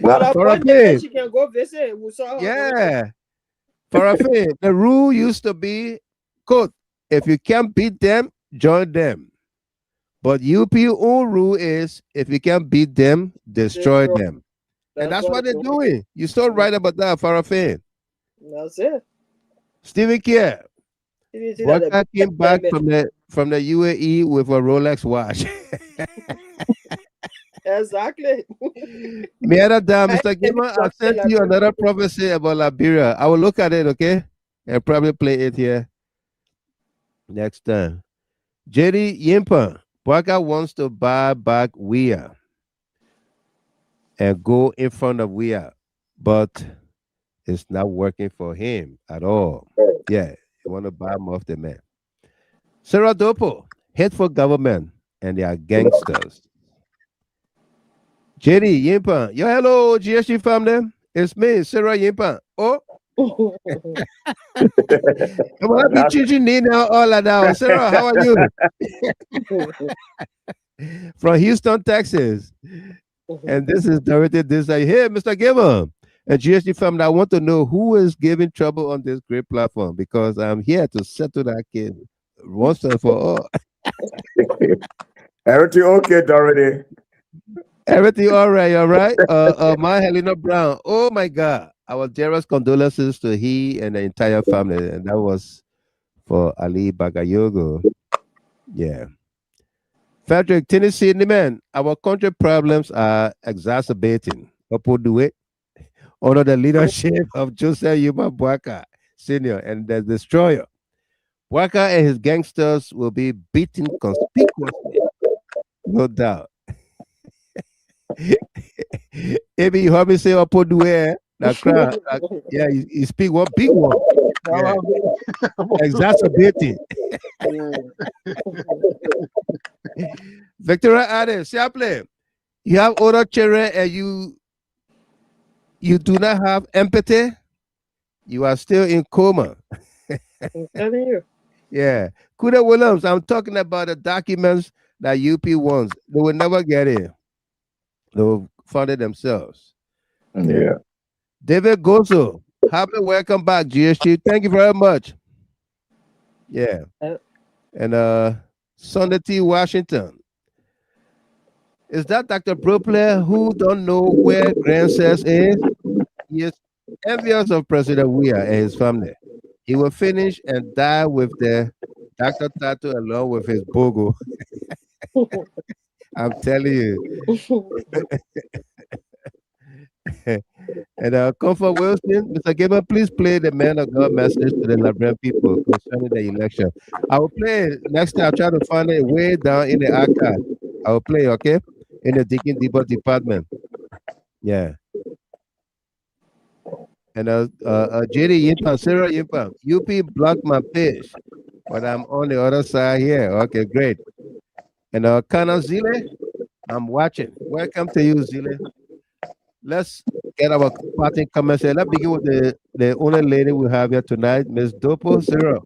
But Now, For a Bodneke, thing, she can go visit. We saw her. yeah. For a thing, the rule used to be, quote, if you can't beat them, join them. But UP own rule is if you can't beat them, destroy them. And that's what they're doing. You still right about that, Farafin. That's it. Stephen Kier, You didn't see that Waka the came back from the UAE with a Rolex watch. Exactly. Me other time, I Mr. can be Gilman, I Dr. sent you Liberia. another prophecy about Liberia. I will look at it, okay? And probably play it here next time. JD Yimpa, Waka wants to buy back Wea and go in front of Wea, but it's not working for him at all. Yeah, you want to buy him off the man. Sarah Dopo, hateful government, and they are gangsters. JD Yimpa, yo, hello, GSG family. It's me, Sarah Yimpa. Oh, come on, be that's changing now, all of that. Sarah, how are you? From Houston, Texas. And this is Dorothy Desai. Hey, Mr. Giver. And GSG family, I want to know who is giving trouble on this great platform because I'm here to settle that case once and for all. everything okay, Dorothy. Everything all right, all right? My Helena Brown. Oh my God. Our dearest condolences to he and the entire family. And that was for Ali Bagayogo. Yeah. Frederick, Tennessee, man, our country problems are exacerbating. What do it? Under the leadership of Joseph Yuma Bwaka Sr. and the destroyer. Bwaka and his gangsters will be beaten conspicuously, no doubt. Maybe you heard me say Opodue, that crowd. Yeah, you speak one big one. Yeah. Exacerbating. Victoria Adams, Chaplain, you have older children and you do not have empathy, you are still in coma. I'm telling you. Yeah. Kuda Williams, I'm talking about the documents that UP wants. They will never get in. They will fund it themselves. Yeah. Yeah. David Gozo, happy welcome back, GSG. Thank you very much. Yeah. Uh, And Sunday T. Washington. Is that Dr. Propler who don't know where Grand says is? He is envious of President Weah and his family. He will finish and die with the doctor tattoo along with his bogo. I'm telling you. And Comfort Wilson, Mr. Gamer, please play the man of God message to the Liberian people concerning the election. I will play it next time. I'll try to find it way down in the archive. I will play, okay? In the Digging Deeper department. Yeah. And JD Yimpa, Sarah Yimpa, UP blocked my page, but I'm on the other side here. Okay, great. And Kana Zile, I'm watching. Welcome to you, Zile. Let's get our party comments here. Let's begin with the only lady we have here tonight, Miss Dopo Zero.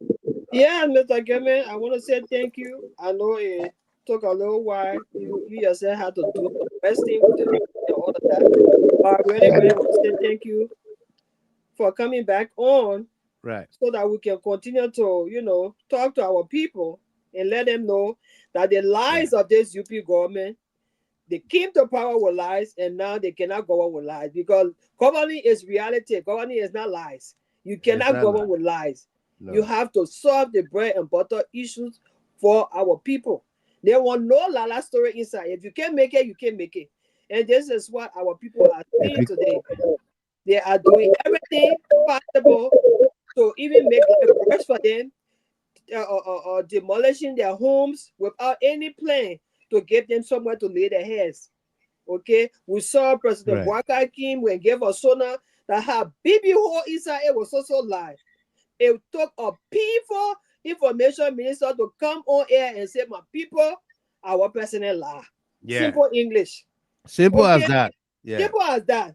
Yeah, Mr. Gamer, I want to say thank you. I know it took a little while. You yourself had to do the best thing with the and all of that. But I really, really want to say thank you for coming back on Right. so that we can continue to, talk to our people and let them know that the Right. lies of this UP government, they came to power with lies and now they cannot govern with lies because governing is reality. Governing is not lies. You It's cannot not like govern with lies. You no. have to solve the bread and butter issues for our people. They want no lala story inside. If you can't make it, you can't make it. And this is what our people are If seeing you, today. They are doing everything possible to even make life worse for them, or demolishing their homes without any plan to give them somewhere to lay their heads. Okay, we saw President right. Boakai Kim when gave us Sona that had BB hole inside it was also lie. It took a people information minister to come on air and say, "My people, our personal lie." Yeah. Simple English. Simple as Okay, that. Yeah. simple as that.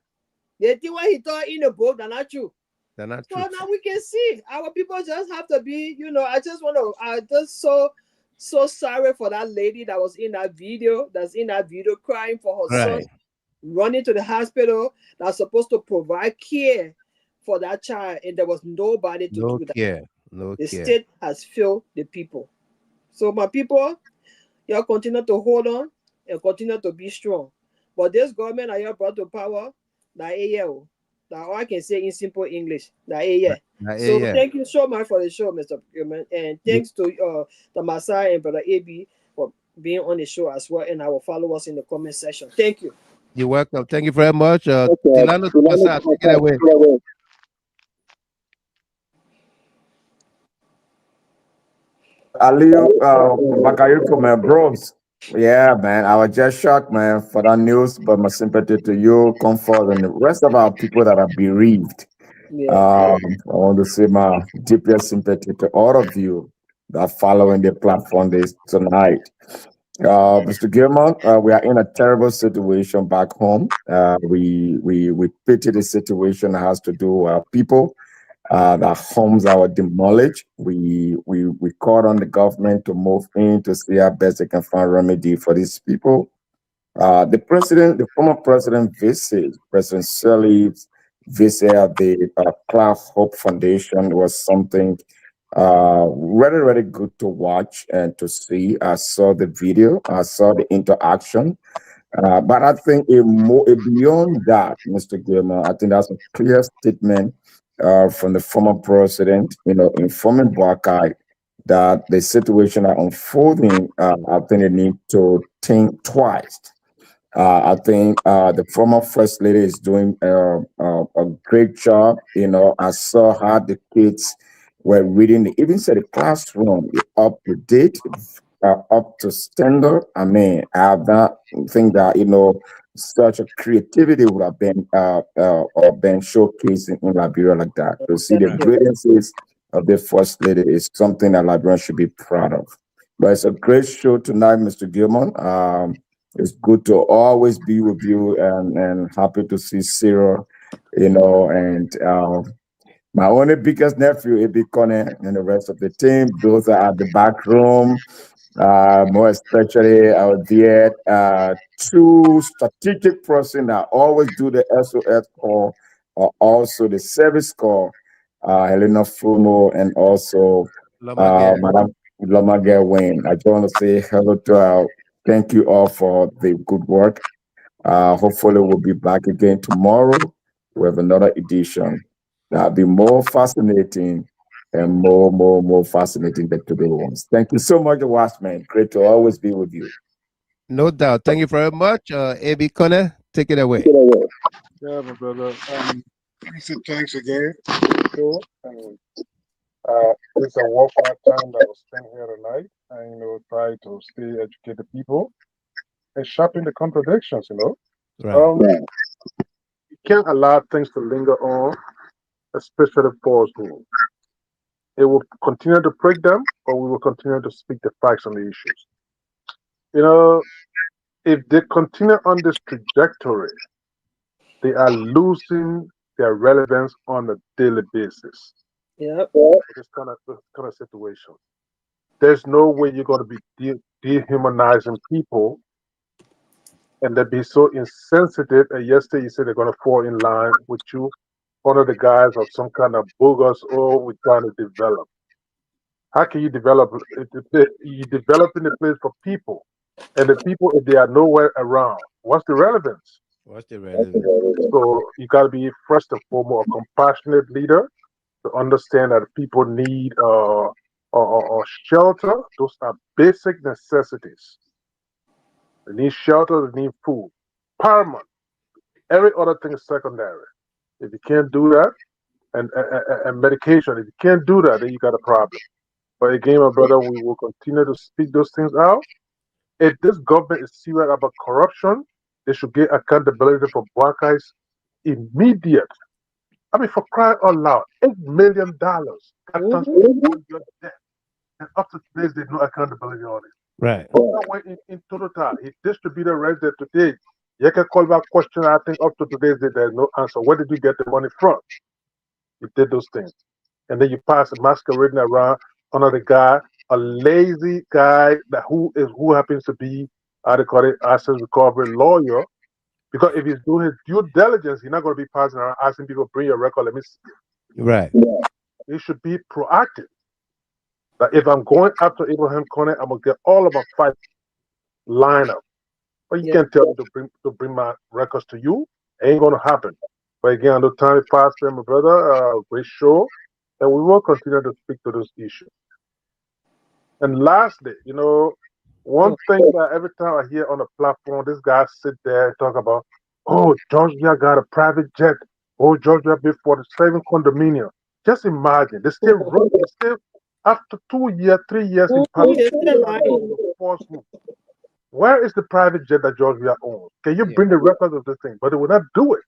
The thing what he thought in the book, they're not true. They're not So truth. now we can see our people just have to be, I just so sorry for that lady that was in that video, that's in that video crying for her son, Right. running to the hospital that's supposed to provide care for that child, and there was nobody to No do that. care. No The care. state has failed the people. So my people, y'all continue to hold on and continue to be strong. But this government that y'all brought to power, that yeah, that all I can say in simple English, that yeah. Yeah, So yeah. thank you so much for the show, Mr. Procurement, and You, thanks to the Masai and Brother AB for being on the show as well, and our followers in the comment section. Thank you. you're welcome. Thank you very much. Okay, Delano Tsunami Tumasa, take it Topasa, away. take it away. Aliu, Bakayu from Bronx. Yeah, man. I was just shocked, man, for that news. But my sympathy to you, comfort, and the rest of our people that are bereaved. Yeah. I want to say my deepest sympathy to all of you that are following the platform this tonight. Mr. Gilman, we are in a terrible situation back home. We pity the situation that has to do with our people. That homes are demolished. We called on the government to move in to see how best they can find remedy for these people. The former president visit, President Sirleaf's visit at the Cloud Hope Foundation was something really, really good to watch and to see. I saw the video, I saw the interaction. But I think beyond that, Mr. Gilmer, I think that's a clear statement from the former president, informing Buakai that the situation are unfolding. I think they need to think twice. I think the former first lady is doing a great job. I saw how the kids were reading. They even said the classroom is up to date, up to standard. I mean, I have not think that such a creativity would have been or been showcased in Liberia like that. To see the Thank Right. you. brilliances of the first lady is something that Liberians should be proud of. But it's a great show tonight, Mr. Gilman. It's good to always be with you and happy to see Cyril, and my only biggest nephew, Ibi Kone, and the rest of the team. Those are at the back room. more especially our dear two strategic person that always do the SOS call or also the service call, Helena Fumo and also Loma Gare. Madam Loma Wayne. I just want to say hello to thank you all for the good work. Hopefully we'll be back again tomorrow with another edition that'll be more fascinating and more fascinating than today ones. Thank you so much, Watchman. Great to always be with you. No doubt. Thank you very much. AB Kone, take it away. Yeah, my brother. I said thanks again. Sure. And it's a worthwhile time that was spent here tonight. And try to stay educate the people and sharpen the contradictions. Right. You can't allow things to linger on, especially falsehood. It will continue to break them, or we will continue to speak the facts on the issues. You know, if they continue on this trajectory, they are losing their relevance on a daily basis. Yep. For this kind of situation, there's no way you're going to be dehumanizing people and they be so insensitive. And yesterday you said they're going to fall in line with you under the guise of some kind of bogus, oh, we're trying to develop. How can you develop? You developing the place for people, and the people, if they are nowhere around, what's the relevance? What's the relevance? So you got to be first and foremost a compassionate leader to understand that people need or shelter. Those are basic necessities. They need shelter. They need food. Paramount. Every other thing is secondary. If you can't do that, and medication, if you can't do that, then you got a problem. But again, my brother, we will continue to speak those things out. If this government is serious about corruption, they should get accountability for black guys immediate. I mean, for crying out loud, $8 million got transferred to your debt, and up to today, there's no accountability on it. Right. In total, he distributed rent there today. You can call back question. I think up to today's day, there's no answer. Where did you get the money from? You did those things, and then you pass masquerading around another guy, a lazy guy that who happens to be, how they call it, asset recovery lawyer. Because if he's doing his due diligence, he's not going to be passing around asking people bring your record. Let me see. Right. He should be proactive. That if I'm going after Abraham Conant, I'm gonna get all of my five lineup. But you Yeah. can't tell me to bring my records to you. Ain't gonna happen. But again, no time passed, my brother. Great show, and we will continue to speak to those issues. And lastly, one thing that every time I hear on the platform, this guy sit there and talk about, oh, Georgia got a private jet. Oh, Georgia built 47 condominium. Just imagine, they still run, they still after 2 years, 3 years in public. They're still lying. Where is the private jet that Georgia owns? Can you Yeah. bring the records of this thing? But they will not do it.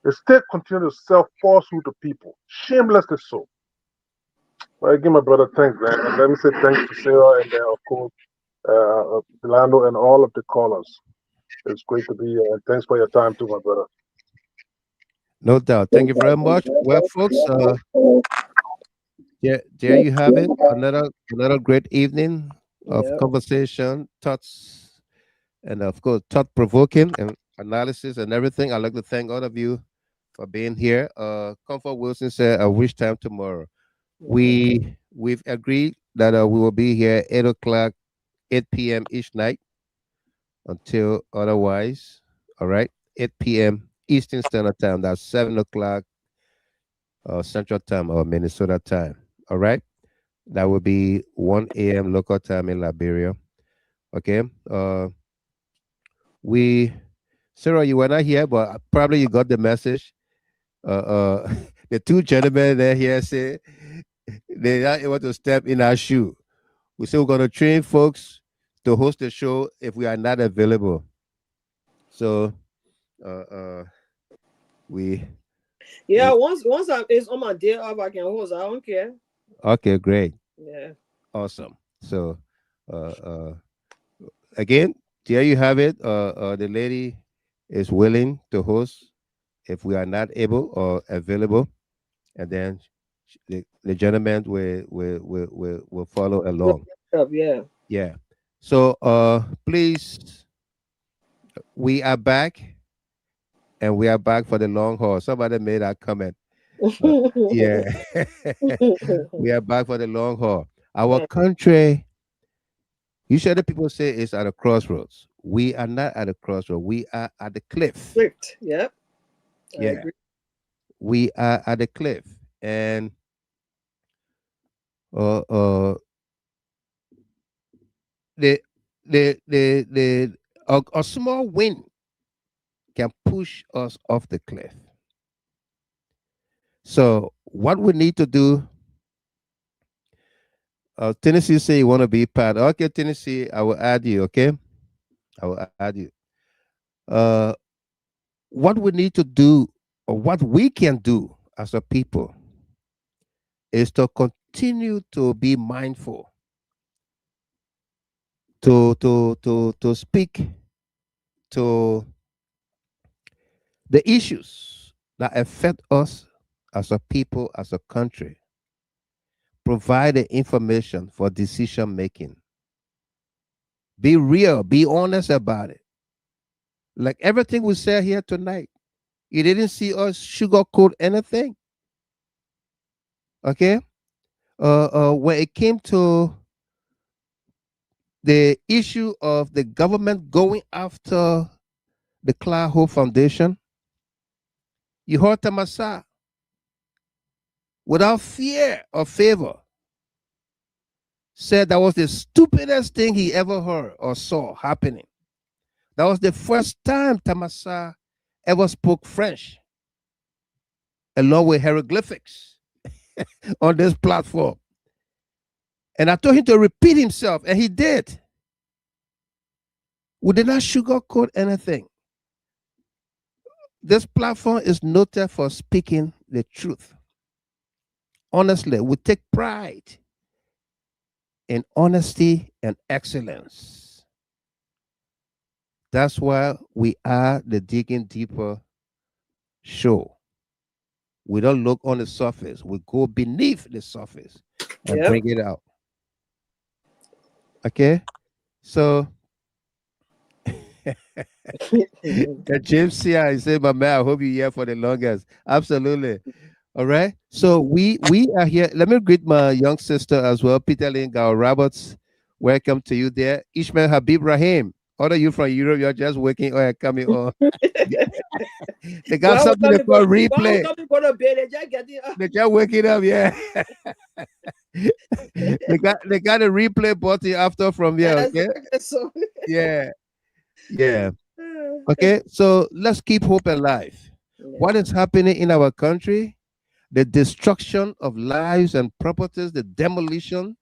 They still continue to sell falsehood to people, shamelessly so. Well, I give my brother thanks, man. And let me say thanks to Sarah and of course, Delano and all of the callers. It's great to be here. And thanks for your time too, my brother. No doubt. Thank you very much. Well, folks, there you have it. Another great evening of Yep. conversation, thoughts, and of course, thought provoking and analysis and everything. I'd like to thank all of you for being here. Comfort Wilson said, "I wish time tomorrow." We've agreed that we will be here 8 o'clock, 8 p.m. each night until otherwise. All right, 8 p.m. Eastern Standard Time. That's 7 o'clock Central Time or Minnesota time. All right, that will be 1 a.m. local time in Liberia. Okay. We Sarah, you were not here, but probably you got the message. The two gentlemen there here say they're not able to step in our shoe. We say we're going to train folks to host the show if we are not available. So, uh, uh, we, Yeah, we once it's on my day off, I can host. I don't care. okay, great, Yeah. awesome. So, uh, uh, again, there you have it. The lady is willing to host if we are not able or available, and then the gentleman will follow We'll along. up, yeah. Yeah. So please, we are back, and we are back for the long haul. Somebody made that comment. Uh, yeah. We are back for the long haul. Our country, usually people say, it's at a crossroads. We are not at a crossroad. We are at the cliff. Strict. Yep. I Yeah. agree. We are at the cliff. And uh uh the a small wind can push us off the cliff. So what we need to do, Tennessee say you want to be part. Okay, Tennessee, I will add you, okay? I will add you. Uh what we need to do, or what we can do as a people, is to continue to be mindful, to speak to the issues that affect us as a people, as a country, provide the information for decision making. Be real, be honest about it. Like everything we said here tonight, you didn't see us sugarcoat anything. Okay? When it came to the issue of the government going after the Cloud Hope Foundation, you heard Tamasa without fear or favor said that was the stupidest thing he ever heard or saw happening. That was the first time Tamasa ever spoke French along with hieroglyphics on this platform. And I told him to repeat himself, and he did. We did not sugarcoat anything. This platform is noted for speaking the truth. Honestly, we take pride in honesty and excellence. That's why we are the Digging Deeper show. We don't look on the surface, we go beneath the surface and Yep. bring it out. Okay? So, James C. I say, my man, I hope you're here for the longest. Absolutely. All right. So we are here. Let me greet my young sister as well, Peter Lingao Roberts. Welcome to you there. Ishmael Habib Rahim. All of you from Europe, you're just waking or coming on. They got something they call Why we replay. come to go to bed? They just getting up. They just waking up, yeah. they got a replay button after from here, okay? Exactly. So, Yeah, yeah. Okay, so let's keep hope alive. yeah. What is happening in our country? The destruction of lives and properties, the demolition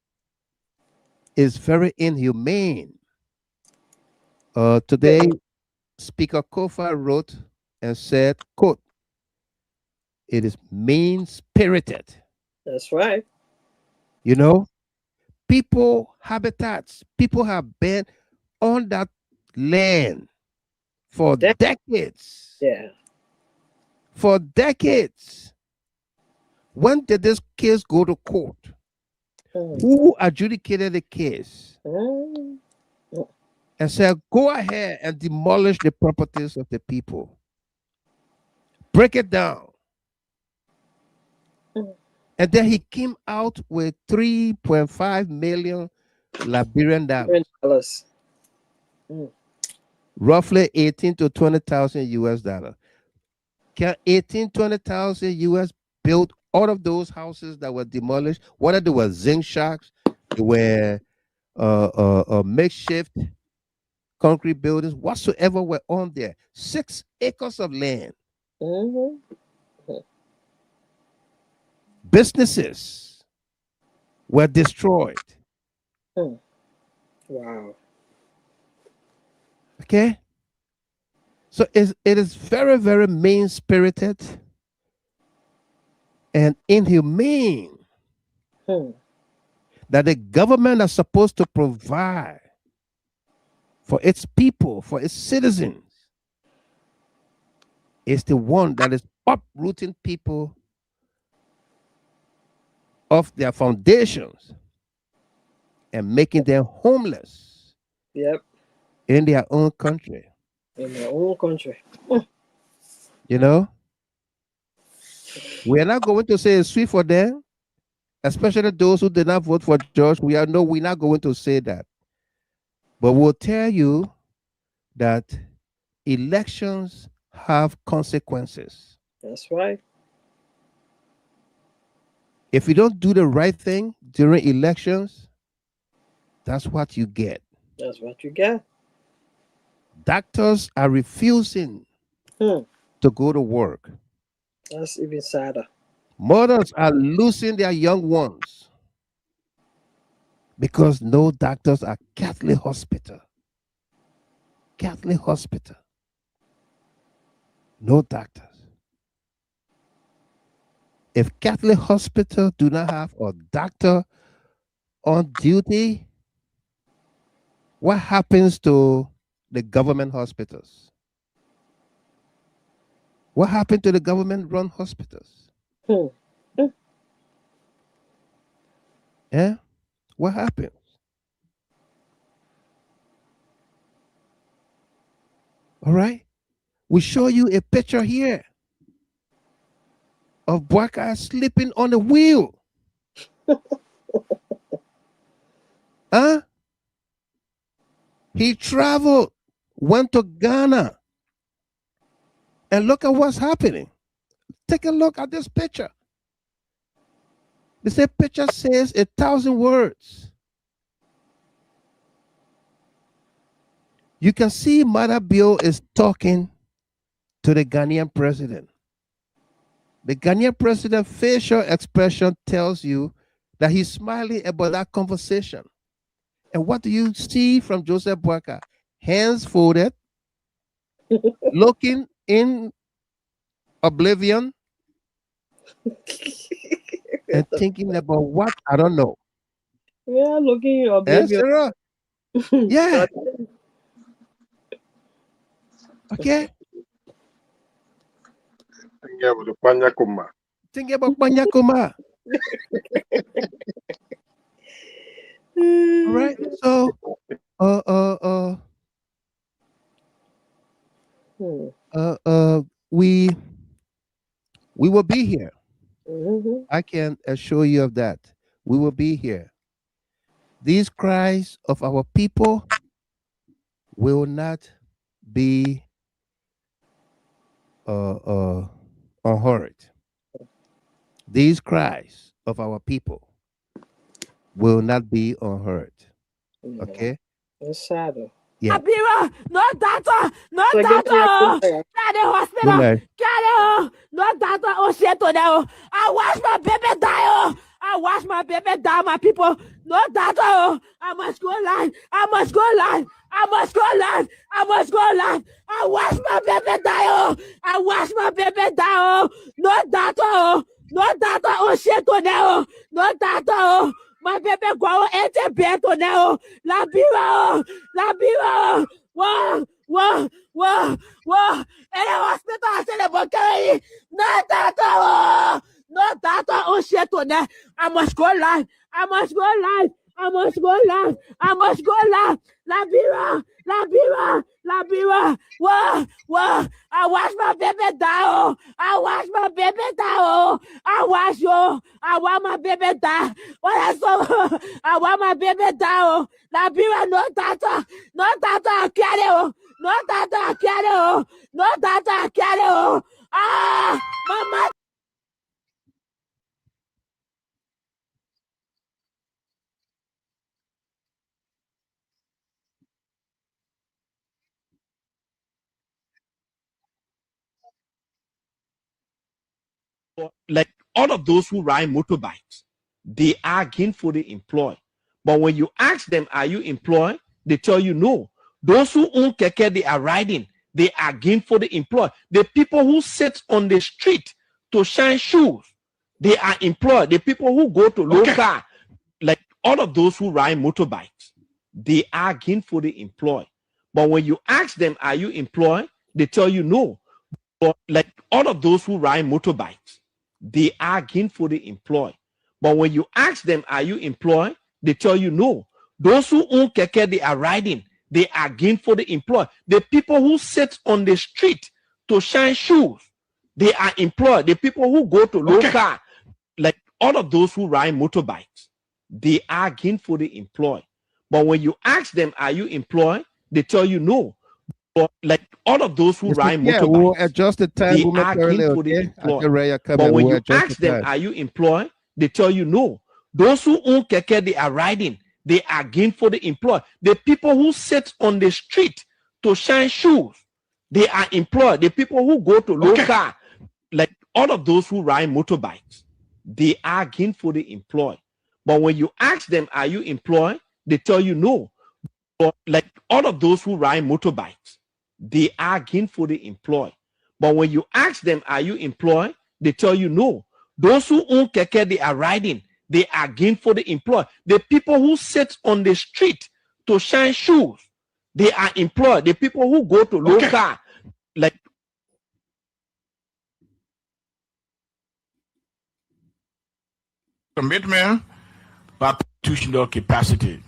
is very inhumane. Today, Speaker Kofa wrote and said, quote, it is mean spirited. That's right. You know, people, habitats, people have been on that land for That, decades. yeah. For decades. When did this case go to court? Who adjudicated the case Mm. and said, go ahead and demolish the properties of the people? Break it down. And then he came out with 3.5 million Liberian dollars, $10. roughly 18 to 20,000 US dollars. Can 18, 20,000 US build all of those houses that were demolished? Whether they were zinc shacks, they were makeshift concrete buildings, whatsoever were on there. 6 acres of land. Mm-hmm. Businesses were destroyed. Wow. Okay? So it is very, very mean spirited and inhumane that the government is supposed to provide for its people, for its citizens, is the one that is uprooting people off their foundations and making them homeless Yep. in their own country. In their own country. You know, we are not going to say it's sweet for them, especially those who did not vote for George. We're not going to say that. But we'll tell you that elections have consequences. That's right. If you don't do the right thing during elections, that's what you get. That's what you got. Doctors are refusing to go to work. That's even sadder. Mothers are losing their young ones because no doctors at Catholic hospital. Catholic hospital. No doctors. If Catholic hospital do not have a doctor on duty, what happens to the government hospitals? What happened to the government-run hospitals? Yeah? What happened? All right? We show you a picture here of Bwaka sleeping on the wheel. Huh? He traveled, went to Ghana, and look at what's happening. Take a look at this picture. This picture says 1,000 words. You can see Mother Bill is talking to the Ghanaian president. The Ghanaian president's facial expression tells you that he's smiling about that conversation. And what do you see from Joseph Bwaka? Hands folded, looking in oblivion, and thinking about what? I don't know. Yeah, looking in Yes, oblivion. Sarah? Yeah. Okay. Thinking about Banyakuma. All right. So, we will be here. I can assure you of that. We will be here. These cries of our people will not be unheard. These cries of our people will not be unheard. Okay? It's sadder. Yeah. Abira, no data, no So give me data. that Got the hospital. Good night. Got it. No data. Oh shit, to now. I watch my baby die. Oh. I watch my baby die, my people. No data. Oh. I must go live. I must go live. I must go live. I must go live. I watch my baby die. Oh. I watch my baby die. Oh. No data. Oh. No data. Oh shit, to now. No data. Oh. My baby go ete beto now. La bira. Whoa. And the hospital I said about carry. No data. No data. Oh shit on that. I must go live. I must go live. La bira. Whoa. I watch my baby die. I watch my baby die. What I saw, I want my baby die. La bira, no data. I carry. No data, I carry. Ah, mama. Like all of those who ride motorbikes, they are gainfully employed. But when you ask them, are you employed? They tell you no. Those who own keke, they are riding. They are gainfully employed. The people who sit on the street to shine shoes, they are employed. The people who go to local, like all of those who ride motorbikes, they are gainfully employed. But when you ask them, are you employed? They tell you no. But like all of those who ride motorbikes, they are gainfully employed. But when you ask them, are you employed? They tell you no. Those who own keke, they are riding. They are gainfully employed. The people who sit on the street to shine shoes, they are employed. The people who go to local, like all of those who ride motorbikes, they are gainfully employed. But when you ask them, are you employed? They tell you no. But like all of those who ride Yeah, we'll motorbikes, adjust the time they are momentarily, gainfully okay? I employed. can read your But comment. when We'll you adjust ask the them, time. are you employed? They tell you no. Those who own keke, they are riding. They are gainfully employed. The people who sit on the street to shine shoes, they are employed. The people who go to local, like all of those who ride motorbikes, they are gainfully employed. But when you ask them, are you employed? They tell you no. But like all of those who ride motorbikes, they are gainfully employed. But when you ask them, are you employed? They tell you no. Those who own keke, they are riding. They are gainfully employed. The people who sit on the street to shine shoes, they are employed. The people who go to local, like commitment but institutional capacity.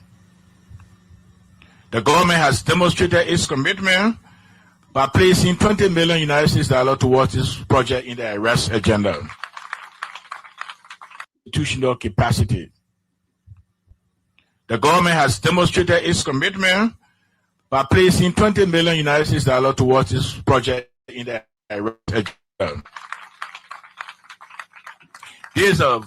The government has demonstrated its commitment by placing 20 million United States dollars towards this project in the arrest agenda. Institutional capacity. The government has demonstrated its commitment by placing 20 million United States dollars towards this project in the arrest agenda. There's a